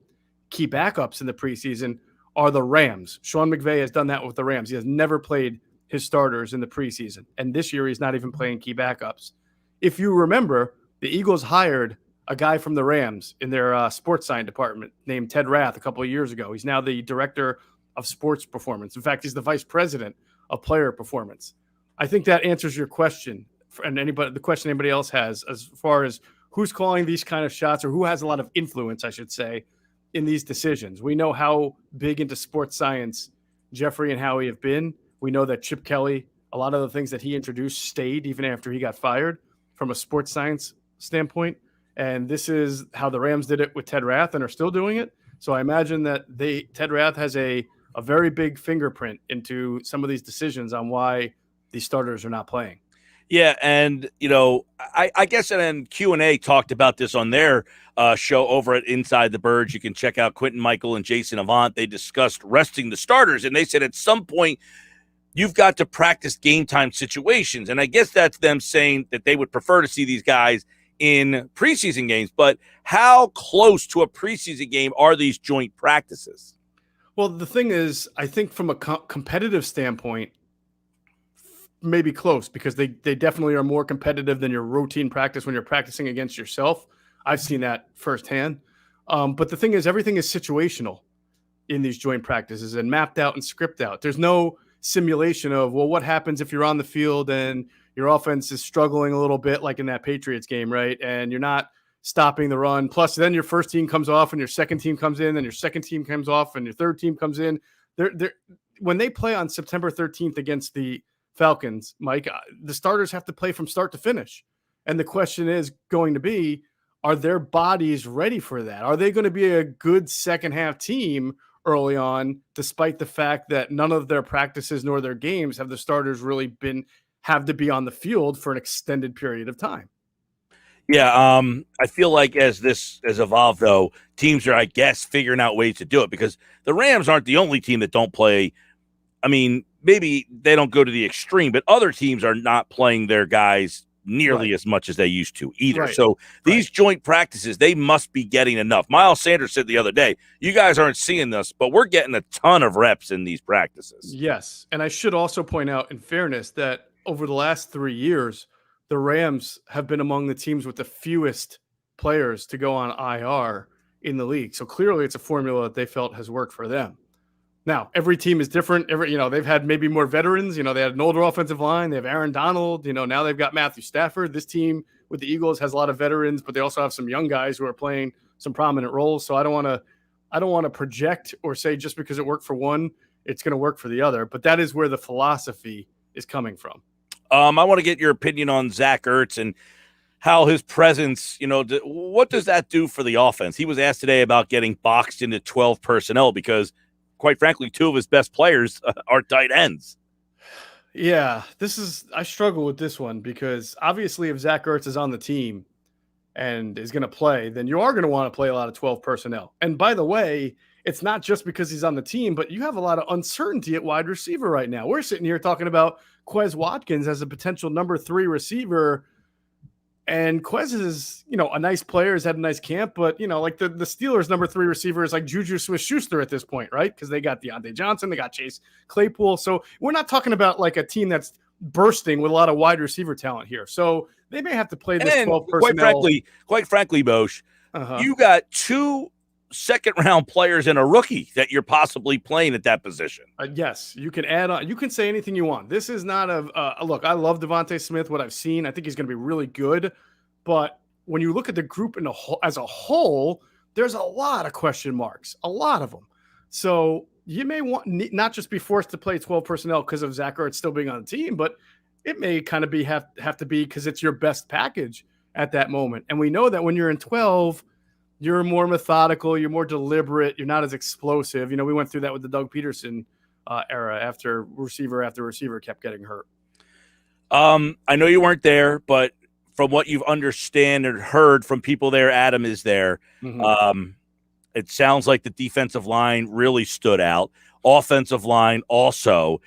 key backups in the preseason are the Rams. Sean McVay has done that with the Rams. He has never played his starters in the preseason. And this year he's not even playing key backups. If you remember, the Eagles hired a guy from the Rams in their sports science department named Ted Rath a couple of years ago. He's now the director of sports performance. In fact, he's the vice president of player performance. I think that answers your question and the question anybody else has as far as who's calling these kind of shots or who has a lot of influence, I should say, in these decisions. We know how big into sports science Jeffrey and Howie have been. We know that Chip Kelly, a lot of the things that he introduced stayed even after he got fired from a sports science standpoint. And this is how the Rams did it with Ted Rath and are still doing it. So I imagine that Ted Rath has a very big fingerprint into some of these decisions on why these starters are not playing. Yeah, and, I guess and Q&A talked about this on their show over at Inside the Birds. You can check out Quentin Michael and Jason Avant. They discussed resting the starters, and they said at some point you've got to practice game time situations. And I guess that's them saying that they would prefer to see these guys in preseason games. But how close to a preseason game are these joint practices? Well, the thing is, I think from a competitive standpoint, maybe close because they definitely are more competitive than your routine practice when you're practicing against yourself. I've seen that firsthand. But the thing is, everything is situational in these joint practices and mapped out and scripted out. There's no simulation of, well, what happens if you're on the field and your offense is struggling a little bit like in that Patriots game, right? And you're not stopping the run. Plus, then your first team comes off and your second team comes in and your second team comes off and your third team comes in. when they play on September 13th against the Falcons, Mike, the starters have to play from start to finish. And the question is going to be, are their bodies ready for that? Are they going to be a good second half team early on, despite the fact that none of their practices nor their games have the starters really have to be on the field for an extended period of time? Yeah, I feel like as this has evolved, though, teams are, I guess, figuring out ways to do it, because the Rams aren't the only team that don't play. I mean, maybe they don't go to the extreme, but other teams are not playing their guys nearly as much as they used to either. Right. So these joint practices, they must be getting enough. Miles Sanders said the other day, you guys aren't seeing this, but we're getting a ton of reps in these practices. Yes. And I should also point out, in fairness, that over the last 3 years, the Rams have been among the teams with the fewest players to go on IR in the league. So clearly it's a formula that they felt has worked for them. Now, every team is different. They've had maybe more veterans. They had an older offensive line. They have Aaron Donald. Now they've got Matthew Stafford. This team with the Eagles has a lot of veterans, but they also have some young guys who are playing some prominent roles. So I don't want to project or say just because it worked for one, it's going to work for the other. But that is where the philosophy is coming from. I want to get your opinion on Zach Ertz and how his presence, what does that do for the offense? He was asked today about getting boxed into 12 personnel because, quite frankly, two of his best players are tight ends. Yeah, I struggle with this one because obviously if Zach Ertz is on the team and is going to play, then you are going to want to play a lot of 12 personnel. And by the way, it's not just because he's on the team, but you have a lot of uncertainty at wide receiver right now. We're sitting here talking about Quez Watkins as a potential number 3 receiver. And Quez is, a nice player, has had a nice camp, but, like the Steelers' number 3 receiver is like Juju Smith-Schuster at this point, right? Because they got Deontay Johnson, they got Chase Claypool. So we're not talking about like a team that's bursting with a lot of wide receiver talent here. So they may have to play this 12 personnel. Quite frankly, Bosch, you got 2 second-round players and a rookie that you're possibly playing at that position. Yes, you can add on. You can say anything you want. This is not look, I love Devontae Smith, what I've seen. I think he's going to be really good. But when you look at the group as a whole, there's a lot of question marks, a lot of them. So you may not just be forced to play 12 personnel because of Zach Ertz still being on the team, but it may kind of have to be because it's your best package at that moment. And we know that when you're in 12, you're more methodical, you're more deliberate, you're not as explosive. We went through that with the Doug Peterson era after receiver kept getting hurt. I know you weren't there, but from what you've understand and heard from people there, Adam is there. Mm-hmm. It sounds like the defensive line really stood out. Offensive line also.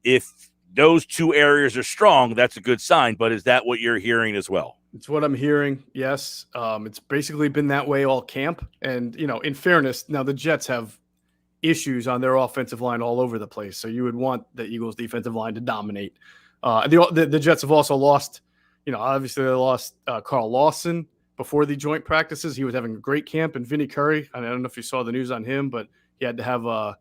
If those 2 areas are strong, that's a good sign. But is that what you're hearing as well? It's what I'm hearing. Yes. It's basically been that way all camp. And, in fairness, now the Jets have issues on their offensive line all over the place. So you would want the Eagles defensive line to dominate. The Jets have also lost, obviously they lost Carl Lawson before the joint practices. He was having a great camp, and Vinny Curry. I don't know if you saw the news on him, but he had to have a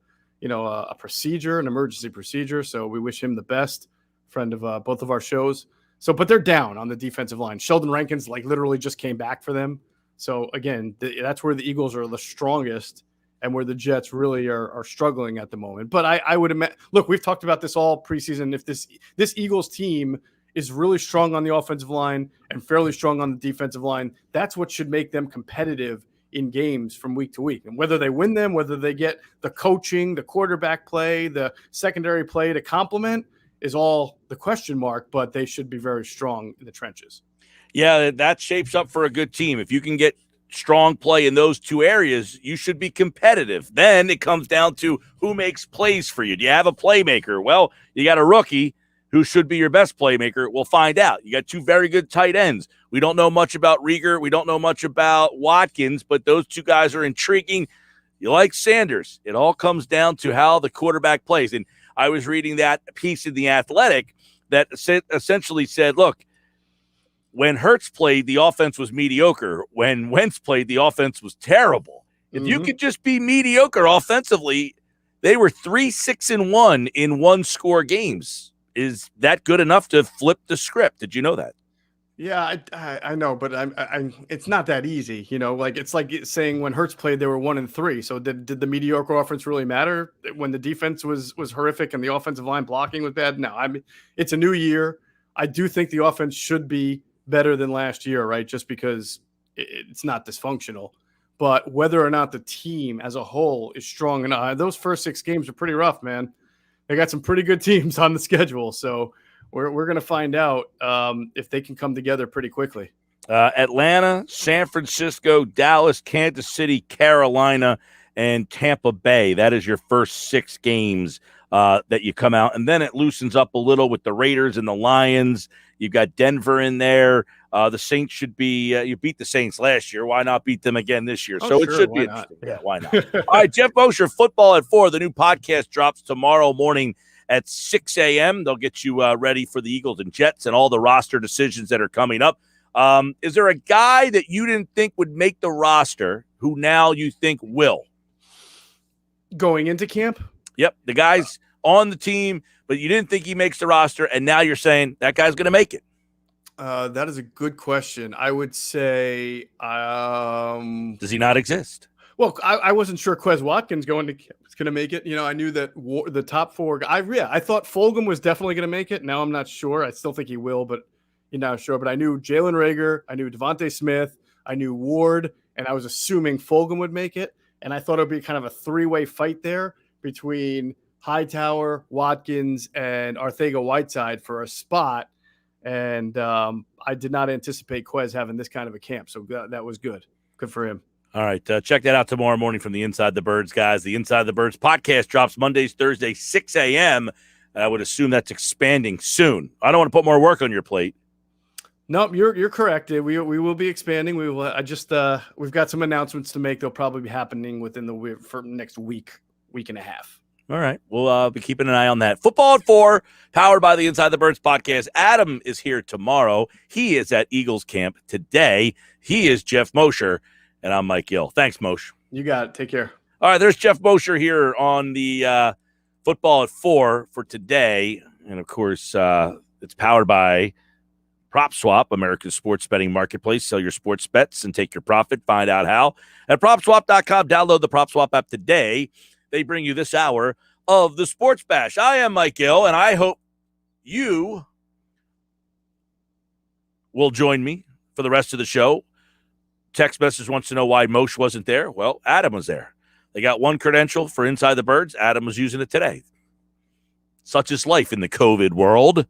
procedure, an emergency procedure. So we wish him the best. Friend of both of our shows. So, but they're down on the defensive line. Sheldon Rankins literally just came back for them. So again, that's where the Eagles are the strongest and where the Jets really are struggling at the moment. But I would imagine, look, we've talked about this all preseason. If this Eagles team is really strong on the offensive line and fairly strong on the defensive line, that's what should make them competitive in games from week to week. And whether they win them, whether they get the coaching, the quarterback play, the secondary play to complement, is all the question mark, but they should be very strong in the trenches. Yeah, that shapes up for a good team. If you can get strong play in those 2 areas, you should be competitive. Then it comes down to who makes plays for you. Do you have a playmaker? Well, you got a rookie who should be your best playmaker. We'll find out. You got 2 very good tight ends. We don't know much about Rieger. We don't know much about Watkins, but those 2 guys are intriguing. You like Sanders. It all comes down to how the quarterback plays. And I was reading that piece in The Athletic that essentially said, look, when Hurts played, the offense was mediocre. When Wentz played, the offense was terrible. If you could just be mediocre offensively, they were 3-6-1 in 1-score games. Is that good enough to flip the script? Did you know that? Yeah, I know, but it's not that easy, Like it's like saying when Hurts played, they were 1-3. So did the mediocre offense really matter when the defense was horrific and the offensive line blocking was bad? No, I mean it's a new year. I do think the offense should be better than last year, right? Just because it's not dysfunctional, but whether or not the team as a whole is strong enough, those first 6 games are pretty rough, man. They got some pretty good teams on the schedule, so. We're going to find out if they can come together pretty quickly. Atlanta, San Francisco, Dallas, Kansas City, Carolina, and Tampa Bay. That is your first 6 games that you come out. And then it loosens up a little with the Raiders and the Lions. You've got Denver in there. The Saints should be you beat the Saints last year. Why not beat them again this year? Oh, so sure, it should be not? interesting. Yeah, why not? All right, Jeff Mosher, Football at 4. The new podcast drops tomorrow morning at 6 a.m. They'll get you ready for the Eagles and Jets and all the roster decisions that are coming up. Is there a guy that you didn't think would make the roster who now you think will? Going into camp? Yep, the guy's on the team, but you didn't think he makes the roster, and now you're saying that guy's going to make it. That is a good question. I would say does he not exist? Well, I wasn't sure Quez Watkins was going to make it. I knew that the top 4. I thought Fulgham was definitely going to make it. Now I'm not sure. I still think he will, but you're not sure. But I knew Jalen Reagor, I knew Devontae Smith, I knew Ward, and I was assuming Fulgham would make it. And I thought it would be kind of a 3-way fight there between Hightower, Watkins, and Arcega-Whiteside for a spot. And I did not anticipate Quez having this kind of a camp. So that was good. Good for him. All right, check that out tomorrow morning from the Inside the Birds, guys. The Inside the Birds podcast drops Mondays, Thursdays, 6 a.m. I would assume that's expanding soon. I don't want to put more work on your plate. Nope, you're correct. We will be expanding. We will. We've got some announcements to make. They'll probably be happening within for next week and a half. All right, we'll be keeping an eye on that. Football at 4, powered by the Inside the Birds podcast. Adam is here tomorrow. He is at Eagles camp today. He is Jeff Mosher. And I'm Mike Gill. Thanks, Moshe. You got it. Take care. All right, there's Jeff Mosher here on the Football at 4 for today. And, of course, it's powered by PropSwap, America's sports betting marketplace. Sell your sports bets and take your profit. Find out how at PropSwap.com. Download the PropSwap app today. They bring you this hour of the Sports Bash. I am Mike Gill, and I hope you will join me for the rest of the show. Text message wants to know why Moshe wasn't there. Well, Adam was there. They got one credential for Inside the Birds. Adam was using it today. Such is life in the COVID world.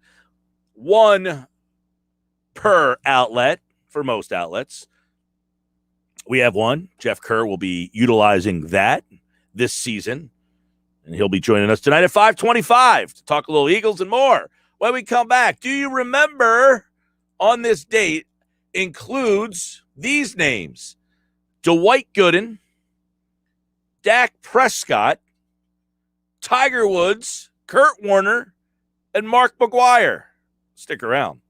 One per outlet for most outlets. We have one. Jeff Kerr will be utilizing that this season, and he'll be joining us tonight at 5:25 to talk a little Eagles and more. When we come back, do you remember on this date includes these names: Dwight Gooden, Dak Prescott, Tiger Woods, Kurt Warner, and Mark McGwire. Stick around.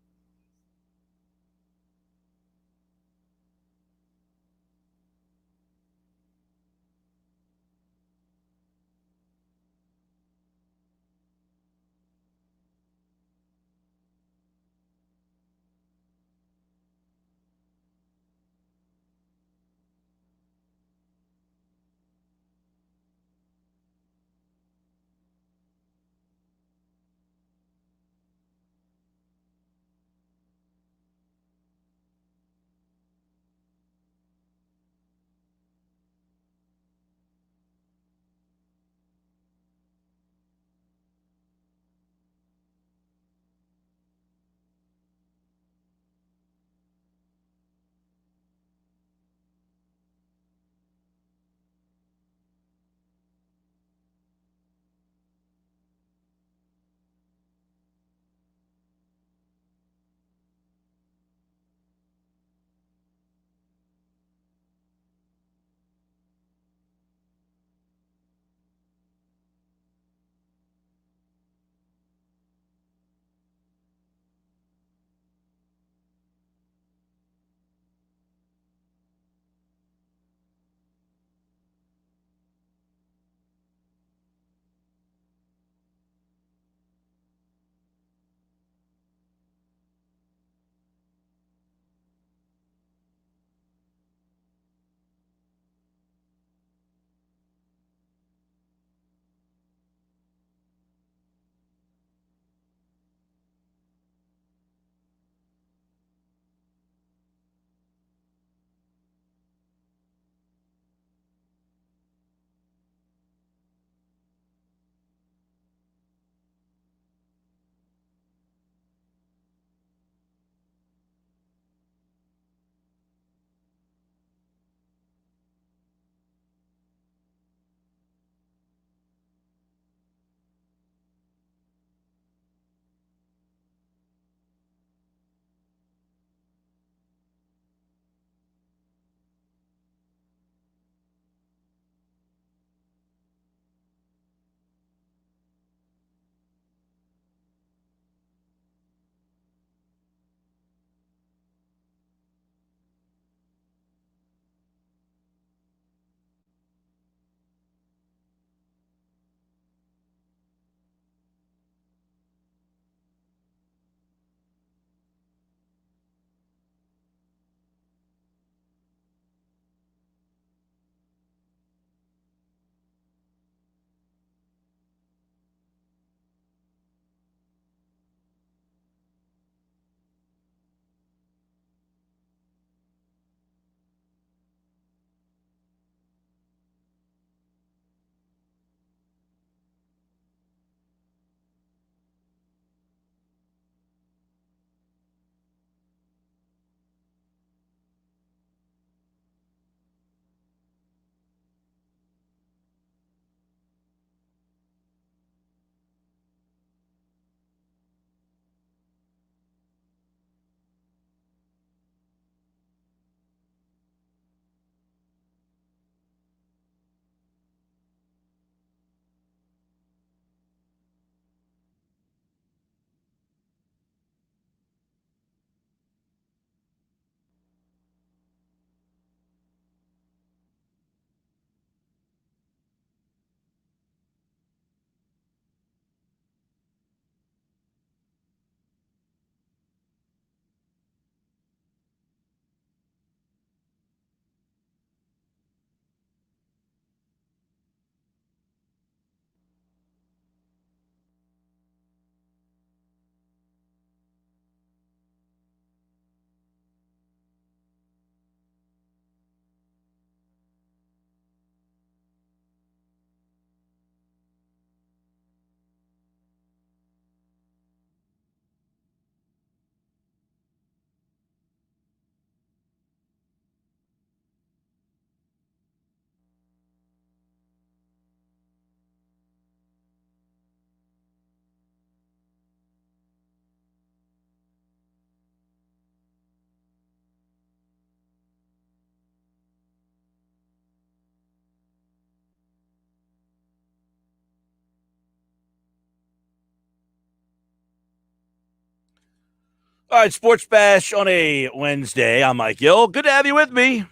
All right, Sports Bash on a Wednesday. I'm Mike Gill. Good to have you with me.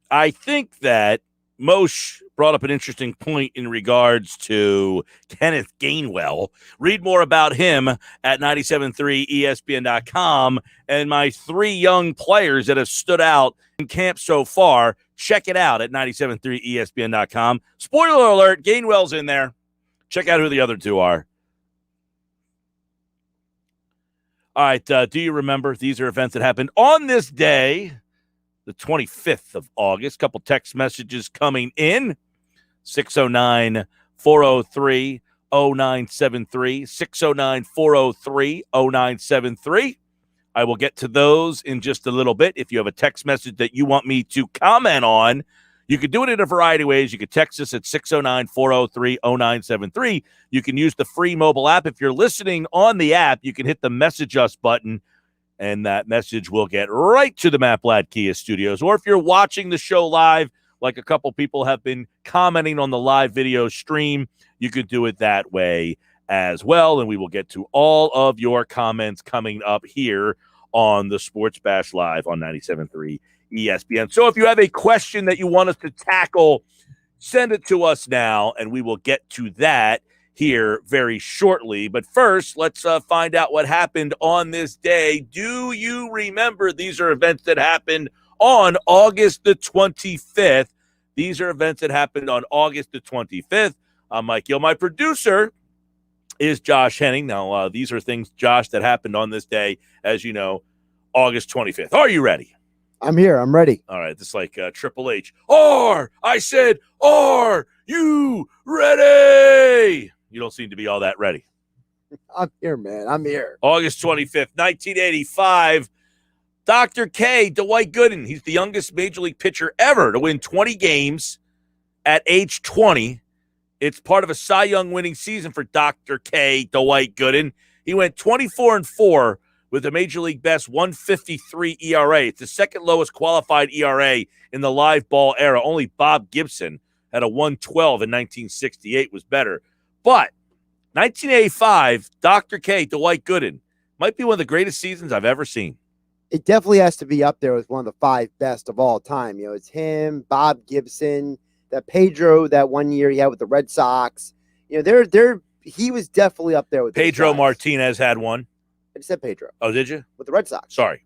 I think that Moshe brought up an interesting point in regards to Kenneth Gainwell. Read more about him at 973ESPN.com and my 3 young players that have stood out in camp so far. Check it out at 973ESPN.com. Spoiler alert, Gainwell's in there. Check out who the other 2 are. All right, do you remember? These are events that happened on this day, the 25th of August. Couple text messages coming in. 609-403-0973. 609-403-0973. I will get to those in just a little bit. If you have a text message that you want me to comment on, you can do it in a variety of ways. You can text us at 609-403-0973. You can use the free mobile app. If you're listening on the app, you can hit the message us button, and that message will get right to the Matt Blatt Kia Studios. Or if you're watching the show live, like a couple people have been commenting on the live video stream, you could do it that way as well, and we will get to all of your comments coming up here on the Sports Bash Live on 97.3 ESPN. So if you have a question that you want us to tackle, send it to us now, and we will get to that here very shortly. But first, let's find out what happened on this day. Do you remember? These are events that happened on August the 25th. These are events that happened on August the 25th. I'm Mike Gill. My producer is Josh Henning. Now, these are things, Josh, that happened on this day, as you know, August 25th. Are you ready? I'm here. I'm ready. All right. This is like Triple H. I said, are you ready? You don't seem to be all that ready. I'm here, man. I'm here. August 25th, 1985. Dr. K, Dwight Gooden. He's the youngest Major League pitcher ever to win 20 games at age 20. It's part of a Cy Young winning season for Dr. K, Dwight Gooden. He went 24-4 with a Major League best 1.53 ERA. It's the second lowest qualified ERA in the live ball era. Only Bob Gibson had a 1.12 in 1968 was better. But 1985, Dr. K, Dwight Gooden might be one of the greatest seasons I've ever seen. It definitely has to be up there with one of the 5 best of all time. You know, it's him, Bob Gibson, that Pedro, that one year he had with the Red Sox. You know, he was definitely up there with Pedro Martinez had one. I just said Pedro. Oh, did you? With the Red Sox. Sorry.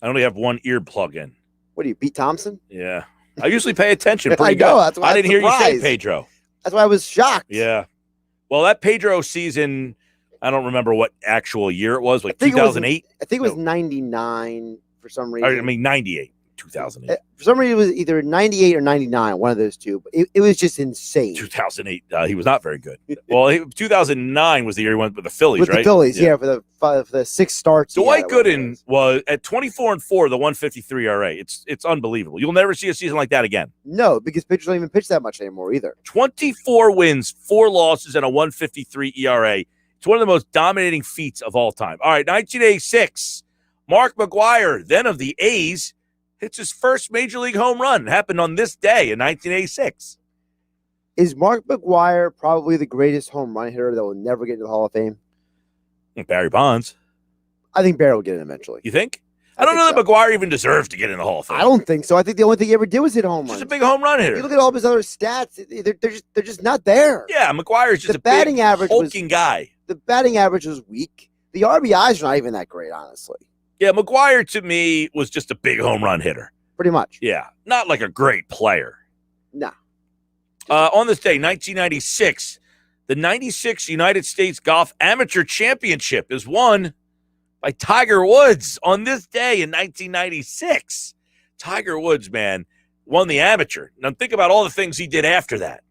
I only have one ear plug in. What are you, Pete Thompson? Yeah. I usually pay attention. I know. That's why I didn't hear you say Pedro. That's why I was shocked. Yeah. Well, that Pedro season, I don't remember what actual year it was, like 2008? I think it was 99 for some reason. I mean, 98. 2008. For some reason, it was either 98 or 99, one of those two. But it was just insane. 2008, he was not very good. Well, 2009 was the year he went with the Phillies, with right? The Phillies, yeah, for the 6 starts. Dwight Gooden was at 24-4, the 1.53 ERA. It's unbelievable. You'll never see a season like that again. No, because pitchers don't even pitch that much anymore either. 24 wins, 4 losses, and a 1.53 ERA. It's one of the most dominating feats of all time. All right, 1986, Mark McGwire, then of the A's, hits his first Major League home run. It happened on this day in 1986. Is Mark McGwire probably the greatest home run hitter that will never get into the Hall of Fame? Barry Bonds. I think Barry will get it eventually. You think? I don't know that McGwire even deserves to get in the Hall of Fame. I don't think so. I think the only thing he ever did was hit home runs. He's a big home run hitter. You look at all of his other stats; they're just not there. Yeah, McGwire's just the batting big, average hulking guy. The batting average was weak. The RBIs are not even that great, honestly. Yeah, McGwire to me was just a big home run hitter. Pretty much. Yeah, not like a great player. No. On this day, 1996, the 96 United States Golf Amateur Championship is won by Tiger Woods on this day in 1996. Tiger Woods, man, won the amateur. Now think about all the things he did after that.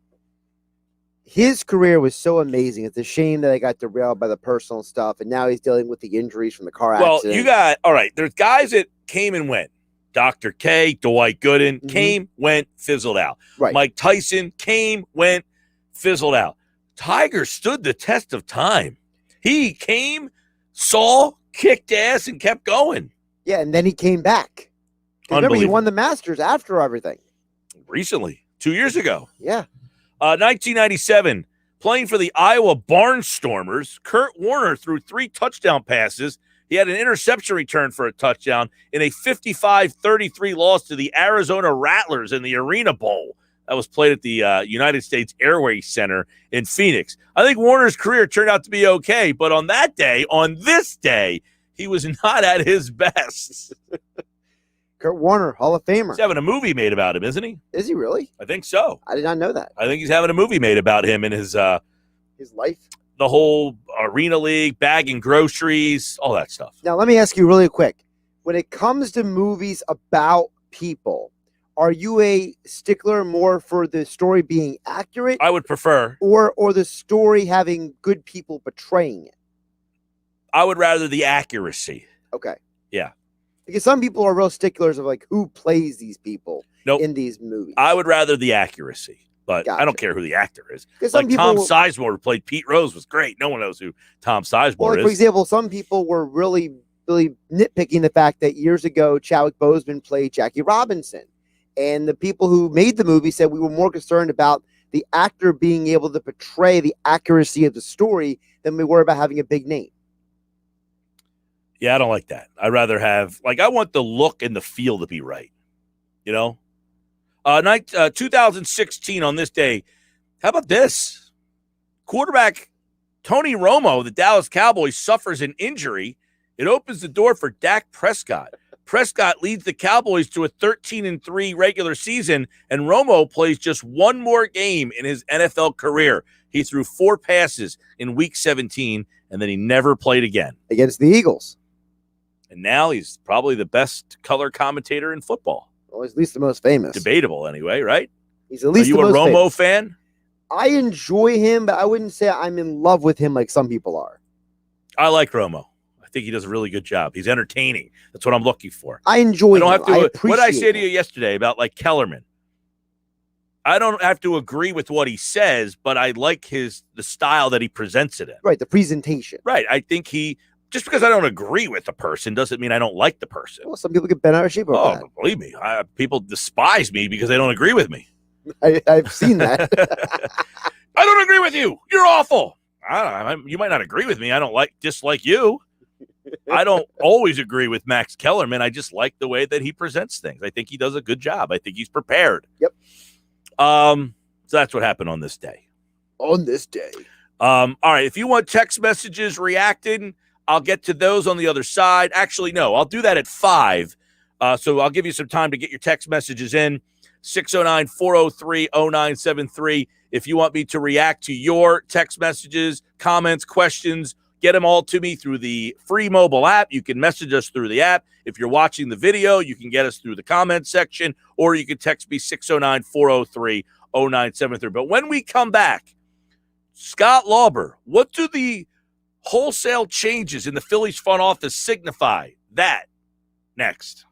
His career was so amazing. It's a shame that I got derailed by the personal stuff, and now he's dealing with the injuries from the car accident. Well, all right, there's guys that came and went. Dr. K, Dwight Gooden, came, went, fizzled out. Right. Mike Tyson came, went, fizzled out. Tiger stood the test of time. He came, saw, kicked ass, and kept going. Yeah, and then he came back. Remember, he won the Masters after everything. Recently, 2 years ago. Yeah. 1997, playing for the Iowa Barnstormers, Kurt Warner threw 3 touchdown passes He had an interception return for a touchdown in a 55-33 loss to the Arizona Rattlers in the Arena Bowl that was played at the United States Airways Center in Phoenix. I think Warner's career turned out to be okay, but on this day, he was not at his best. Kurt Warner, Hall of Famer. He's having a movie made about him, isn't he? Is he really? I think so. I did not know that. I think he's having a movie made about him and his life. The whole Arena League, bagging groceries, all that stuff. Now, let me ask you really quick. When it comes to movies about people, are you a stickler more for the story being accurate? I would prefer. Or the story having good people portraying it? I would rather the accuracy. Okay. Yeah. Because some people are real sticklers of like who plays these people in these movies. I would rather the accuracy. But Gotcha. I don't care who the actor is. Some Like Tom Sizemore, who played Pete Rose, was great. No one knows who Tom Sizemore is. For example, some people were really, really nitpicking the fact that years ago, Chadwick Boseman played Jackie Robinson. And the people who made the movie said we were more concerned about the actor being able to portray the accuracy of the story than we were about having a big name. Yeah, I don't like that. I'd rather have, I want the look and the feel to be right. You know? 2016 on this day. How about this? Quarterback Tony Romo, the Dallas Cowboys, suffers an injury. It opens the door for Dak Prescott. Prescott leads the Cowboys to a 13-3 regular season, and Romo plays just one more game in his NFL career. He threw 4 passes in Week 17, and then he never played again. Against the Eagles. And now he's probably the best color commentator in football. Well, at least the most famous. Debatable anyway, right? He's at least Are you the most a Romo famous. fan? I enjoy him, but I wouldn't say I'm in love with him like some people are. I like Romo. I think he does a really good job. He's entertaining. That's what I'm looking for. I enjoy I don't him. have to. What did I say him. to you yesterday about Kellerman? I don't have to agree with what he says, but I like the style that he presents it in. Right, the presentation. Right. I think just because I don't agree with the person doesn't mean I don't like the person. Well, some people get bent out of shape over that. Believe me, people despise me because they don't agree with me. I've seen that. I don't agree with you. You're awful. You might not agree with me. I don't dislike you. I don't always agree with Max Kellerman. I just like the way that he presents things. I think he does a good job. I think he's prepared. Yep. So that's what happened on this day. On this day. All right. If you want text messages reacting, I'll get to those on the other side. Actually, no, I'll do that at 5. So I'll give you some time to get your text messages in. 609-403-0973. If you want me to react to your text messages, comments, questions, get them all to me through the free mobile app. You can message us through the app. If you're watching the video, you can get us through the comment section, or you can text me 609-403-0973. But when we come back, Scott Lauber, what do the wholesale changes in the Phillies front office signify? That next.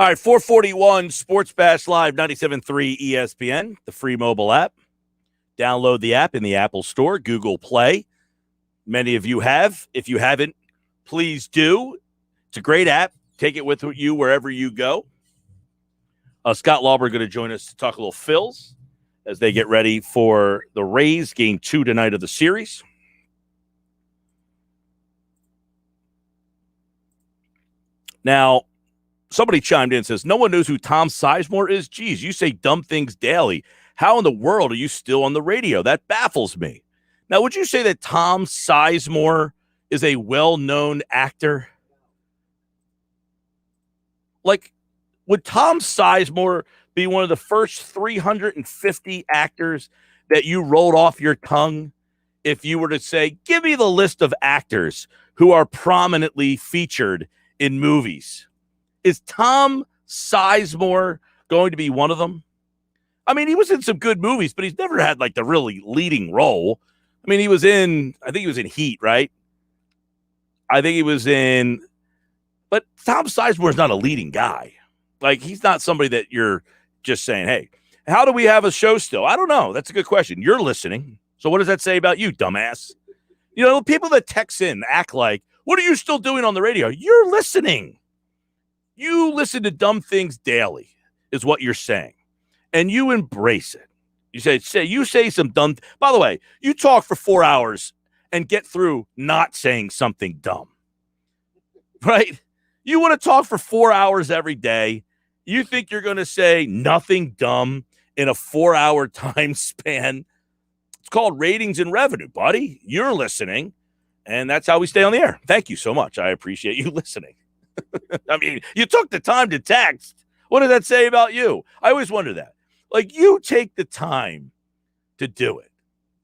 All right, 441 Sports Bash Live 97.3 ESPN, the free mobile app. Download the app in the Apple Store, Google Play. Many of you have. If you haven't, please do. It's a great app. Take it with you wherever you go. Scott Lauber going to join us to talk a little Phils as they get ready for the Rays game 2 tonight of the series. Now, somebody chimed in and says, no one knows who Tom Sizemore is. Geez, you say dumb things daily. How in the world are you still on the radio? That baffles me. Now, would you say that Tom Sizemore is a well-known actor? Like, would Tom Sizemore be one of the first 350 actors that you rolled off your tongue if you were to say, give me the list of actors who are prominently featured in movies? Is Tom Sizemore going to be one of them? I mean, he was in some good movies, but he's never had like the really leading role. I mean, I think he was in Heat, right? I think he was in, but Tom Sizemore is not a leading guy. Like, he's not somebody that you're just saying, hey, how do we have a show still? I don't know. That's a good question. You're listening. So what does that say about you, dumbass? You know, people that text in act like, what are you still doing on the radio? You're listening. You listen to dumb things daily is what you're saying. And you embrace it. You say some dumb. By the way, you talk for 4 hours and get through not saying something dumb. Right? You want to talk for 4 hours every day. You think you're going to say nothing dumb in a 4-hour time span? It's called ratings and revenue, buddy. You're listening, and that's how we stay on the air. Thank you so much. I appreciate you listening. I mean, you took the time to text. What does that say about you? I always wonder that. Like, you take the time to do it.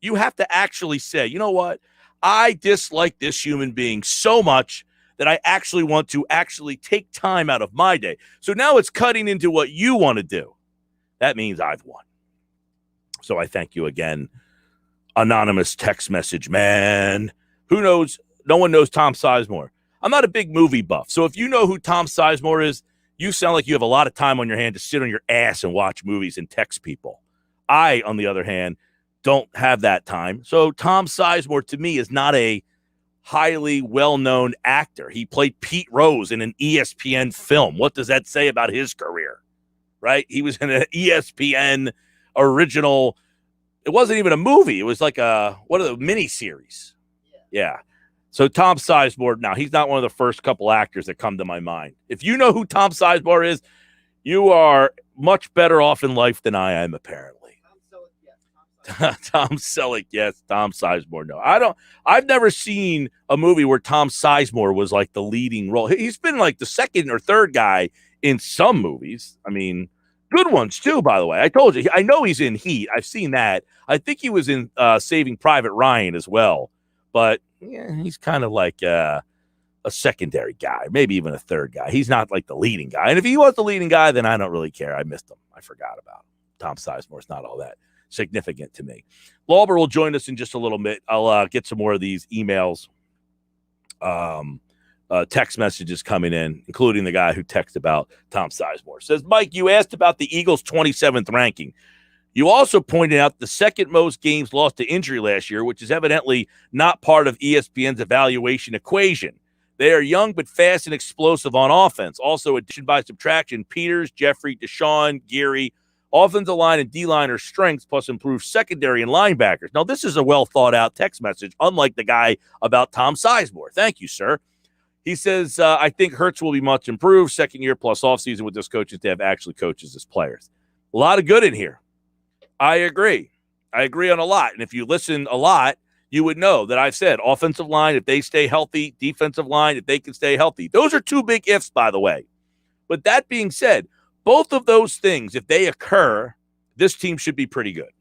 You have to actually say, you know what? I dislike this human being so much that I actually want to actually take time out of my day. So now it's cutting into what you want to do. That means I've won. So I thank you again. Anonymous text message, man. Who knows? No one knows Tom Sizemore. I'm not a big movie buff. So if you know who Tom Sizemore is, you sound like you have a lot of time on your hand to sit on your ass and watch movies and text people. I, on the other hand, don't have that time. So Tom Sizemore, to me, is not a highly well-known actor. He played Pete Rose in an ESPN film. What does that say about his career? Right? He was in an ESPN original. It wasn't even a movie. It was like a miniseries. Yeah. So Tom Sizemore, now he's not one of the first couple actors that come to my mind. If you know who Tom Sizemore is, you are much better off in life than I am, apparently. Tom Selleck, yes. Tom Sizemore, no. I've never seen a movie where Tom Sizemore was like the leading role. He's been like the second or third guy in some movies. I mean, good ones too, by the way. I told you, I know he's in Heat. I've seen that. I think he was in Saving Private Ryan as well. But yeah, he's kind of like a secondary guy, maybe even a third guy. He's not like the leading guy. And if he was the leading guy, then I don't really care. I missed him. I forgot about him. Tom Sizemore's not all that significant to me. Lauber will join us in just a little bit. I'll get some more of these emails, text messages coming in, including the guy who texted about Tom Sizemore. Says, Mike, you asked about the Eagles' 27th ranking. You also pointed out the second most games lost to injury last year, which is evidently not part of ESPN's evaluation equation. They are young but fast and explosive on offense. Also, addition by subtraction, Peters, Jeffrey, Deshaun, Geary, offensive line and D-line are strengths, plus improved secondary and linebackers. Now, this is a well-thought-out text message, unlike the guy about Tom Sizemore. Thank you, sir. He says, I think Hurts will be much improved. Second year plus offseason with this coaching staff actually coaches as players. A lot of good in here. I agree. I agree on a lot. And if you listen a lot, you would know that I've said offensive line, if they stay healthy, defensive line, if they can stay healthy. Those are two big ifs, by the way. But that being said, both of those things, if they occur, this team should be pretty good.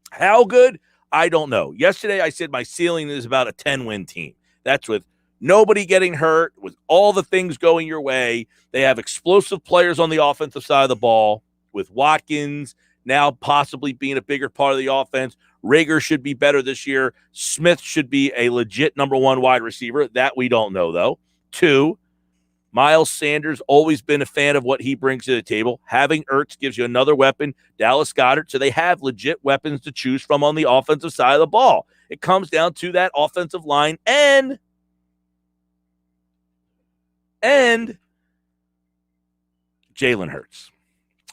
How good? I don't know. Yesterday, I said my ceiling is about a 10-win team. That's with nobody getting hurt, with all the things going your way. They have explosive players on the offensive side of the ball, with Watkins now possibly being a bigger part of the offense. Rager should be better this year. Smith should be a legit number one wide receiver. That we don't know, though. 2, Miles Sanders, always been a fan of what he brings to the table. Having Ertz gives you another weapon, Dallas Goedert, so they have legit weapons to choose from on the offensive side of the ball. It comes down to that offensive line and Jalen Hurts.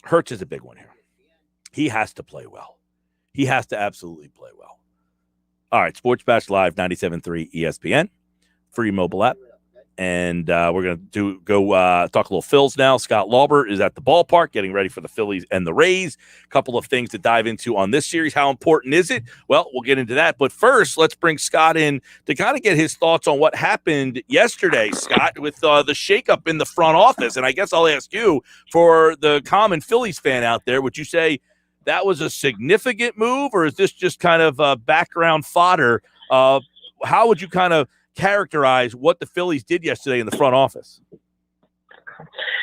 Hurts is a big one here. He has to play well. He has to absolutely play well. All right, Sports Bash Live, 97.3 ESPN, free mobile app. And we're going to go talk a little Phils now. Scott Lauber is at the ballpark getting ready for the Phillies and the Rays. A couple of things to dive into on this series. How important is it? Well, we'll get into that. But first, let's bring Scott in to kind of get his thoughts on what happened yesterday, Scott, with the shakeup in the front office. And I guess I'll ask you, for the common Phillies fan out there, would you say that was a significant move, or is this just kind of background fodder? How would you kind of characterize what the Phillies did yesterday in the front office?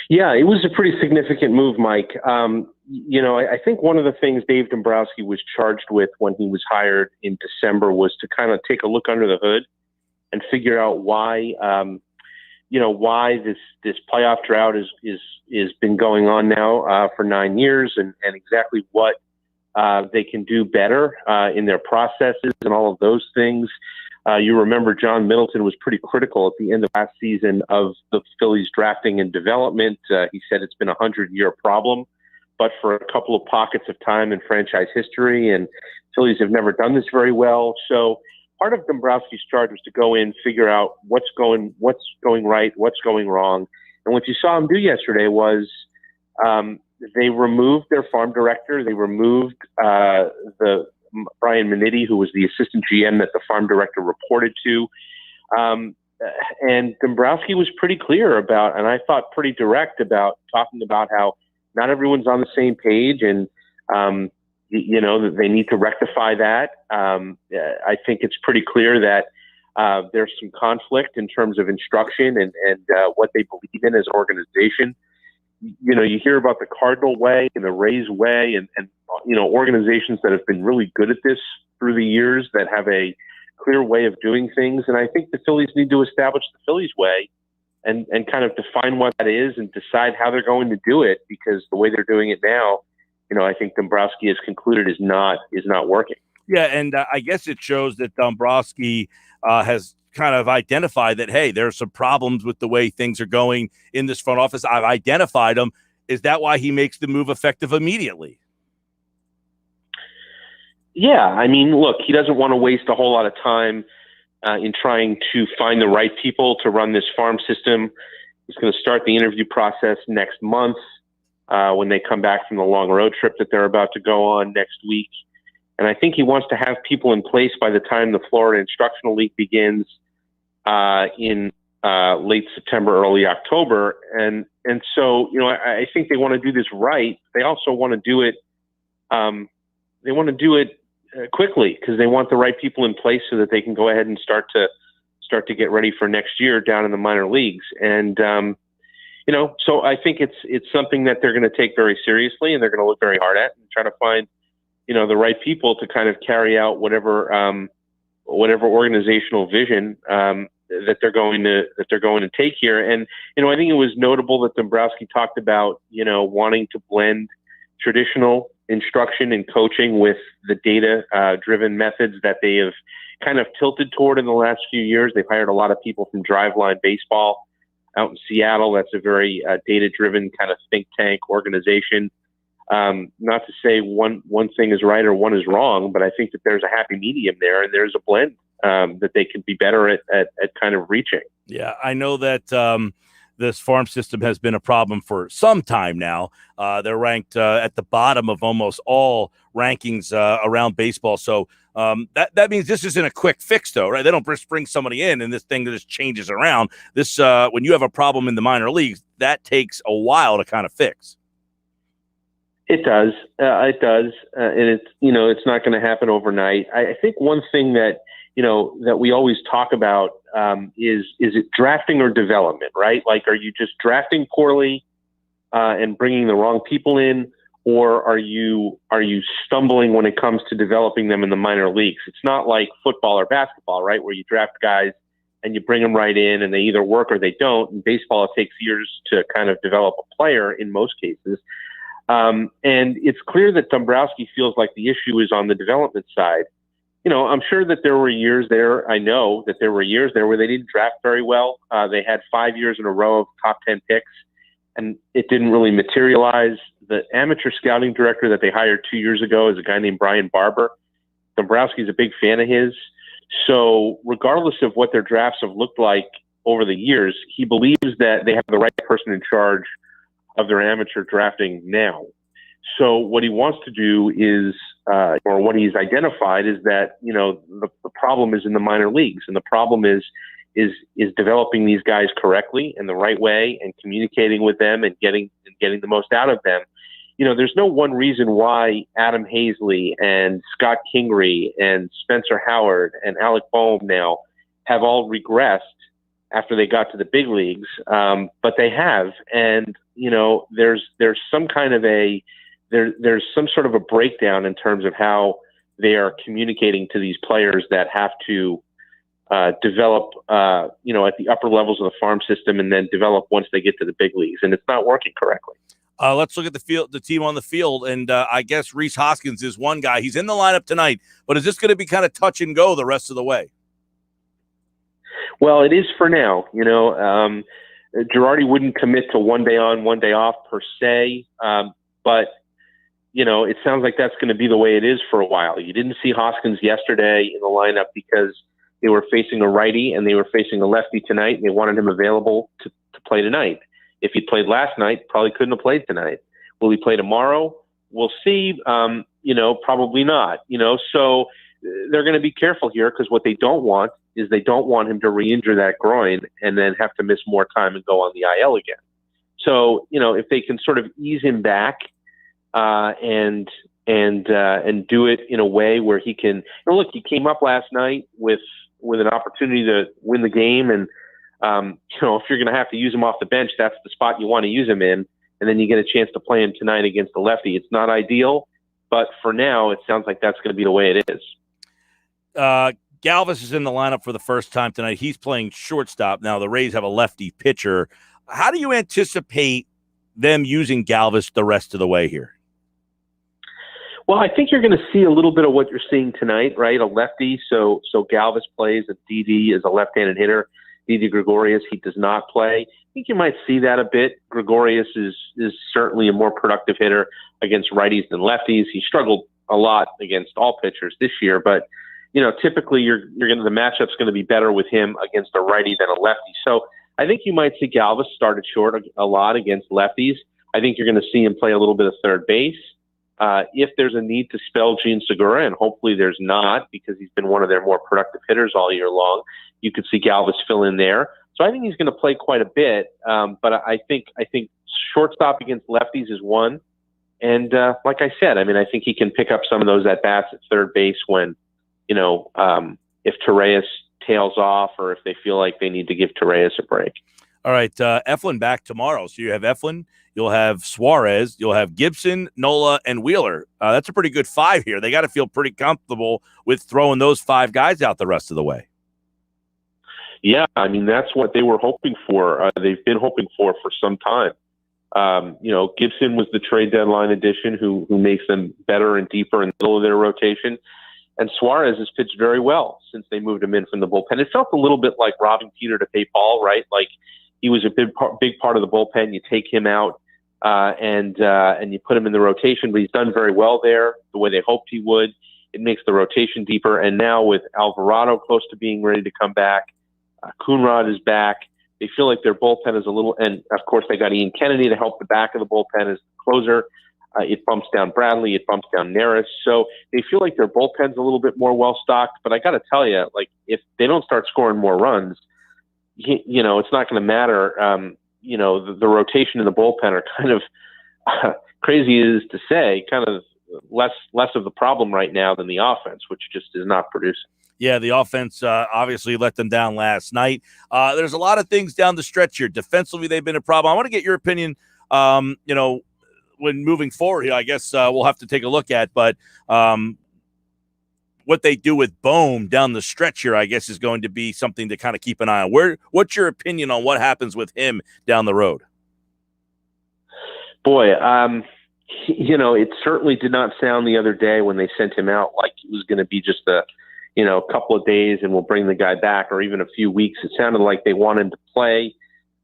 Yeah, it was a pretty significant move, Mike. I think one of the things Dave Dombrowski was charged with when he was hired in December was to kind of take a look under the hood and figure out why this playoff drought is been going on now for 9 years, and exactly what they can do better in their processes and all of those things. You remember John Middleton was pretty critical at the end of last season of the Phillies drafting and development. He said it's been a 100-year problem, but for a couple of pockets of time in franchise history, and Phillies have never done this very well. So part of Dombrowski's charge was to go in, figure out what's going right, what's going wrong. And what you saw him do yesterday was they removed their farm director. They removed Brian Minetti, who was the assistant GM that the farm director reported to. And Dombrowski was pretty clear about, and I thought pretty direct about, talking about how not everyone's on the same page, and that they need to rectify that. I think it's pretty clear that there's some conflict in terms of instruction and what they believe in as an organization. You hear about the Cardinal way and the Rays way, and organizations that have been really good at this through the years, that have a clear way of doing things. And I think the Phillies need to establish the Phillies way and kind of define what that is and decide how they're going to do it, because the way they're doing it now, I think Dombrowski has concluded is not working. Yeah, and I guess it shows that Dombrowski has kind of identified that, hey, there's some problems with the way things are going in this front office. I've identified them. Is that why he makes the move effective immediately? Yeah, I mean, look, he doesn't want to waste a whole lot of time in trying to find the right people to run this farm system. He's going to start the interview process next month when they come back from the long road trip that they're about to go on next week. And I think he wants to have people in place by the time the Florida Instructional League begins in late September, early October. And so, I think they want to do this right. They also want to do it. They want to do it quickly, because they want the right people in place so that they can go ahead and start to get ready for next year down in the minor leagues. And so I think it's something that they're going to take very seriously, and they're going to look very hard at and try to find the right people to kind of carry out whatever organizational vision that they're going to take here. And I think it was notable that Dombrowski talked about wanting to blend traditional instruction and coaching with the data driven methods that they have kind of tilted toward in the last few years. They've hired a lot of people from Driveline Baseball out in Seattle. That's a very data driven kind of think tank organization. Not to say one thing is right or one is wrong, but I think that there's a happy medium there, and there's a blend that they can be better at kind of reaching. Yeah, I know that this farm system has been a problem for some time now. They're ranked at the bottom of almost all rankings around baseball. So that means this isn't a quick fix, though, right? They don't just bring somebody in and this thing just changes around. This when you have a problem in the minor leagues, that takes a while to kind of fix. It does. And it's not going to happen overnight. I think one thing that we always talk about is it drafting or development, right? Like, are you just drafting poorly and bringing the wrong people in, or are you stumbling when it comes to developing them in the minor leagues? It's not like football or basketball, right, where you draft guys and you bring them right in, and they either work or they don't. In baseball, it takes years to kind of develop a player in most cases. And it's clear that Dombrowski feels like the issue is on the development side. I'm sure that there were years there. I know that there were years there where they didn't draft very well. They had 5 years in a row of top 10 picks, and it didn't really materialize. The amateur scouting director that they hired 2 years ago is a guy named Brian Barber. Dombrowski's a big fan of his. So regardless of what their drafts have looked like over the years, he believes that they have the right person in charge of their amateur drafting now. So what he wants to do is, or what he's identified is that, the problem is in the minor leagues, and the problem is developing these guys correctly and the right way and communicating with them and getting the most out of them. There's no one reason why Adam Hazley and Scott Kingery and Spencer Howard and Alec Boehm now have all regressed after they got to the big leagues, but they have. And there's some kind of there's some sort of a breakdown in terms of how they are communicating to these players that have to develop, at the upper levels of the farm system, and then develop once they get to the big leagues, and it's not working correctly. Let's look at the team on the field, and I guess Rhys Hoskins is one guy. He's in the lineup tonight, but is this going to be kind of touch and go the rest of the way? Well, it is for now. Girardi wouldn't commit to 1 day on, 1 day off per se, but it sounds like that's going to be the way it is for a while. You didn't see Hoskins yesterday in the lineup because they were facing a righty and they were facing a lefty tonight, and they wanted him available to play tonight. If he played last night, probably couldn't have played tonight. Will he play tomorrow? We'll see. Probably not. So they're going to be careful here, because what they don't want is they don't want him to re-injure that groin and then have to miss more time and go on the IL again. So, if they can sort of ease him back and do it in a way where he can, look, he came up last night with an opportunity to win the game, and if you're going to have to use him off the bench, that's the spot you want to use him in. And then you get a chance to play him tonight against the lefty. It's not ideal, but for now, it sounds like that's going to be the way it is. Galvis is in the lineup for the first time tonight. He's playing shortstop. Now, the Rays have a lefty pitcher. How do you anticipate them using Galvis the rest of the way here? Well, I think you're going to see a little bit of what you're seeing tonight, right? A lefty. So Galvis plays. A DD is a left-handed hitter. Didi Gregorius, he does not play. I think you might see that a bit. Gregorius is certainly a more productive hitter against righties than lefties. He struggled a lot against all pitchers this year, but typically the matchup's going to be better with him against a righty than a lefty. So I think you might see Galvis started short a lot against lefties. I think you're going to see him play a little bit of third base. If there's a need to spell Gene Segura, and hopefully there's not, because he's been one of their more productive hitters all year long, you could see Galvis fill in there. So I think he's going to play quite a bit. But I think shortstop against lefties is one. And like I said, I think he can pick up some of those at-bats at third base when, if Torreyes tails off, or if they feel like they need to give Torreyes a break. All right, Eflin back tomorrow. So you have Eflin, you'll have Suarez, you'll have Gibson, Nola, and Wheeler. That's a pretty good 5 here. They got to feel pretty comfortable with throwing those 5 guys out the rest of the way. Yeah, that's what they were hoping for. They've been hoping for some time. Gibson was the trade deadline addition who makes them better and deeper in the middle of their rotation. And Suarez has pitched very well since they moved him in from the bullpen. It felt a little bit like robbing Peter to pay Paul, right? Like he was a big part of the bullpen. You take him out and you put him in the rotation, but he's done very well there, the way they hoped he would. It makes the rotation deeper. And now with Alvarado close to being ready to come back, Coonrod is back. They feel like their bullpen is a little, and of course they got Ian Kennedy to help the back of the bullpen as the closer. It bumps down Bradley. It bumps down Neris. So they feel like their bullpen's a little bit more well-stocked. But I got to tell you, like, if they don't start scoring more runs, it's not going to matter. The rotation in the bullpen are kind of crazy as to say, kind of less of the problem right now than the offense, which just is not producing. Yeah, the offense obviously let them down last night. There's a lot of things down the stretch here. Defensively, they've been a problem. I want to get your opinion, when moving forward here. I guess we'll have to take a look at. But what they do with Bohm down the stretch here, I guess, is going to be something to kind of keep an eye on. What's your opinion on what happens with him down the road? Boy, it certainly did not sound the other day when they sent him out like it was going to be just a couple of days and we'll bring the guy back, or even a few weeks. It sounded like they want him to play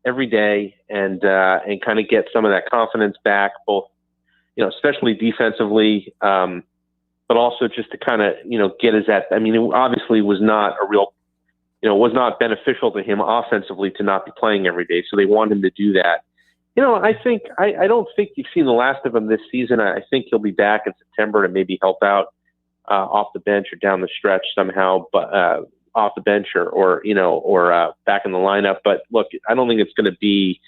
every day and kind of get some of that confidence back, both, especially defensively, but also just to kind of, get his at. I mean, it obviously was not a real, was not beneficial to him offensively to not be playing every day. So they want him to do that. I think I don't think you've seen the last of him this season. I think he'll be back in September to maybe help out off the bench or down the stretch somehow, but off the bench or back in the lineup. But look, I don't think it's going to be,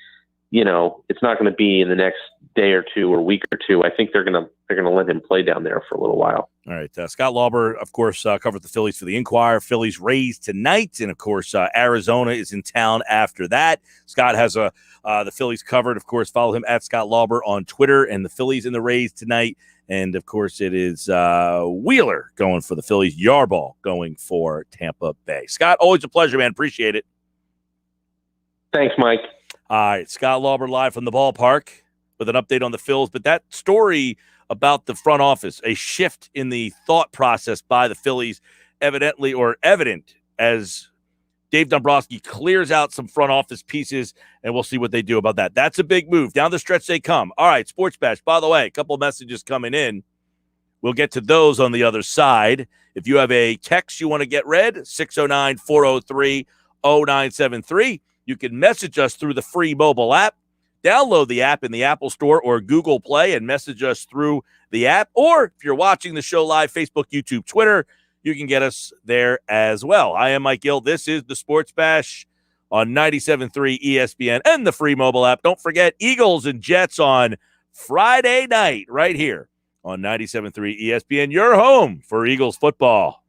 it's not going to be in the next day or two or week or two. I think they're going to let him play down there for a little while. All right. Scott Lauber, of course, covered the Phillies for the Inquirer. Phillies Rays tonight. And, of course, Arizona is in town after that. Scott has the Phillies covered. Of course, follow him at Scott Lauber on Twitter. And the Phillies and the Rays tonight. And, of course, it is Wheeler going for the Phillies, Yarball going for Tampa Bay. Scott, always a pleasure, man. Appreciate it. Thanks, Mike. All right, Scott Lauber live from the ballpark with an update on the Phils. But that story about the front office, a shift in the thought process by the Phillies, evident as Dave Dombrowski clears out some front office pieces, and we'll see what they do about that. That's a big move. Down the stretch they come. All right, Sports Bash. By the way, a couple of messages coming in. We'll get to those on the other side. If you have a text you want to get read, 609-403-0973. You can message us through the free mobile app. Download the app in the Apple Store or Google Play and message us through the app. Or if you're watching the show live, Facebook, YouTube, Twitter, you can get us there as well. I am Mike Gill. This is the Sports Bash on 97.3 ESPN and the free mobile app. Don't forget Eagles and Jets on Friday night right here on 97.3 ESPN, your home for Eagles football.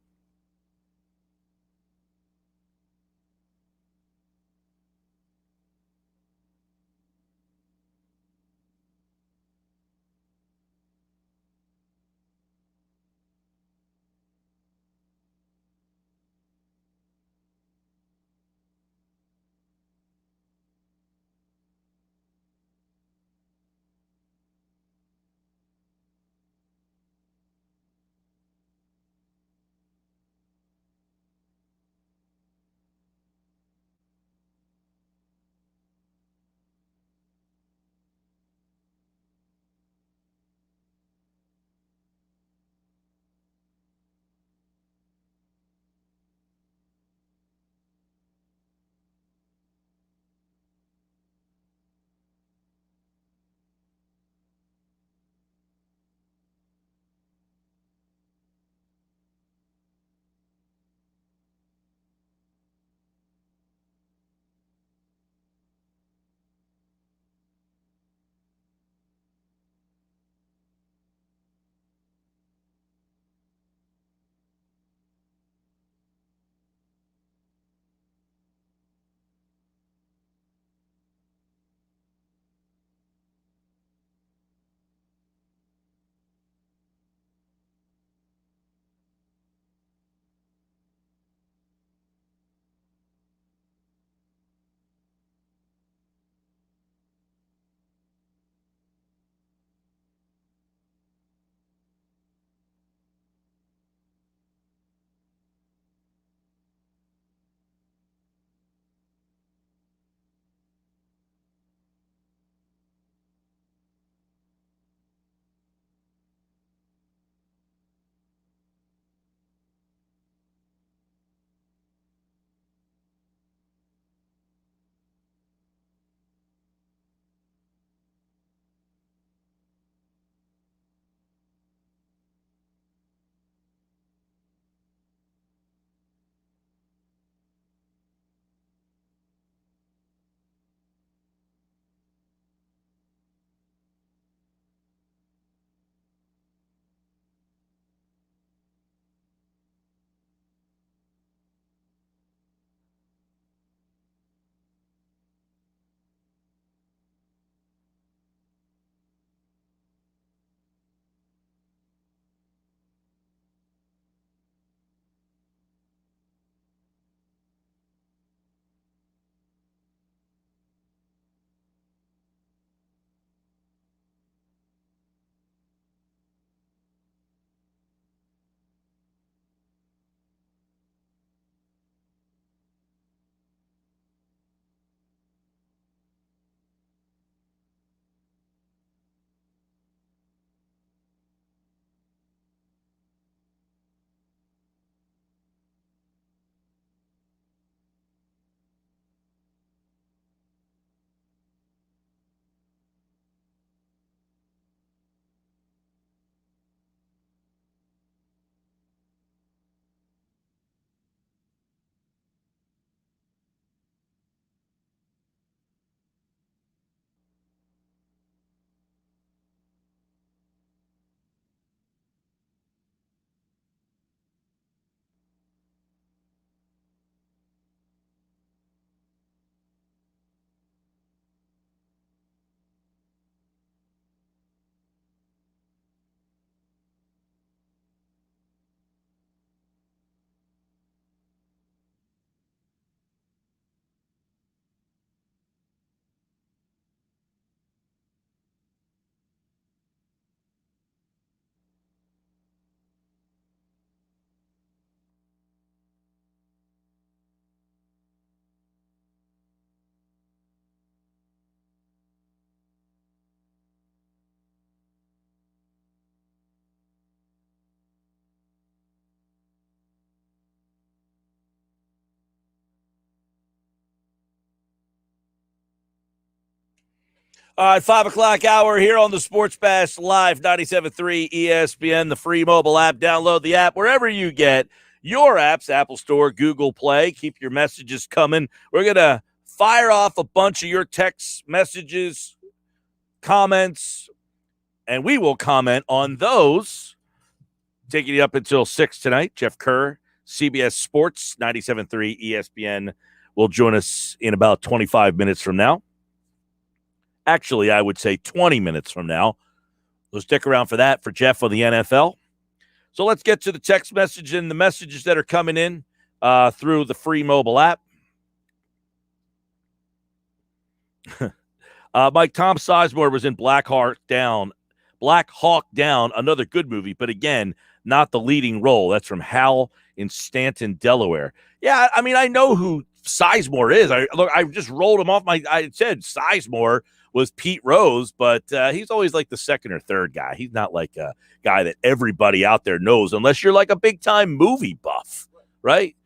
All right, 5 o'clock hour here on the Sports Bash Live, 97.3 ESPN, the free mobile app. Download the app wherever you get your apps, Apple Store, Google Play. Keep your messages coming. We're going to fire off a bunch of your text messages, comments, and we will comment on those. Taking you up until 6 tonight, Jeff Kerr, CBS Sports, 97.3 ESPN, will join us in about 25 minutes from now. Actually, I would say 20 minutes from now. So stick around for that for Jeff on the NFL. So let's get to the text message and the messages that are coming in through the free mobile app. Mike, Tom Sizemore was in Black Hawk Down, another good movie, but again, not the leading role. That's from Hal in Stanton, Delaware. Yeah, I mean, I know who Sizemore is. I just rolled him off I said Sizemore was Pete Rose, but he's always like the second or third guy. He's not like a guy that everybody out there knows unless you're like a big-time movie buff, right?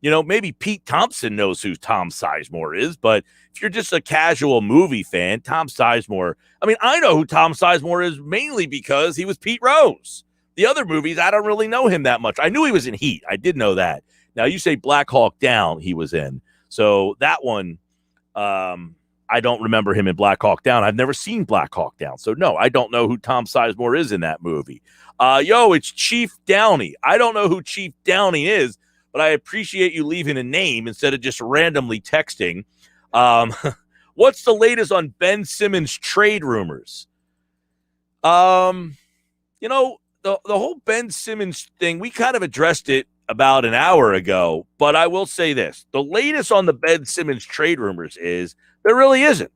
You know, maybe Pete Thompson knows who Tom Sizemore is, but if you're just a casual movie fan, Tom Sizemore, I mean, I know who Tom Sizemore is mainly because he was Pete Rose. The other movies, I don't really know him that much. I knew he was in Heat. I did know that. Now, you say Black Hawk Down he was in. So that one, I don't remember him in Black Hawk Down. I've never seen Black Hawk Down. So, no, I don't know who Tom Sizemore is in that movie. It's Chief Downey. I don't know who Chief Downey is, but I appreciate you leaving a name instead of just randomly texting. What's the latest on Ben Simmons trade rumors? The whole Ben Simmons thing, we kind of addressed it about an hour ago, but I will say this. The latest on the Ben Simmons trade rumors is there really isn't.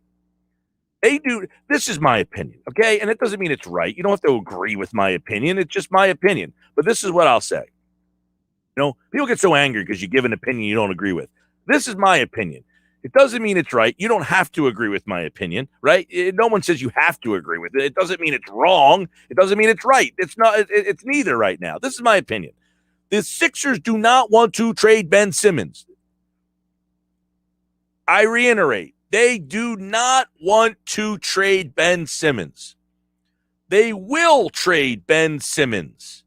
This is my opinion, okay? And it doesn't mean it's right. You don't have to agree with my opinion. It's just my opinion. But this is what I'll say. You know, people get so angry because you give an opinion you don't agree with. This is my opinion. It doesn't mean it's right. You don't have to agree with my opinion, right? No one says you have to agree with it. It doesn't mean it's wrong. It doesn't mean it's right. It's not. It's neither right now. This is my opinion. The Sixers do not want to trade Ben Simmons. I reiterate, they do not want to trade Ben Simmons. They will trade Ben Simmons,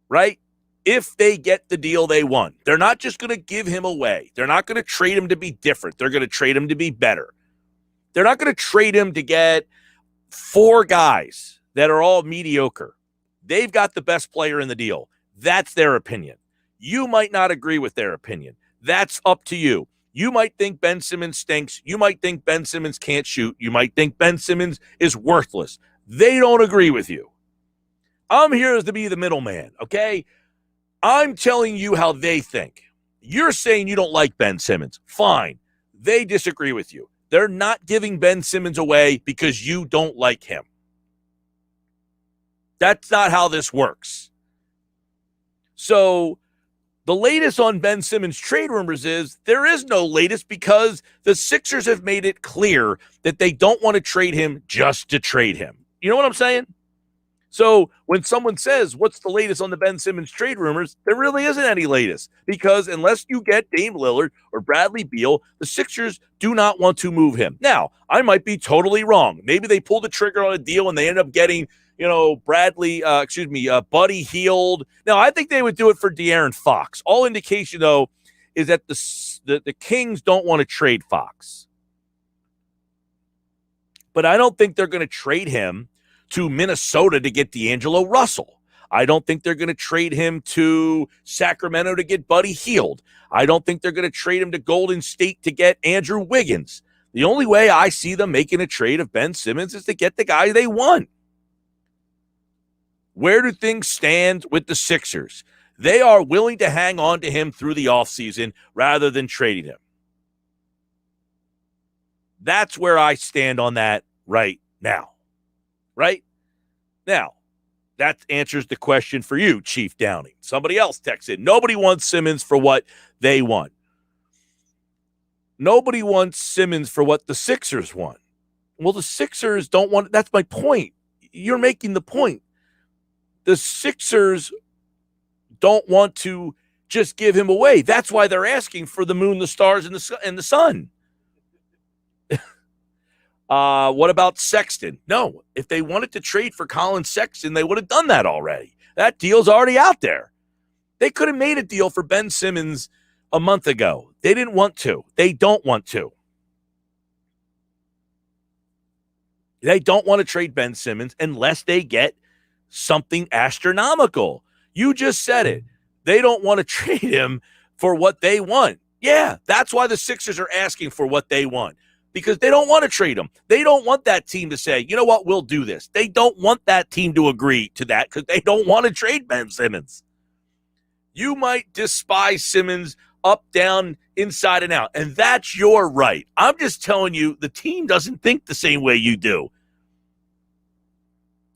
right? If they get the deal they want. They're not just going to give him away. They're not going to trade him to be different. They're going to trade him to be better. They're not going to trade him to get 4 guys that are all mediocre. They've got the best player in the deal. That's their opinion. You might not agree with their opinion. That's up to you. You might think Ben Simmons stinks. You might think Ben Simmons can't shoot. You might think Ben Simmons is worthless. They don't agree with you. I'm here to be the middleman, okay? I'm telling you how they think. You're saying you don't like Ben Simmons. Fine. They disagree with you. They're not giving Ben Simmons away because you don't like him. That's not how this works. So the latest on Ben Simmons trade rumors is there is no latest because the Sixers have made it clear that they don't want to trade him just to trade him. You know what I'm saying? So when someone says, what's the latest on the Ben Simmons trade rumors, there really isn't any latest because unless you get Dame Lillard or Bradley Beal, the Sixers do not want to move him. Now, I might be totally wrong. Maybe they pulled the trigger on a deal and they end up getting, Buddy Hield. Now, I think they would do it for De'Aaron Fox. All indication, though, is that the Kings don't want to trade Fox. But I don't think they're going to trade him to Minnesota to get D'Angelo Russell. I don't think they're going to trade him to Sacramento to get Buddy Hield. I don't think they're going to trade him to Golden State to get Andrew Wiggins. The only way I see them making a trade of Ben Simmons is to get the guy they want. Where do things stand with the Sixers? They are willing to hang on to him through the offseason rather than trading him. That's where I stand on that right now. Right? Now, that answers the question for you, Chief Downey. Somebody else texted. Nobody wants Simmons for what they want. Nobody wants Simmons for what the Sixers want. Well, the Sixers don't want – that's my point. You're making the point. The Sixers don't want to just give him away. That's why they're asking for the moon, the stars, and the sun. What about Sexton? No, if they wanted to trade for Colin Sexton, they would have done that already. That deal's already out there. They could have made a deal for Ben Simmons a month ago. They didn't want to. They don't want to. They don't want to trade Ben Simmons unless they get something astronomical. You just said it. They don't want to trade him for what they want. Yeah, that's why the Sixers are asking for what they want, because they don't want to trade him. They don't want that team to say, you know what, we'll do this. They don't want that team to agree to that because they don't want to trade Ben Simmons. You might despise Simmons up, down, inside, and out, and that's your right. I'm just telling you, the team doesn't think the same way you do.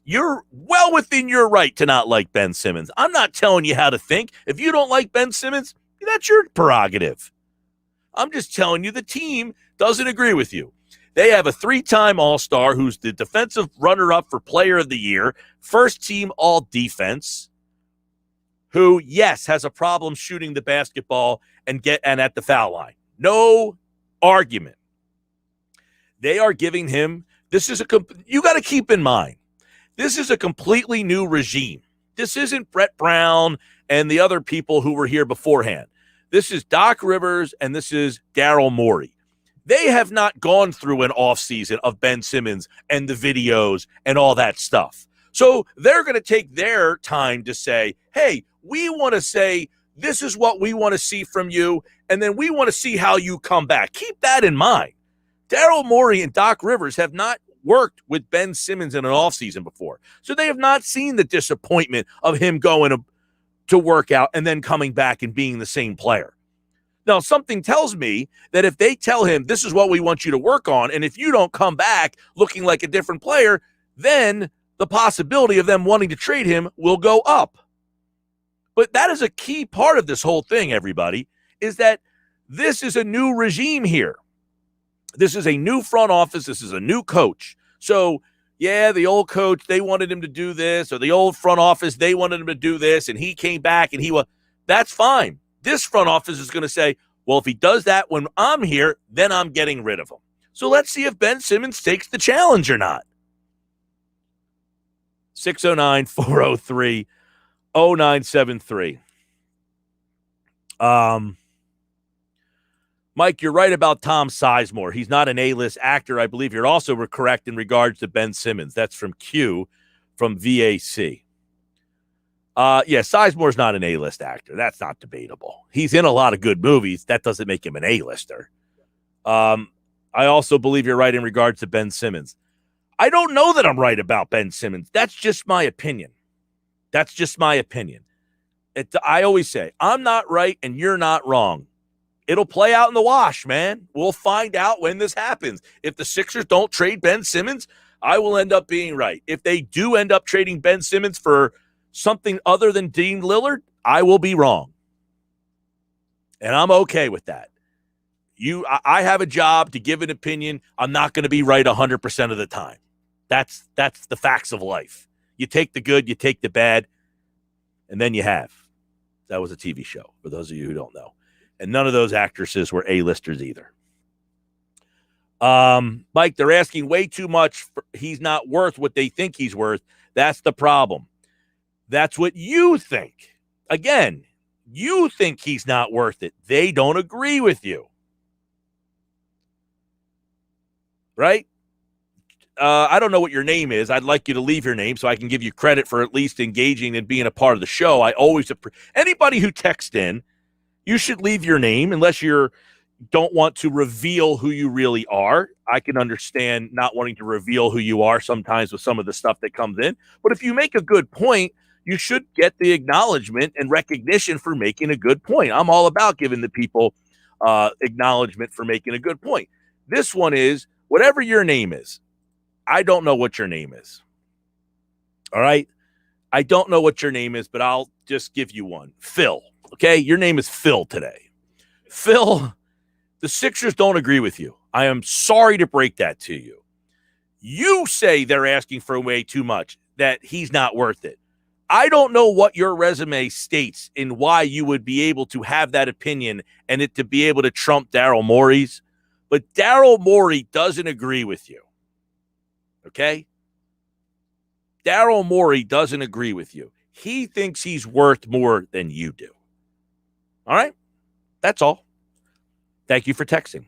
You're well within your right to not like Ben Simmons. I'm not telling you how to think. If you don't like Ben Simmons, that's your prerogative. I'm just telling you the team doesn't agree with you. They have a 3-time All-Star who's the defensive runner-up for Player of the Year, first-team All-Defense, who, yes, has a problem shooting the basketball and at the foul line. No argument. They are giving him, you got to keep in mind, this is a completely new regime. This isn't Brett Brown and the other people who were here beforehand. This is Doc Rivers and this is Daryl Morey. They have not gone through an offseason of Ben Simmons and the videos and all that stuff. So they're going to take their time to say, hey, we want to say this is what we want to see from you, and then we want to see how you come back. Keep that in mind. Daryl Morey and Doc Rivers have not worked with Ben Simmons in an offseason before. So they have not seen the disappointment of him going to work out and then coming back and being the same player. Now, something tells me that if they tell him this is what we want you to work on, and if you don't come back looking like a different player, then the possibility of them wanting to trade him will go up. But that is a key part of this whole thing, everybody, is that this is a new regime here. This is a new front office. This is a new coach. So, yeah, the old coach, they wanted him to do this, or the old front office, they wanted him to do this, and he came back and that's fine. This front office is going to say, well, if he does that when I'm here, then I'm getting rid of him. So let's see if Ben Simmons takes the challenge or not. 609-403-0973. Mike, you're right about Tom Sizemore. He's not an A-list actor. I believe you're also correct in regards to Ben Simmons. That's from Q from VAC. Yeah, Sizemore's not an A-list actor. That's not debatable. He's in a lot of good movies. That doesn't make him an A-lister. I also believe you're right in regards to Ben Simmons. I don't know that I'm right about Ben Simmons. That's just my opinion. That's just my opinion. I always say, I'm not right and you're not wrong. It'll play out in the wash, man. We'll find out when this happens. If the Sixers don't trade Ben Simmons, I will end up being right. If they do end up trading Ben Simmons for something other than Dean Lillard, I will be wrong. And I'm okay with that. I have a job to give an opinion. I'm not going to be right 100% of the time. That's the facts of life. You take the good, you take the bad, and then you have. That was a TV show, for those of you who don't know. And none of those actresses were A-listers either. Mike, they're asking way too much. He's not worth what they think he's worth. That's the problem. That's what you think. Again, you think he's not worth it. They don't agree with you. Right? I don't know what your name is. I'd like you to leave your name so I can give you credit for at least engaging and being a part of the show. I always anybody who texts in, you should leave your name unless you don't want to reveal who you really are. I can understand not wanting to reveal who you are sometimes with some of the stuff that comes in. But if you make a good point, you should get the acknowledgement and recognition for making a good point. I'm all about giving the people acknowledgement for making a good point. This one is, whatever your name is, I don't know what your name is. All right? I don't know what your name is, but I'll just give you one. Phil. Okay? Your name is Phil today. Phil, the Sixers don't agree with you. I am sorry to break that to you. You say they're asking for way too much, that he's not worth it. I don't know what your resume states and why you would be able to have that opinion and it to be able to trump Daryl Morey's, but Daryl Morey doesn't agree with you. Okay? Daryl Morey doesn't agree with you. He thinks he's worth more than you do. All right? That's all. Thank you for texting.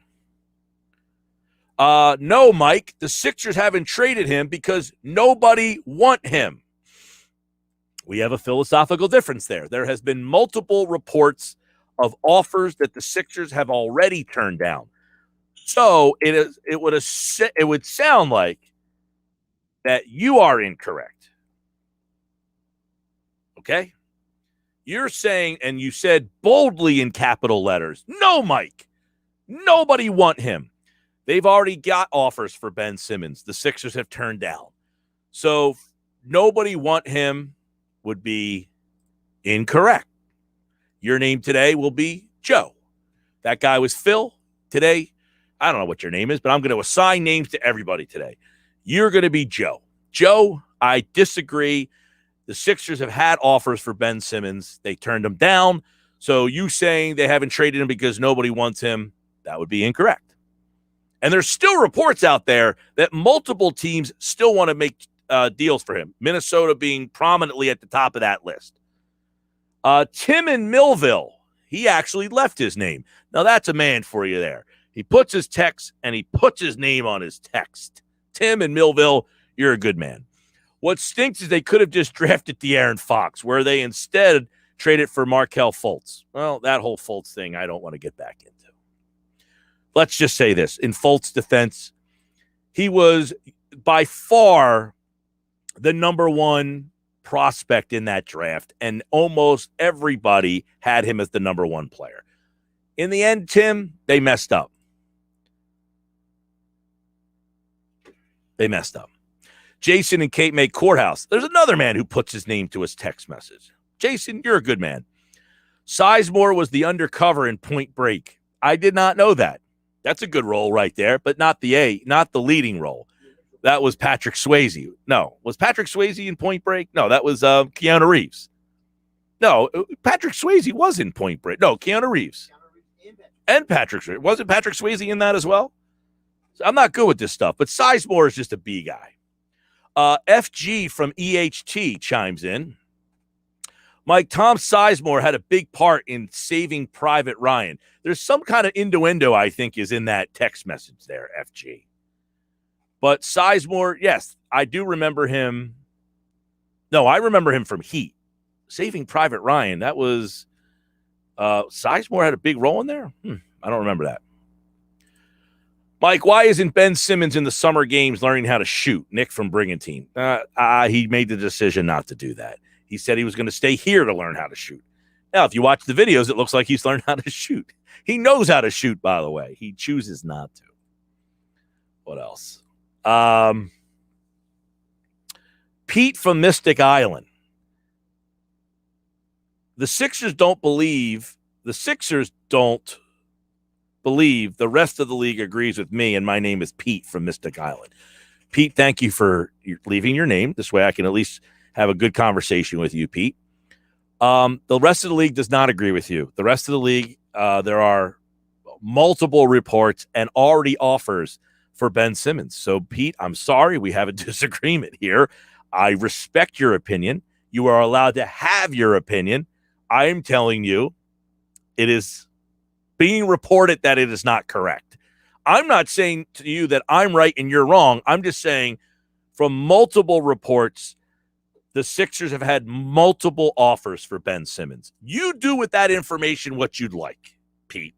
No, Mike, the Sixers haven't traded him because nobody want him. We have a philosophical difference there. There has been multiple reports of offers that the Sixers have already turned down. So it would sound like that you are incorrect. Okay? You're saying, and you said boldly in capital letters, no, Mike, nobody want him. They've already got offers for Ben Simmons. The Sixers have turned down. So nobody want him would be incorrect. Your name today will be Joe. That guy was Phil. Today, I don't know what your name is, but I'm going to assign names to everybody today. You're going to be Joe. Joe, I disagree. The Sixers have had offers for Ben Simmons. They turned him down. So you saying they haven't traded him because nobody wants him, that would be incorrect. And there's still reports out there that multiple teams still want to make deals for him, Minnesota being prominently at the top of that list. Tim in Millville, he actually left his name. Now, that's a man for you there. He puts his text and he puts his name on his text. Tim in Millville, you're a good man. What stinks is they could have just drafted De'Aaron Fox, where they instead traded for Markelle Fultz. Well, that whole Fultz thing, I don't want to get back into. Let's just say this. In Fultz's defense, he was by far the number one prospect in that draft, and almost everybody had him as the number one player. In the end, Tim, they messed up. Jason and Kate make Courthouse. There's another man who puts his name to his text message. Jason, you're a good man. Sizemore was the undercover in Point Break. I did not know that. That's a good role right there, but not the leading role. That was Patrick Swayze. No, was Patrick Swayze in Point Break? No, that was Keanu Reeves. No, Patrick Swayze was in Point Break. No, Keanu Reeves. And Patrick Swayze. Wasn't Patrick Swayze in that as well? So I'm not good with this stuff, but Sizemore is just a B guy. FG from EHT chimes in. Mike, Tom Sizemore had a big part in saving Private Ryan. There's some kind of innuendo, I think, is in that text message there, FG. But Sizemore, yes, I do remember him. No, I remember him from Heat. Saving Private Ryan, that was Sizemore had a big role in there? I don't remember that. Mike, why isn't Ben Simmons in the summer games learning how to shoot? Nick from Brigantine. He made the decision not to do that. He said he was going to stay here to learn how to shoot. Now, if you watch the videos, it looks like he's learned how to shoot. He knows how to shoot, by the way. He chooses not to. What else? Pete from Mystic Island. The Sixers don't believe the rest of the league agrees with me, and my name is Pete from Mystic Island. Pete, thank you for leaving your name. This way I can at least have a good conversation with you, Pete. The rest of the league does not agree with you. The rest of the league, there are multiple reports and already offers for Ben Simmons. So, Pete, I'm sorry. We have a disagreement here. I respect your opinion. You are allowed to have your opinion. I am telling you, it is being reported that it is not correct. I'm not saying to you that I'm right and you're wrong. I'm just saying from multiple reports, the Sixers have had multiple offers for Ben Simmons. You do with that information what you'd like, Pete.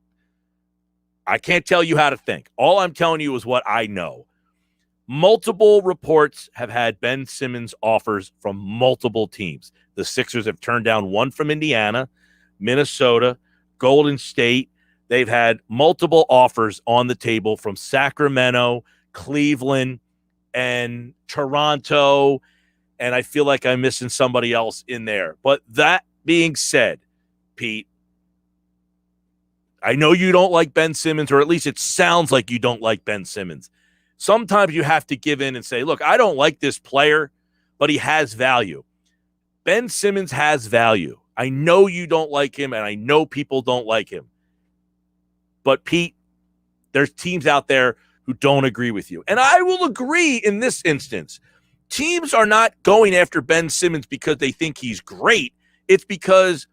I can't tell you how to think. All I'm telling you is what I know. Multiple reports have had Ben Simmons offers from multiple teams. The Sixers have turned down one from Indiana, Minnesota, Golden State. They've had multiple offers on the table from Sacramento, Cleveland, and Toronto. And I feel like I'm missing somebody else in there. But that being said, Pete, I know you don't like Ben Simmons, or at least it sounds like you don't like Ben Simmons. Sometimes you have to give in and say, look, I don't like this player, but he has value. Ben Simmons has value. I know you don't like him, and I know people don't like him. But, Pete, there's teams out there who don't agree with you. And I will agree in this instance. Teams are not going after Ben Simmons because they think he's great. It's because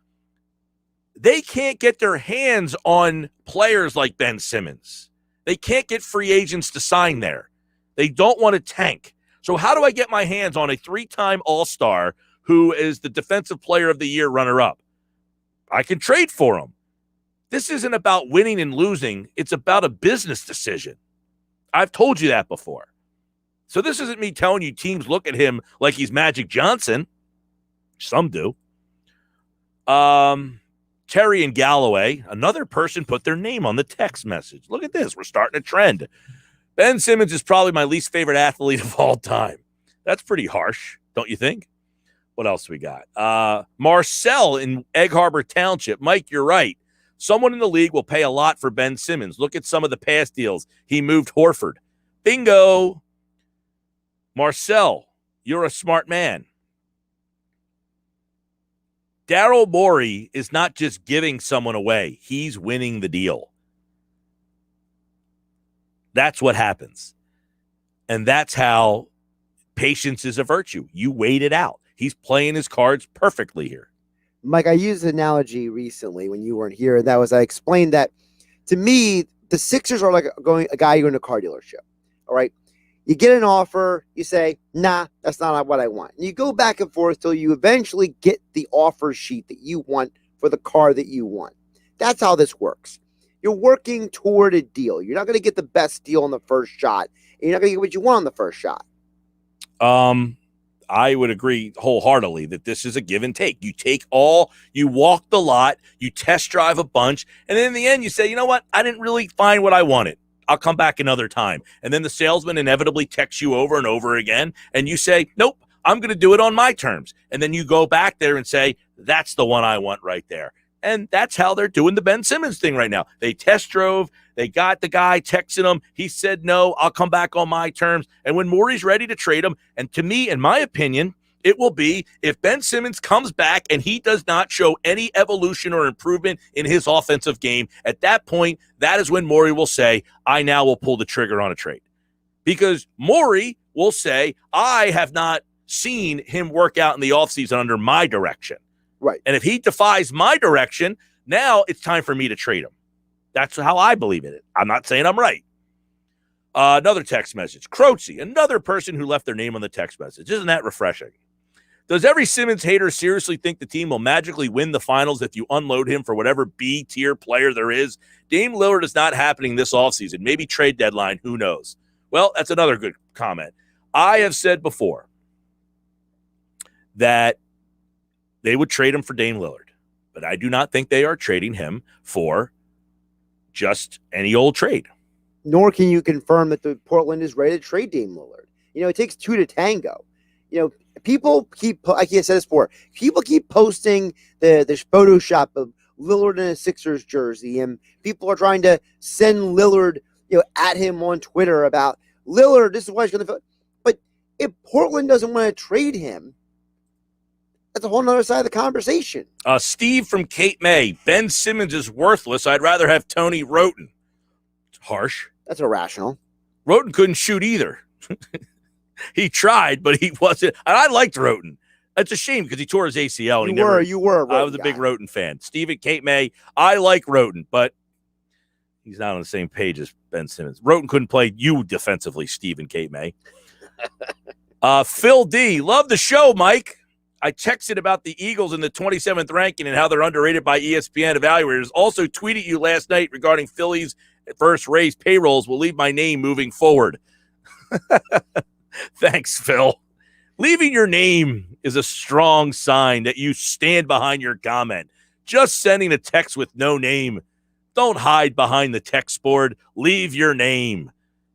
they can't get their hands on players like Ben Simmons. They can't get free agents to sign there. They don't want to tank. So how do I get my hands on a 3-time All-Star who is the Defensive Player of the Year runner-up? I can trade for him. This isn't about winning and losing. It's about a business decision. I've told you that before. So this isn't me telling you teams look at him like he's Magic Johnson. Some do. Terry and Galloway, another person put their name on the text message. Look at this. We're starting a trend. Ben Simmons is probably my least favorite athlete of all time. That's pretty harsh, don't you think? What else we got? Marcel in Egg Harbor Township. Mike, you're right. Someone in the league will pay a lot for Ben Simmons. Look at some of the past deals. He moved Horford. Bingo. Marcel, you're a smart man. Daryl Morey is not just giving someone away. He's winning the deal. That's what happens. And that's how patience is a virtue. You wait it out. He's playing his cards perfectly here. Mike, I used an analogy recently when you weren't here, and that was I explained that to me, the Sixers are like a guy going to a car dealership. All right. You get an offer, you say, nah, that's not what I want. And you go back and forth till you eventually get the offer sheet that you want for the car that you want. That's how this works. You're working toward a deal. You're not going to get the best deal on the first shot. And you're not going to get what you want on the first shot. I would agree wholeheartedly that this is a give and take. You walk the lot, you test drive a bunch, and then in the end you say, you know what? I didn't really find what I wanted. I'll come back another time. And then the salesman inevitably texts you over and over again, and you say, nope, I'm going to do it on my terms. And then you go back there and say, that's the one I want right there. And that's how they're doing the Ben Simmons thing right now. They test drove. They got the guy texting him. He said, no, I'll come back on my terms. And when Morey's ready to trade him, and to me, in my opinion, it will be if Ben Simmons comes back and he does not show any evolution or improvement in his offensive game, at that point, that is when Morey will say, I now will pull the trigger on a trade. Because Morey will say, I have not seen him work out in the offseason under my direction. Right. And if he defies my direction, now it's time for me to trade him. That's how I believe in it. I'm not saying I'm right. Another text message. Croce, another person who left their name on the text message. Isn't that refreshing? Does every Simmons hater seriously think the team will magically win the finals if you unload him for whatever B-tier player there is? Dame Lillard is not happening this offseason. Maybe trade deadline. Who knows? Well, that's another good comment. I have said before that they would trade him for Dame Lillard, but I do not think they are trading him for just any old trade. Nor can you confirm that the Portland is ready to trade Dame Lillard. You know, it takes two to tango. You know, people keep, like I said this before, people keep posting this Photoshop of Lillard in a Sixers jersey, and people are trying to send Lillard, at him on Twitter about Lillard, this is what he's going to feel. But if Portland doesn't want to trade him, that's a whole nother side of the conversation. Steve from Cape May. Ben Simmons is worthless. I'd rather have Tony Roten. It's harsh. That's irrational. Roten couldn't shoot either. He tried, but he wasn't. And I liked Roten. It's a shame because he tore his ACL. And you were. I was a big Roten fan. Steve at Cape May. I like Roten, but he's not on the same page as Ben Simmons. Roten couldn't play you defensively, Steve and Cape May. Phil D. Love the show, Mike. I texted about the Eagles in the 27th ranking and how they're underrated by ESPN evaluators. Also tweeted you last night regarding Phillies versus Rays payrolls. Will leave my name moving forward. Thanks, Phil. Leaving your name is a strong sign that you stand behind your comment. Just sending a text with no name. Don't hide behind the text board. Leave your name.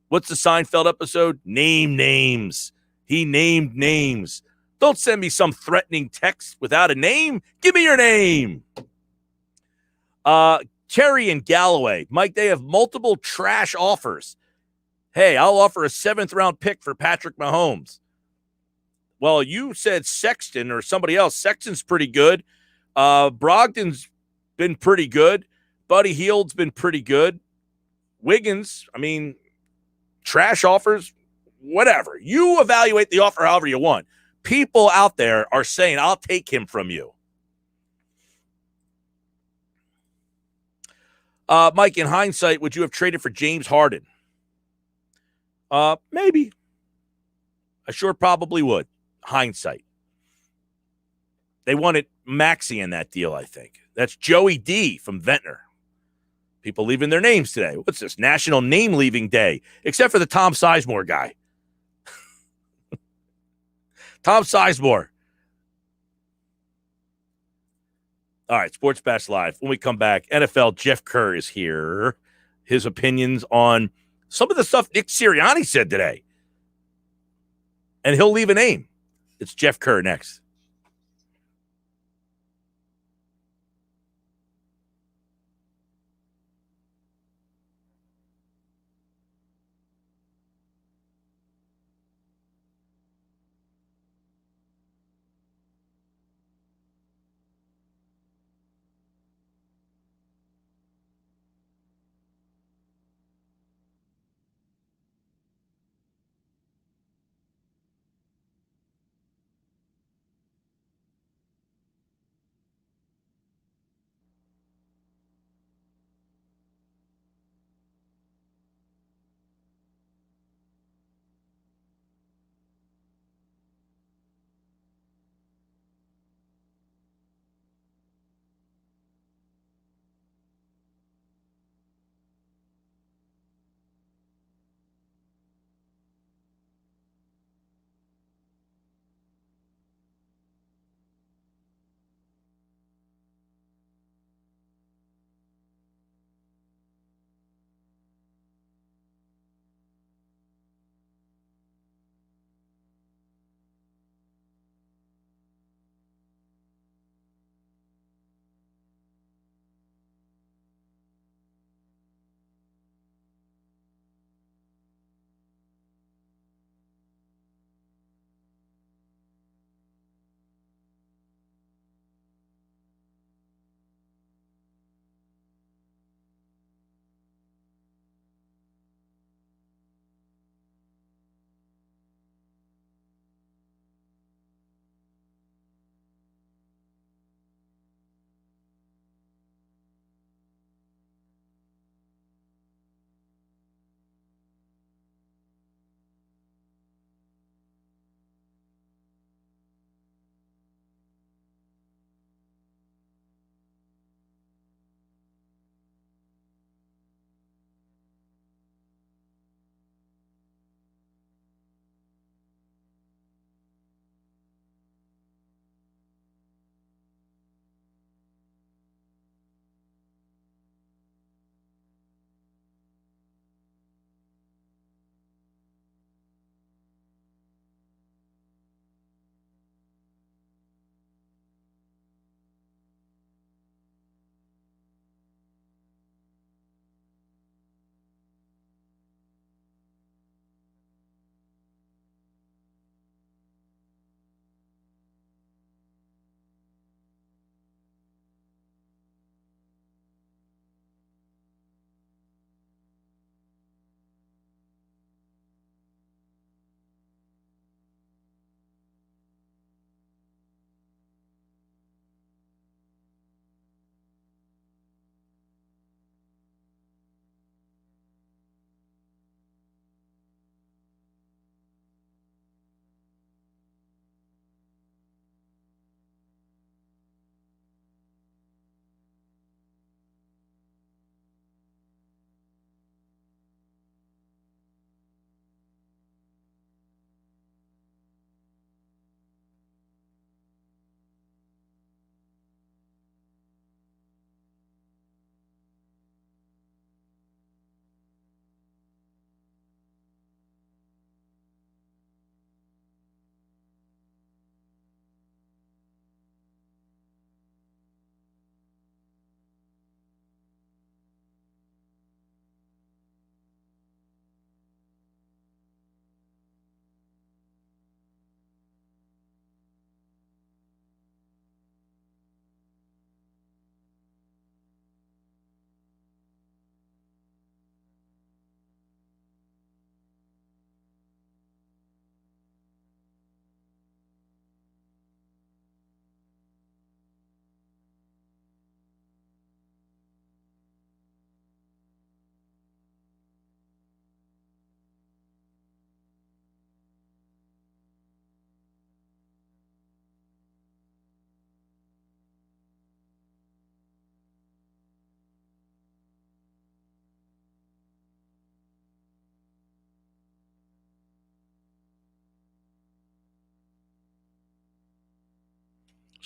What's the Seinfeld episode? Name names. He named names. Don't send me some threatening text without a name. Give me your name. Terry and Galloway. Mike, they have multiple trash offers. Hey, I'll offer a 7th-round pick for Patrick Mahomes. Well, you said Sexton or somebody else. Sexton's pretty good. Brogdon's been pretty good. Buddy Hield's been pretty good. Wiggins, I mean, trash offers, whatever. You evaluate the offer however you want. People out there are saying, I'll take him from you. Mike, in hindsight, would you have traded for James Harden? Maybe. I sure probably would. Hindsight. They wanted Maxey in that deal, I think. That's Joey D from Ventnor. People leaving their names today. What's this? National Name Leaving Day. Except for the Tom Sizemore guy. Tom Sizemore. All right, Sports Bash Live. When we come back, NFL Jeff Kerr is here. His opinions on some of the stuff Nick Sirianni said today. And he'll leave a name. It's Jeff Kerr next.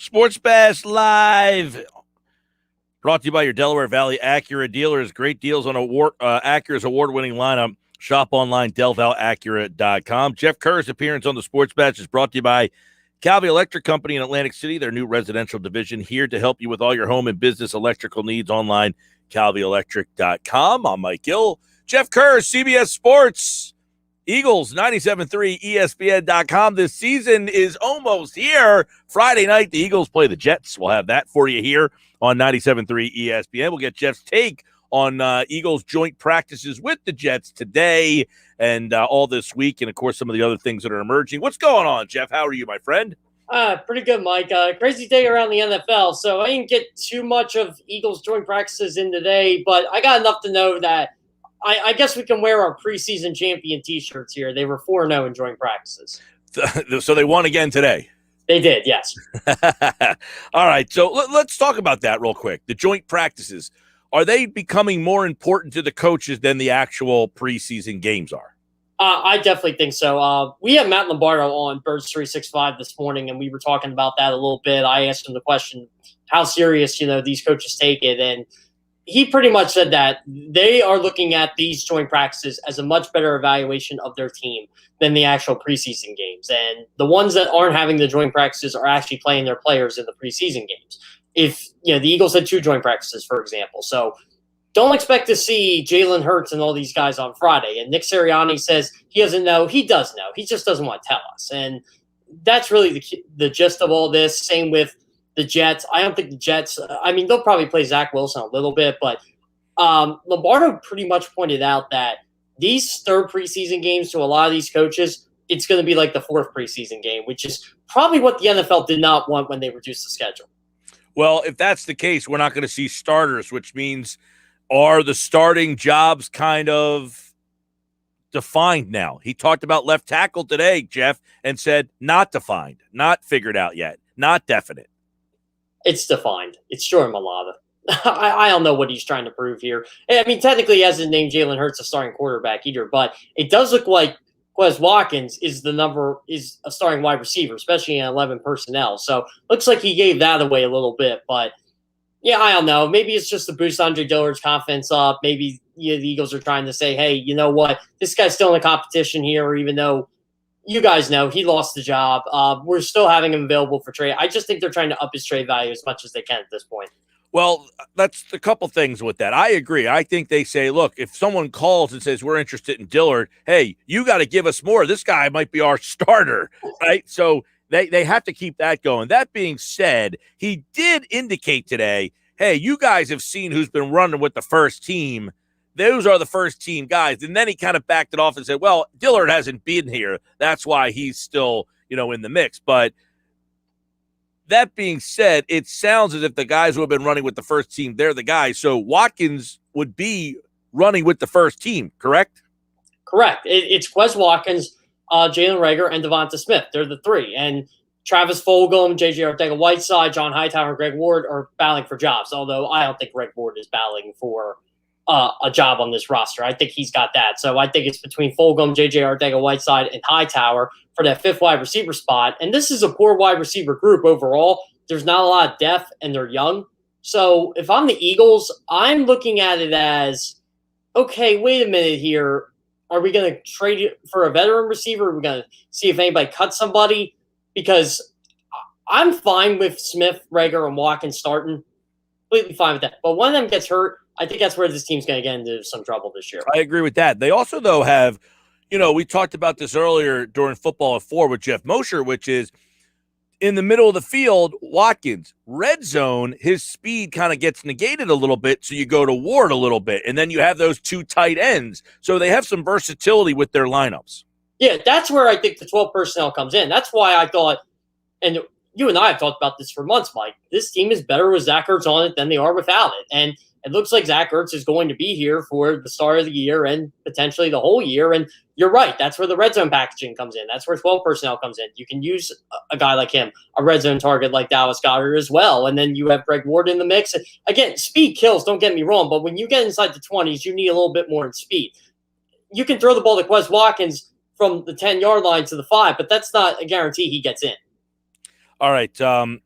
Sports Bash Live. Brought to you by your Delaware Valley Acura dealers. Great deals on Acura's award-winning lineup. Shop online, DelValAcura.com. Jeff Kerr's appearance on the Sports Bash is brought to you by Calvi Electric Company in Atlantic City, their new residential division, here to help you with all your home and business electrical needs online, CalviElectric.com. I'm Mike Gill. Jeff Kerr, CBS Sports. Eagles, 97.3 ESPN.com. This season is almost here. Friday night, the Eagles play the Jets. We'll have that for you here on 97.3 ESPN. We'll get Jeff's take on Eagles joint practices with the Jets today and all this week, and, of course, some of the other things that are emerging. What's going on, Jeff? How are you, my friend? Pretty good, Mike. Crazy day around the NFL, so I didn't get too much of Eagles joint practices in today, but I got enough to know that I guess we can wear our preseason champion T-shirts here. They were 4-0 in joint practices. So they won again today. They did, yes. All right, so let's talk about that real quick. The joint practices, are they becoming more important to the coaches than the actual preseason games are? I definitely think so. We have Matt Lombardo on Birds 365 this morning, and we were talking about that a little bit. I asked him the question, how serious, these coaches take it, and he pretty much said that they are looking at these joint practices as a much better evaluation of their team than the actual preseason games. And the ones that aren't having the joint practices are actually playing their players in the preseason games. If, the Eagles had 2 joint practices, for example. So don't expect to see Jalen Hurts and all these guys on Friday. And Nick Sirianni says he doesn't know. He does know. He just doesn't want to tell us. And that's really the gist of all this. Same with the Jets. I don't think the Jets, they'll probably play Zach Wilson a little bit, but Lombardo pretty much pointed out that these third preseason games to a lot of these coaches, it's going to be like the fourth preseason game, which is probably what the NFL did not want when they reduced the schedule. Well, if that's the case, we're not going to see starters, which means are the starting jobs kind of defined now? He talked about left tackle today, Jeff, and said not defined, not figured out yet, not definite. It's defined. It's Jordan Mailata. I don't know what he's trying to prove here. Technically he hasn't named Jalen Hurts a starting quarterback either, but it does look like Quez Watkins is a starting wide receiver, especially in 11 personnel. So looks like he gave that away a little bit, but yeah, I don't know. Maybe it's just to boost Andre Dillard's confidence up. Maybe the Eagles are trying to say, hey, you know what? This guy's still in the competition here, even though you guys know he lost the job. We're still having him available for trade. I just think they're trying to up his trade value as much as they can at this point. Well, that's a couple things with that. I agree. I think they say, look, if someone calls and says we're interested in Dillard, hey, you got to give us more. This guy might be our starter, right? So they have to keep that going. That being said, he did indicate today, hey, you guys have seen who's been running with the first team. Those are the first team guys. And then he kind of backed it off and said, well, Dillard hasn't been here. That's why he's still, in the mix. But that being said, it sounds as if the guys who have been running with the first team, they're the guys. So Watkins would be running with the first team, correct? Correct. It's Quez Watkins, Jalen Reagor, and Devonta Smith. They're the 3. And Travis Fulgham, J.J. Arcega-Whiteside, John Hightower, and Greg Ward are battling for jobs, although I don't think Greg Ward is battling for a job on this roster. I think he's got that. So I think it's between Fulgham, J.J. Arcega-Whiteside, and Hightower for that 5th wide receiver spot. And this is a poor wide receiver group overall. There's not a lot of depth, and they're young. So if I'm the Eagles, I'm looking at it as, okay, wait a minute here. Are we going to trade it for a veteran receiver? Are we going to see if anybody cuts somebody? Because I'm fine with Smith, Reagor, and Watkins starting. Completely fine with that. But one of them gets hurt, I think that's where this team's going to get into some trouble this year. I agree with that. They also, though, have, we talked about this earlier during Football at 4 with Jeff Mosher, which is in the middle of the field, Watkins. Red zone, his speed kind of gets negated a little bit, so you go to Ward a little bit. And then you have those 2 tight ends. So they have some versatility with their lineups. Yeah, that's where I think the 12 personnel comes in. That's why I thought, and you and I have talked about this for months, Mike, this team is better with Zach Ertz on it than they are without it. And it looks like Zach Ertz is going to be here for the start of the year and potentially the whole year. And you're right. That's where the red zone packaging comes in. That's where 12 personnel comes in. You can use a guy like him, a red zone target like Dallas Goedert as well. And then you have Greg Ward in the mix. And again, speed kills, don't get me wrong. But when you get inside the 20s, you need a little bit more in speed. You can throw the ball to Quez Watkins from the 10-yard line to the 5, but that's not a guarantee he gets in. All right.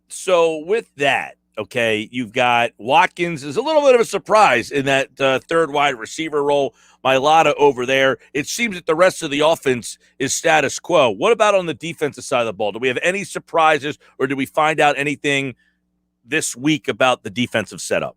So with that, okay, you've got Watkins is a little bit of a surprise in that third wide receiver role. Mailata over there. It seems that the rest of the offense is status quo. What about on the defensive side of the ball? Do we have any surprises, or did we find out anything this week about the defensive setup?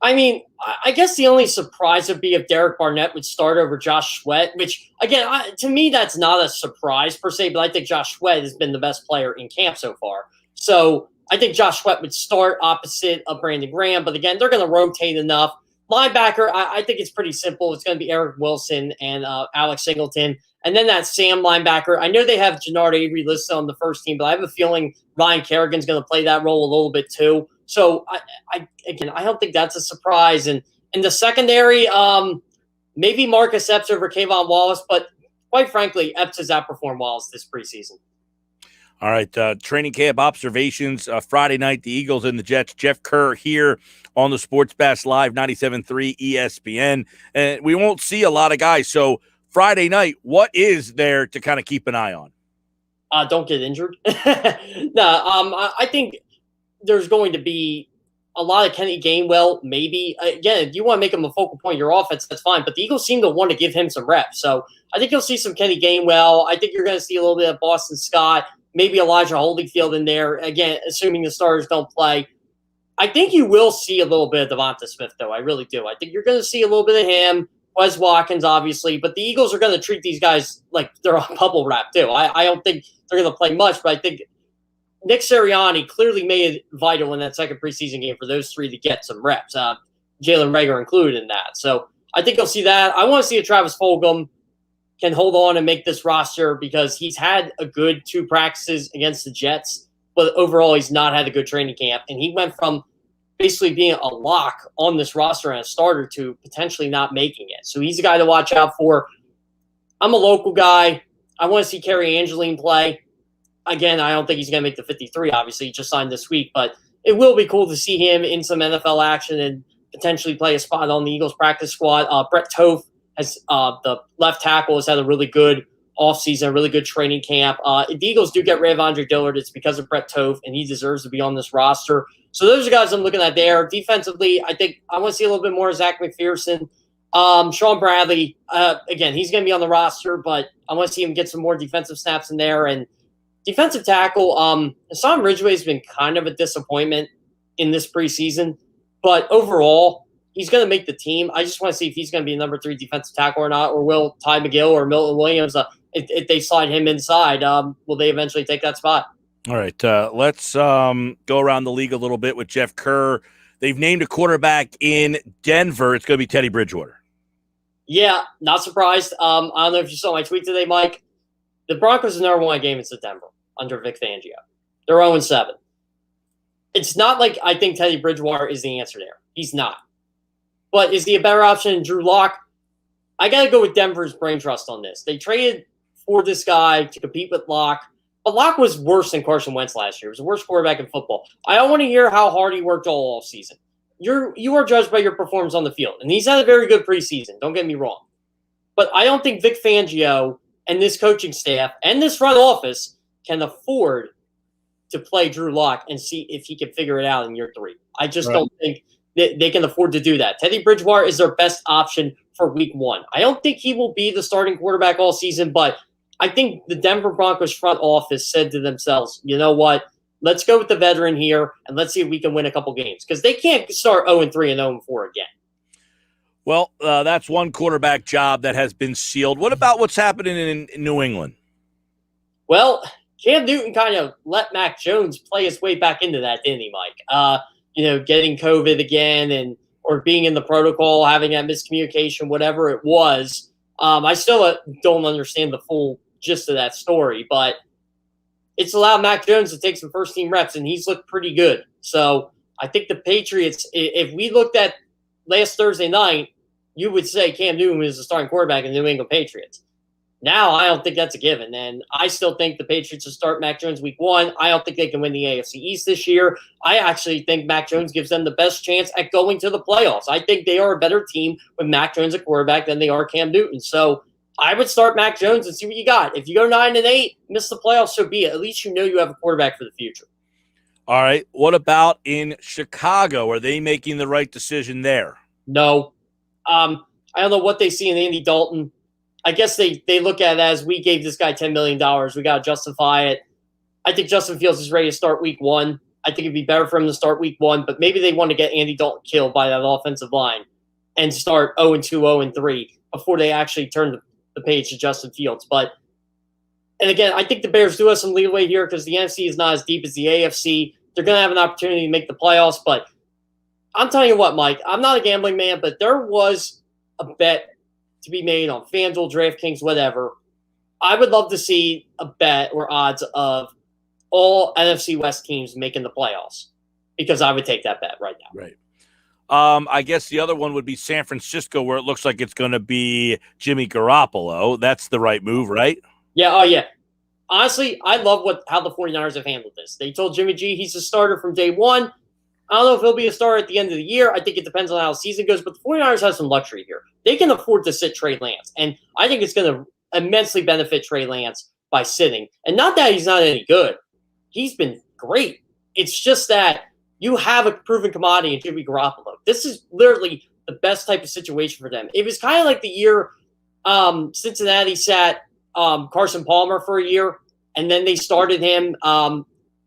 I mean, I guess the only surprise would be if Derek Barnett would start over Josh Sweat, which, again, to me, that's not a surprise per se, but I think Josh Sweat has been the best player in camp so far. So I think Josh Sweat would start opposite of Brandon Graham, but again, they're going to rotate enough. Linebacker, I think it's pretty simple. It's going to be Eric Wilson and Alex Singleton. And then that Sam linebacker. I know they have Jannard Avery listed on the first team, but I have a feeling Ryan Kerrigan's going to play that role a little bit too. So, I don't think that's a surprise. And in the secondary, maybe Marcus Epps over Kayvon Wallace, but quite frankly, Epps has outperformed Wallace this preseason. All right, training camp observations. Friday night, the Eagles and the Jets. Jeff Kerr here on the Sports Bass Live, 97.3 ESPN. And we won't see a lot of guys. So Friday night, what is there to kind of keep an eye on? Don't get injured. I think there's going to be a lot of Kenny Gainwell, maybe. Again, if you want to make him a focal point of your offense, that's fine. But the Eagles seem to want to give him some reps. So I think you'll see some Kenny Gainwell. I think you're going to see a little bit of Boston Scott, maybe Elijah Holyfield in there. Again, assuming the starters don't play. I think you will see a little bit of Devonta Smith, though. I really do. I think you're going to see a little bit of him. Wes Watkins, obviously. But the Eagles are going to treat these guys like they're on bubble wrap, too. I don't think they're going to play much, but I think Nick Sirianni clearly made it vital in that second preseason game for those three to get some reps, Jalen Reagor included in that. So I think you'll see that. I want to see if Travis Fulgham can hold on and make this roster because he's had a good 2 practices against the Jets, but overall he's not had a good training camp. And he went from basically being a lock on this roster and a starter to potentially not making it. So he's a guy to watch out for. I'm a local guy. I want to see Kerry Angeline play. Again, I don't think he's going to make the 53, obviously. He just signed this week. But it will be cool to see him in some NFL action and potentially play a spot on the Eagles practice squad. Brett Toth, has the left tackle, has had a really good offseason, a really good training camp. If the Eagles do get rid of Andre Dillard, it's because of Brett Toth, and he deserves to be on this roster. So those are guys I'm looking at there. Defensively, I think I want to see a little bit more of Zach McPherson. Sean Bradley, again, he's going to be on the roster, but I want to see him get some more defensive snaps in there. And defensive tackle, Hassan Ridgeway has been kind of a disappointment in this preseason, but overall, he's going to make the team. I just want to see if he's going to be a number 3 defensive tackle or not, or will Ty McGill or Milton Williams, if they slide him inside, will they eventually take that spot? All right, let's go around the league a little bit with Jeff Kerr. They've named a quarterback in Denver. It's going to be Teddy Bridgewater. Yeah, not surprised. I don't know if you saw my tweet today, Mike. The Broncos have never won a game in September under Vic Fangio. They're 0-7. It's not like I think Teddy Bridgewater is the answer there. He's not. But is he a better option than Drew Lock? I got to go with Denver's brain trust on this. They traded for this guy to compete with Lock. But Lock was worse than Carson Wentz last year. He was the worst quarterback in football. I don't want to hear how hard he worked all season. You are judged by your performance on the field. And he's had a very good preseason. Don't get me wrong. But I don't think Vic Fangio and this coaching staff and this front office can afford to play Drew Lock and see if he can figure it out in year 3. I just don't think that they can afford to do that. Teddy Bridgewater is their best option for week 1. I don't think he will be the starting quarterback all season, but I think the Denver Broncos front office said to themselves, you know what? Let's go with the veteran here, and let's see if we can win a couple games. Because they can't start 0-3 and 0-4 again. Well, that's one quarterback job that has been sealed. What about what's happening in New England? Well, Cam Newton kind of let Mac Jones play his way back into that, didn't he, Mike? Getting COVID again or being in the protocol, having that miscommunication, whatever it was. I still don't understand the full gist of that story, but it's allowed Mac Jones to take some first-team reps, and he's looked pretty good. So I think the Patriots, if we looked at last Thursday night, you would say Cam Newton is the starting quarterback in the New England Patriots. Now I don't think that's a given, and I still think the Patriots will start Mac Jones week 1. I don't think they can win the AFC East this year. I actually think Mac Jones gives them the best chance at going to the playoffs. I think they are a better team with Mac Jones at quarterback than they are Cam Newton. So I would start Mac Jones and see what you got. If you go 9-8, miss the playoffs, so be it. At least you know you have a quarterback for the future. All right. What about in Chicago? Are they making the right decision there? No. I don't know what they see in Andy Dalton. I guess they look at it as we gave this guy $10 million. We got to justify it. I think Justin Fields is ready to start week one. I think it'd be better for him to start week one, but maybe they want to get Andy Dalton killed by that offensive line and start 0-2, 0-3 before they actually turn the page to Justin Fields. And again, I think the Bears do have some leeway here because the NFC is not as deep as the AFC. They're going to have an opportunity to make the playoffs, but I'm telling you what, Mike, I'm not a gambling man, but there was a bet to be made on FanDuel, DraftKings, whatever. I would love to see a bet or odds of all NFC West teams making the playoffs because I would take that bet right now. Right. I guess the other one would be San Francisco, where it looks like it's going to be Jimmy Garoppolo. That's the right move, right? Yeah. Oh, yeah. Honestly, I love how the 49ers have handled this. They told Jimmy G he's a starter from day one. I don't know if he'll be a starter at the end of the year. I think it depends on how the season goes, but the 49ers have some luxury here. They can afford to sit Trey Lance, and I think it's going to immensely benefit Trey Lance by sitting. And not that he's not any good. He's been great. It's just that you have a proven commodity in Jimmy Garoppolo. This is literally the best type of situation for them. It was kind of like the year Cincinnati sat Carson Palmer for a year, and then they started him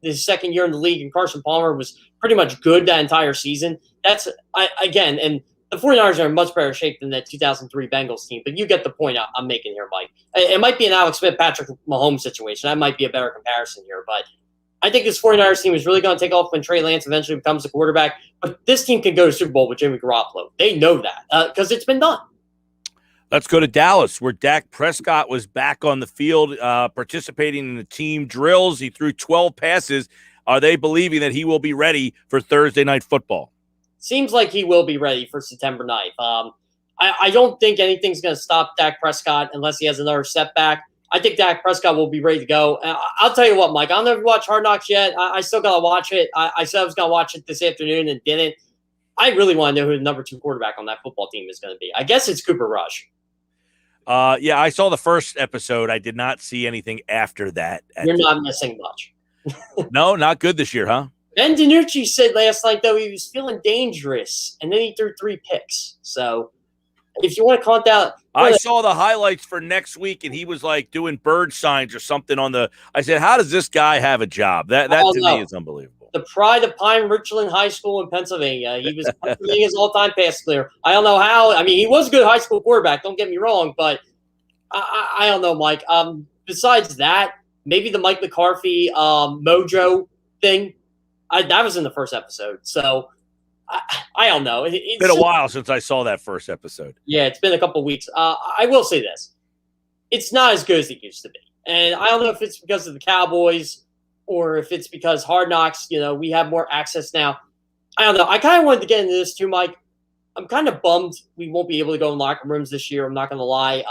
his second year in the league, and Carson Palmer was pretty much good that entire season. And the 49ers are in much better shape than that 2003 Bengals team, but you get the point I'm making here, Mike. It might be an Alex Smith, Patrick Mahomes situation. That might be a better comparison here, but I think this 49ers team is really going to take off when Trey Lance eventually becomes the quarterback. But this team can go to Super Bowl with Jimmy Garoppolo. They know that because it's been done. Let's go to Dallas, where Dak Prescott was back on the field participating in the team drills. He threw 12 passes. Are they believing that he will be ready for Thursday Night Football? Seems like he will be ready for September 9th. I don't think anything's going to stop Dak Prescott unless he has another setback. I think Dak Prescott will be ready to go. I'll tell you what, Mike, I don't know if you watched Hard Knocks yet. I still got to watch it. I said I was going to watch it this afternoon and didn't. I really want to know who the number 2 quarterback on that football team is going to be. I guess it's Cooper Rush. Yeah, I saw the first episode. I did not see anything after that. You're not missing much. No, not good this year, huh? Ben DiNucci said last night, though, he was feeling dangerous, and then he threw 3 picks. So if you want to count out. I saw the highlights for next week, and he was like doing bird signs or something on the – I said, how does this guy have a job? That to me is unbelievable. The pride of Pine Richland High School in Pennsylvania. He was his all-time pass clear. I don't know how. I mean, he was a good high school quarterback. Don't get me wrong, but I don't know, Mike. Besides that, maybe the Mike McCarthy mojo thing. That was in the first episode. So I don't know. It's been a while since I saw that first episode. Yeah, it's been a couple of weeks. I will say this. It's not as good as it used to be. And I don't know if it's because of the Cowboys or if it's because Hard Knocks, we have more access now. I don't know. I kind of wanted to get into this too, Mike. I'm kind of bummed we won't be able to go in locker rooms this year. I'm not going to lie.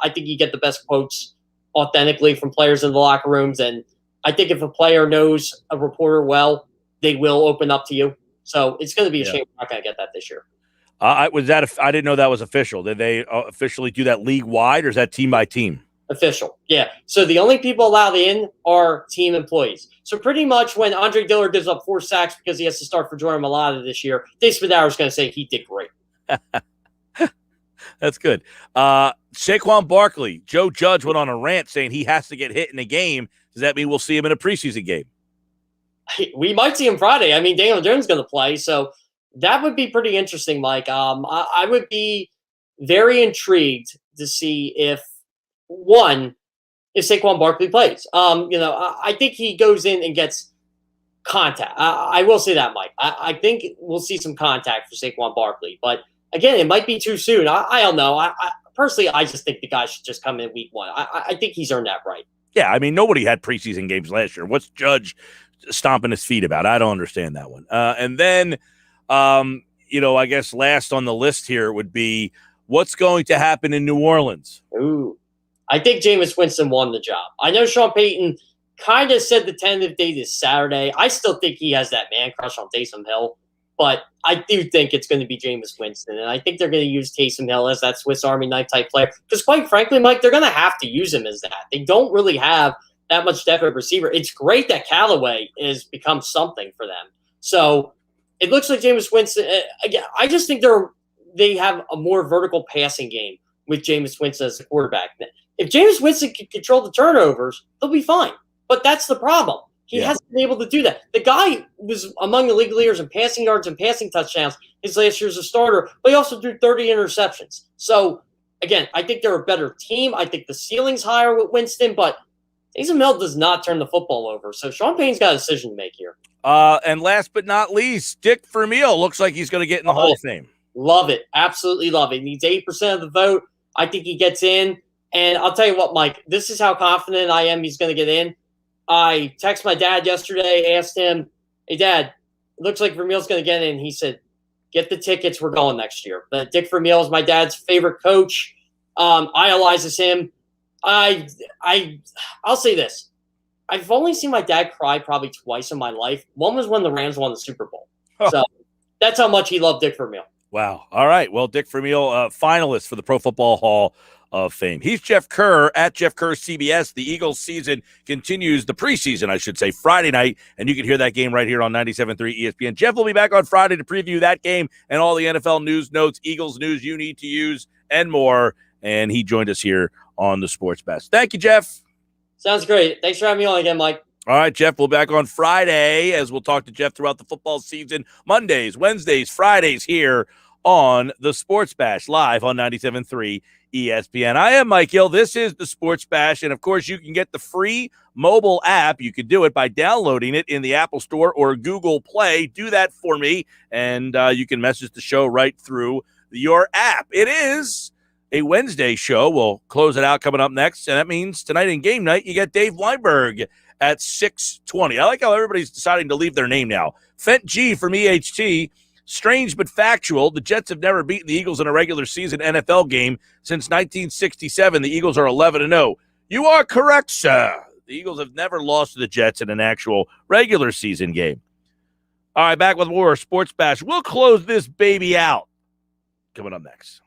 I think you get the best quotes authentically from players in the locker rooms. And I think if a player knows a reporter well, they will open up to you. So it's going to be a shame we're not going to get that this year. I didn't know that was official. Did they officially do that league wide, or is that team by team? Official, yeah. So the only people allowed in are team employees. So pretty much when Andre Dillard gives up 4 sacks because he has to start for Jordan Mailata this year, Dave Spadauer is going to say he did great. That's good. Saquon Barkley, Joe Judge went on a rant saying he has to get hit in a game. Does that mean we'll see him in a preseason game? We might see him Friday. I mean, Daniel Jones is going to play, so that would be pretty interesting, Mike. I would be very intrigued to see if Saquon Barkley plays. I think he goes in and gets contact. I will say that, Mike. I think we'll see some contact for Saquon Barkley. But, again, it might be too soon. I don't know. Personally, I just think the guy should just come in week 1. I think he's earned that right. Yeah, I mean, nobody had preseason games last year. What's Judge stomping his feet about? I don't understand that one. And then, I guess last on the list here would be what's going to happen in New Orleans. Ooh. I think Jameis Winston won the job. I know Sean Payton kind of said the tentative date is Saturday. I still think he has that man crush on Taysom Hill, but I do think it's going to be Jameis Winston, and I think they're going to use Taysom Hill as that Swiss Army knife type player because, quite frankly, Mike, they're going to have to use him as that. They don't really have that much depth at receiver. It's great that Callaway has become something for them. So it looks like Jameis Winston. Again, I just think they have a more vertical passing game with Jameis Winston as the quarterback. If Jameis Winston can control the turnovers, he'll be fine. But that's the problem. He hasn't been able to do that. The guy was among the league leaders in passing yards and passing touchdowns his last year as a starter, but he also threw 30 interceptions. So, again, I think they're a better team. I think the ceiling's higher with Winston, but Taysom Hill does not turn the football over. So Sean Payton's got a decision to make here. And last but not least, Dick Vermeil looks like he's going to get in the Hall of Fame. Love it. Absolutely love it. He needs 8% of the vote. I think he gets in. And I'll tell you what, Mike, this is how confident I am he's going to get in. I texted my dad yesterday, asked him, hey, Dad, it looks like Vermeil's going to get in. He said, get the tickets. We're going next year. But Dick Vermeil is my dad's favorite coach. Idolizes him. I'll say this. I've only seen my dad cry probably twice in my life. One was when the Rams won the Super Bowl. So that's how much he loved Dick Vermeil. Wow. All right. Well, Dick Vermeil, finalist for the Pro Football Hall of Fame. He's Jeff Kerr at Jeff Kerr CBS. The Eagles season continues, the preseason, I should say, Friday night, and you can hear that game right here on 97.3 ESPN. Jeff will be back on Friday to preview that game and all the NFL news, notes, Eagles news you need to use, and more. And he joined us here on the Sports Best. Thank you, Jeff. Sounds great. Thanks for having me on again, Mike. All right, Jeff, we'll be back on Friday as we'll talk to Jeff throughout the football season. Mondays, Wednesdays, Fridays here on the Sports Bash, live on 97.3 ESPN. I am Mike Hill. This is the Sports Bash, and, of course, you can get the free mobile app. You can do it by downloading it in the Apple Store or Google Play. Do that for me, and you can message the show right through your app. It is a Wednesday show. We'll close it out coming up next, and that means tonight in game night, you get Dave Weinberg at 6:20. I like how everybody's deciding to leave their name now. Fent G from EHT. Strange but factual, the Jets have never beaten the Eagles in a regular season NFL game since 1967. The Eagles are 11-0. You are correct, sir. The Eagles have never lost to the Jets in an actual regular season game. All right, back with more Sports Bash. We'll close this baby out. Coming up next.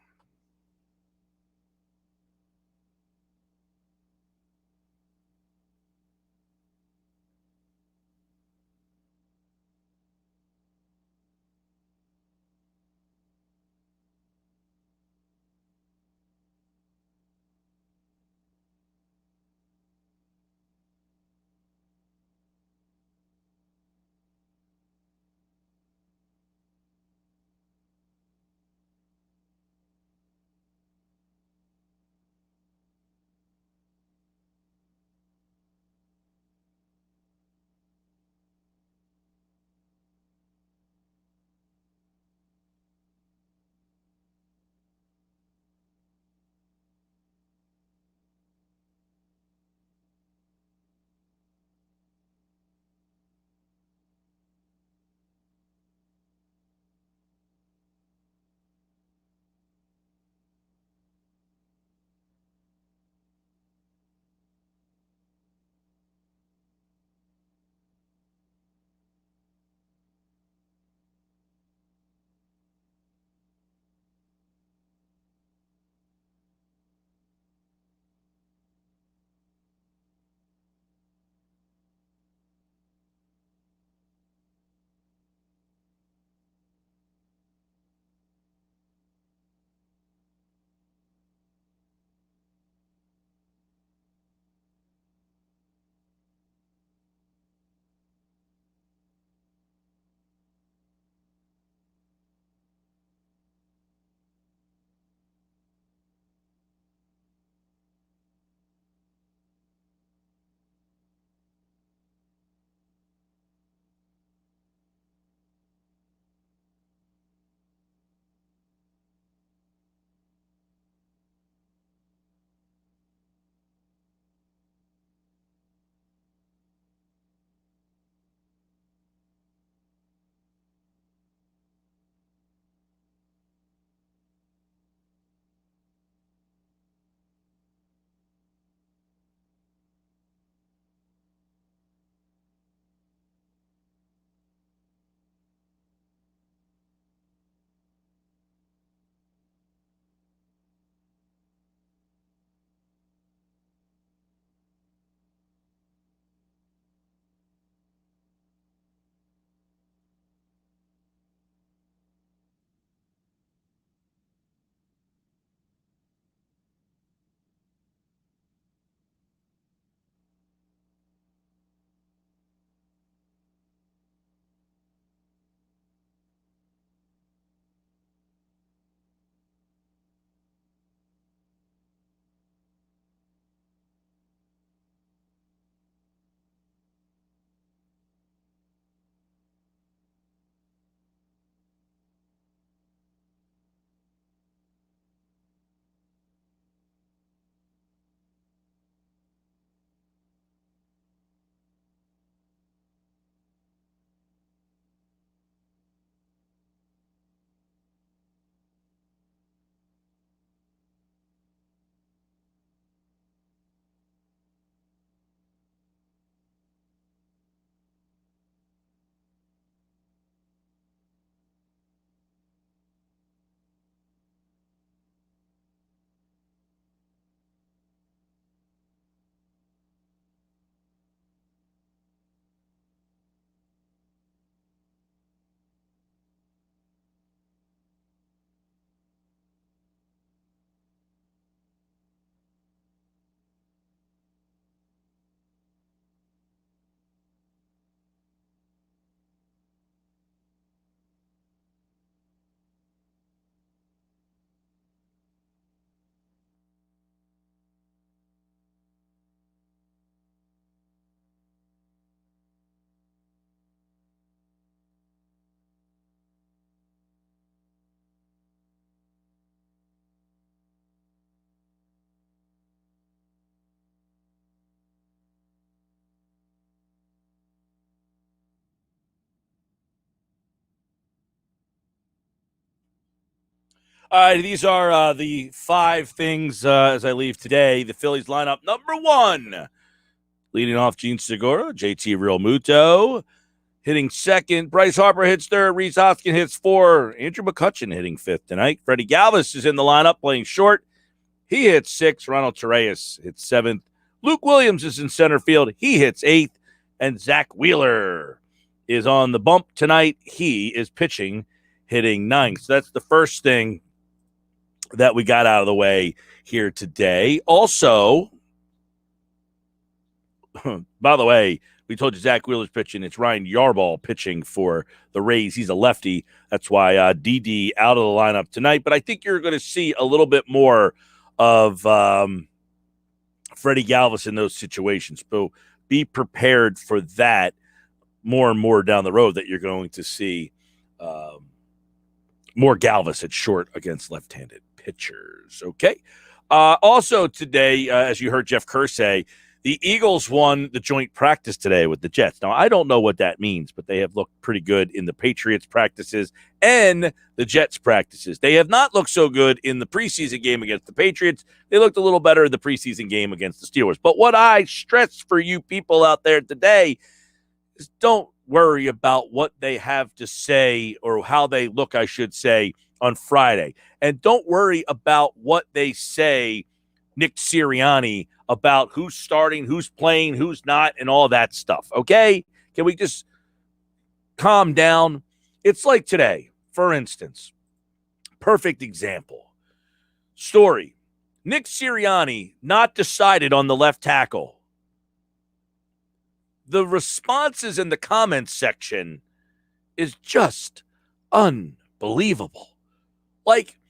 All right, these are the 5 things as I leave today. The Phillies lineup, number 1. Leading off, Gene Segura, JT Realmuto. Hitting second, Bryce Harper hits third, Rhys Hoskins hits 4, Andrew McCutchen hitting 5th tonight. Freddie Galvis is in the lineup playing short. He hits 6. Ronald Torreyes hits 7th. Luke Williams is in center field. He hits 8th. And Zach Wheeler is on the bump tonight. He is pitching, hitting 9th. So that's the first thing that we got out of the way here today. Also, by the way, we told you Zach Wheeler's pitching. It's Ryan Yarbrough pitching for the Rays. He's a lefty. That's why DD out of the lineup tonight. But I think you're going to see a little bit more of Freddie Galvis in those situations. So be prepared for that more and more down the road, that you're going to see more Galvis at short against left-handed pitchers. Okay. Also today, as you heard Jeff Kerr say, the Eagles won the joint practice today with the Jets. Now, I don't know what that means, but they have looked pretty good in the Patriots practices and the Jets practices. They have not looked so good in the preseason game against the Patriots. They looked a little better in the preseason game against the Steelers. But what I stress for you people out there today is don't worry about what they have to say, or how they look, I should say, on Friday. And don't worry about what they say, Nick Sirianni, about who's starting, who's playing, who's not, and all that stuff, okay? Can we just calm down? It's like today, for instance, perfect example. Story, Nick Sirianni not decided on the left tackle. The responses in the comments section is just unbelievable. Like,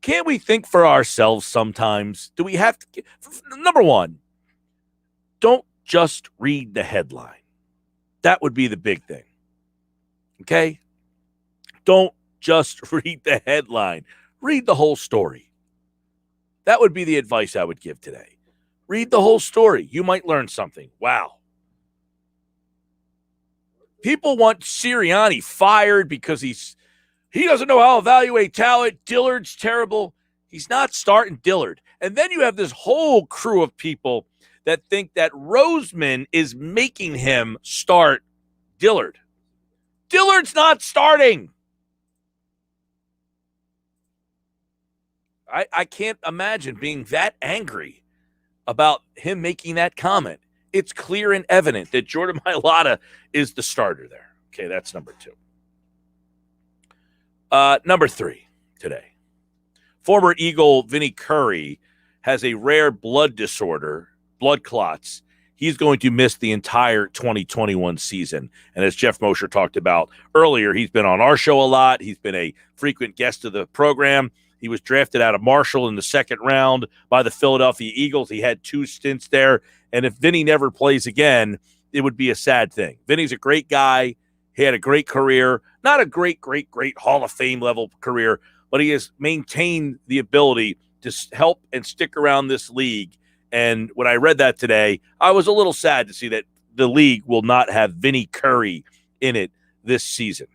can't we think for ourselves sometimes? Do we have to? Number one, don't just read the headline. That would be the big thing. Okay? Don't just read the headline. Read the whole story. That would be the advice I would give today. Read the whole story. You might learn something. Wow. People want Sirianni fired because he doesn't know how to evaluate talent. Dillard's terrible. He's not starting Dillard. And then you have this whole crew of people that think that Roseman is making him start Dillard. Dillard's not starting. I can't imagine being that angry about him making that comment. It's clear and evident that Jordan Mailata is the starter there. Okay, that's number 2. Number 3 today. Former Eagle Vinny Curry has a rare blood disorder, blood clots. He's going to miss the entire 2021 season. And as Jeff Mosher talked about earlier, he's been on our show a lot. He's been a frequent guest of the program. He was drafted out of Marshall in the 2nd round by the Philadelphia Eagles. He had 2 stints there. And if Vinny never plays again, it would be a sad thing. Vinny's a great guy. He had a great career, not a great Hall of Fame level career, but he has maintained the ability to help and stick around this league. And when I read that today, I was a little sad to see that the league will not have Vinny Curry in it this season.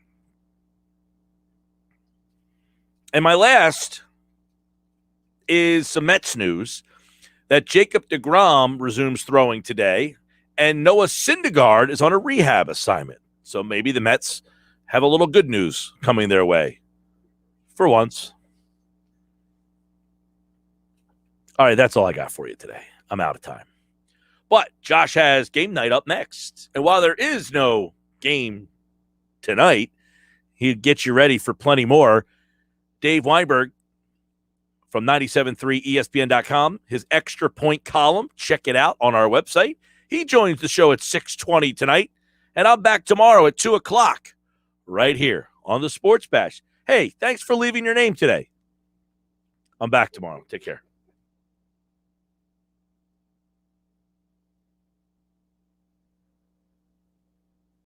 And my last is some Mets news that Jacob deGrom resumes throwing today, and Noah Syndergaard is on a rehab assignment. So maybe the Mets have a little good news coming their way for once. All right, that's all I got for you today. I'm out of time. But Josh has game night up next. And while there is no game tonight, he'd get you ready for plenty more. Dave Weinberg from 97.3 ESPN.com, his extra point column. Check it out on our website. He joins the show at 6:20 tonight. And I'm back tomorrow at 2 o'clock right here on the Sports Bash. Hey, thanks for leaving your name today. I'm back tomorrow. Take care.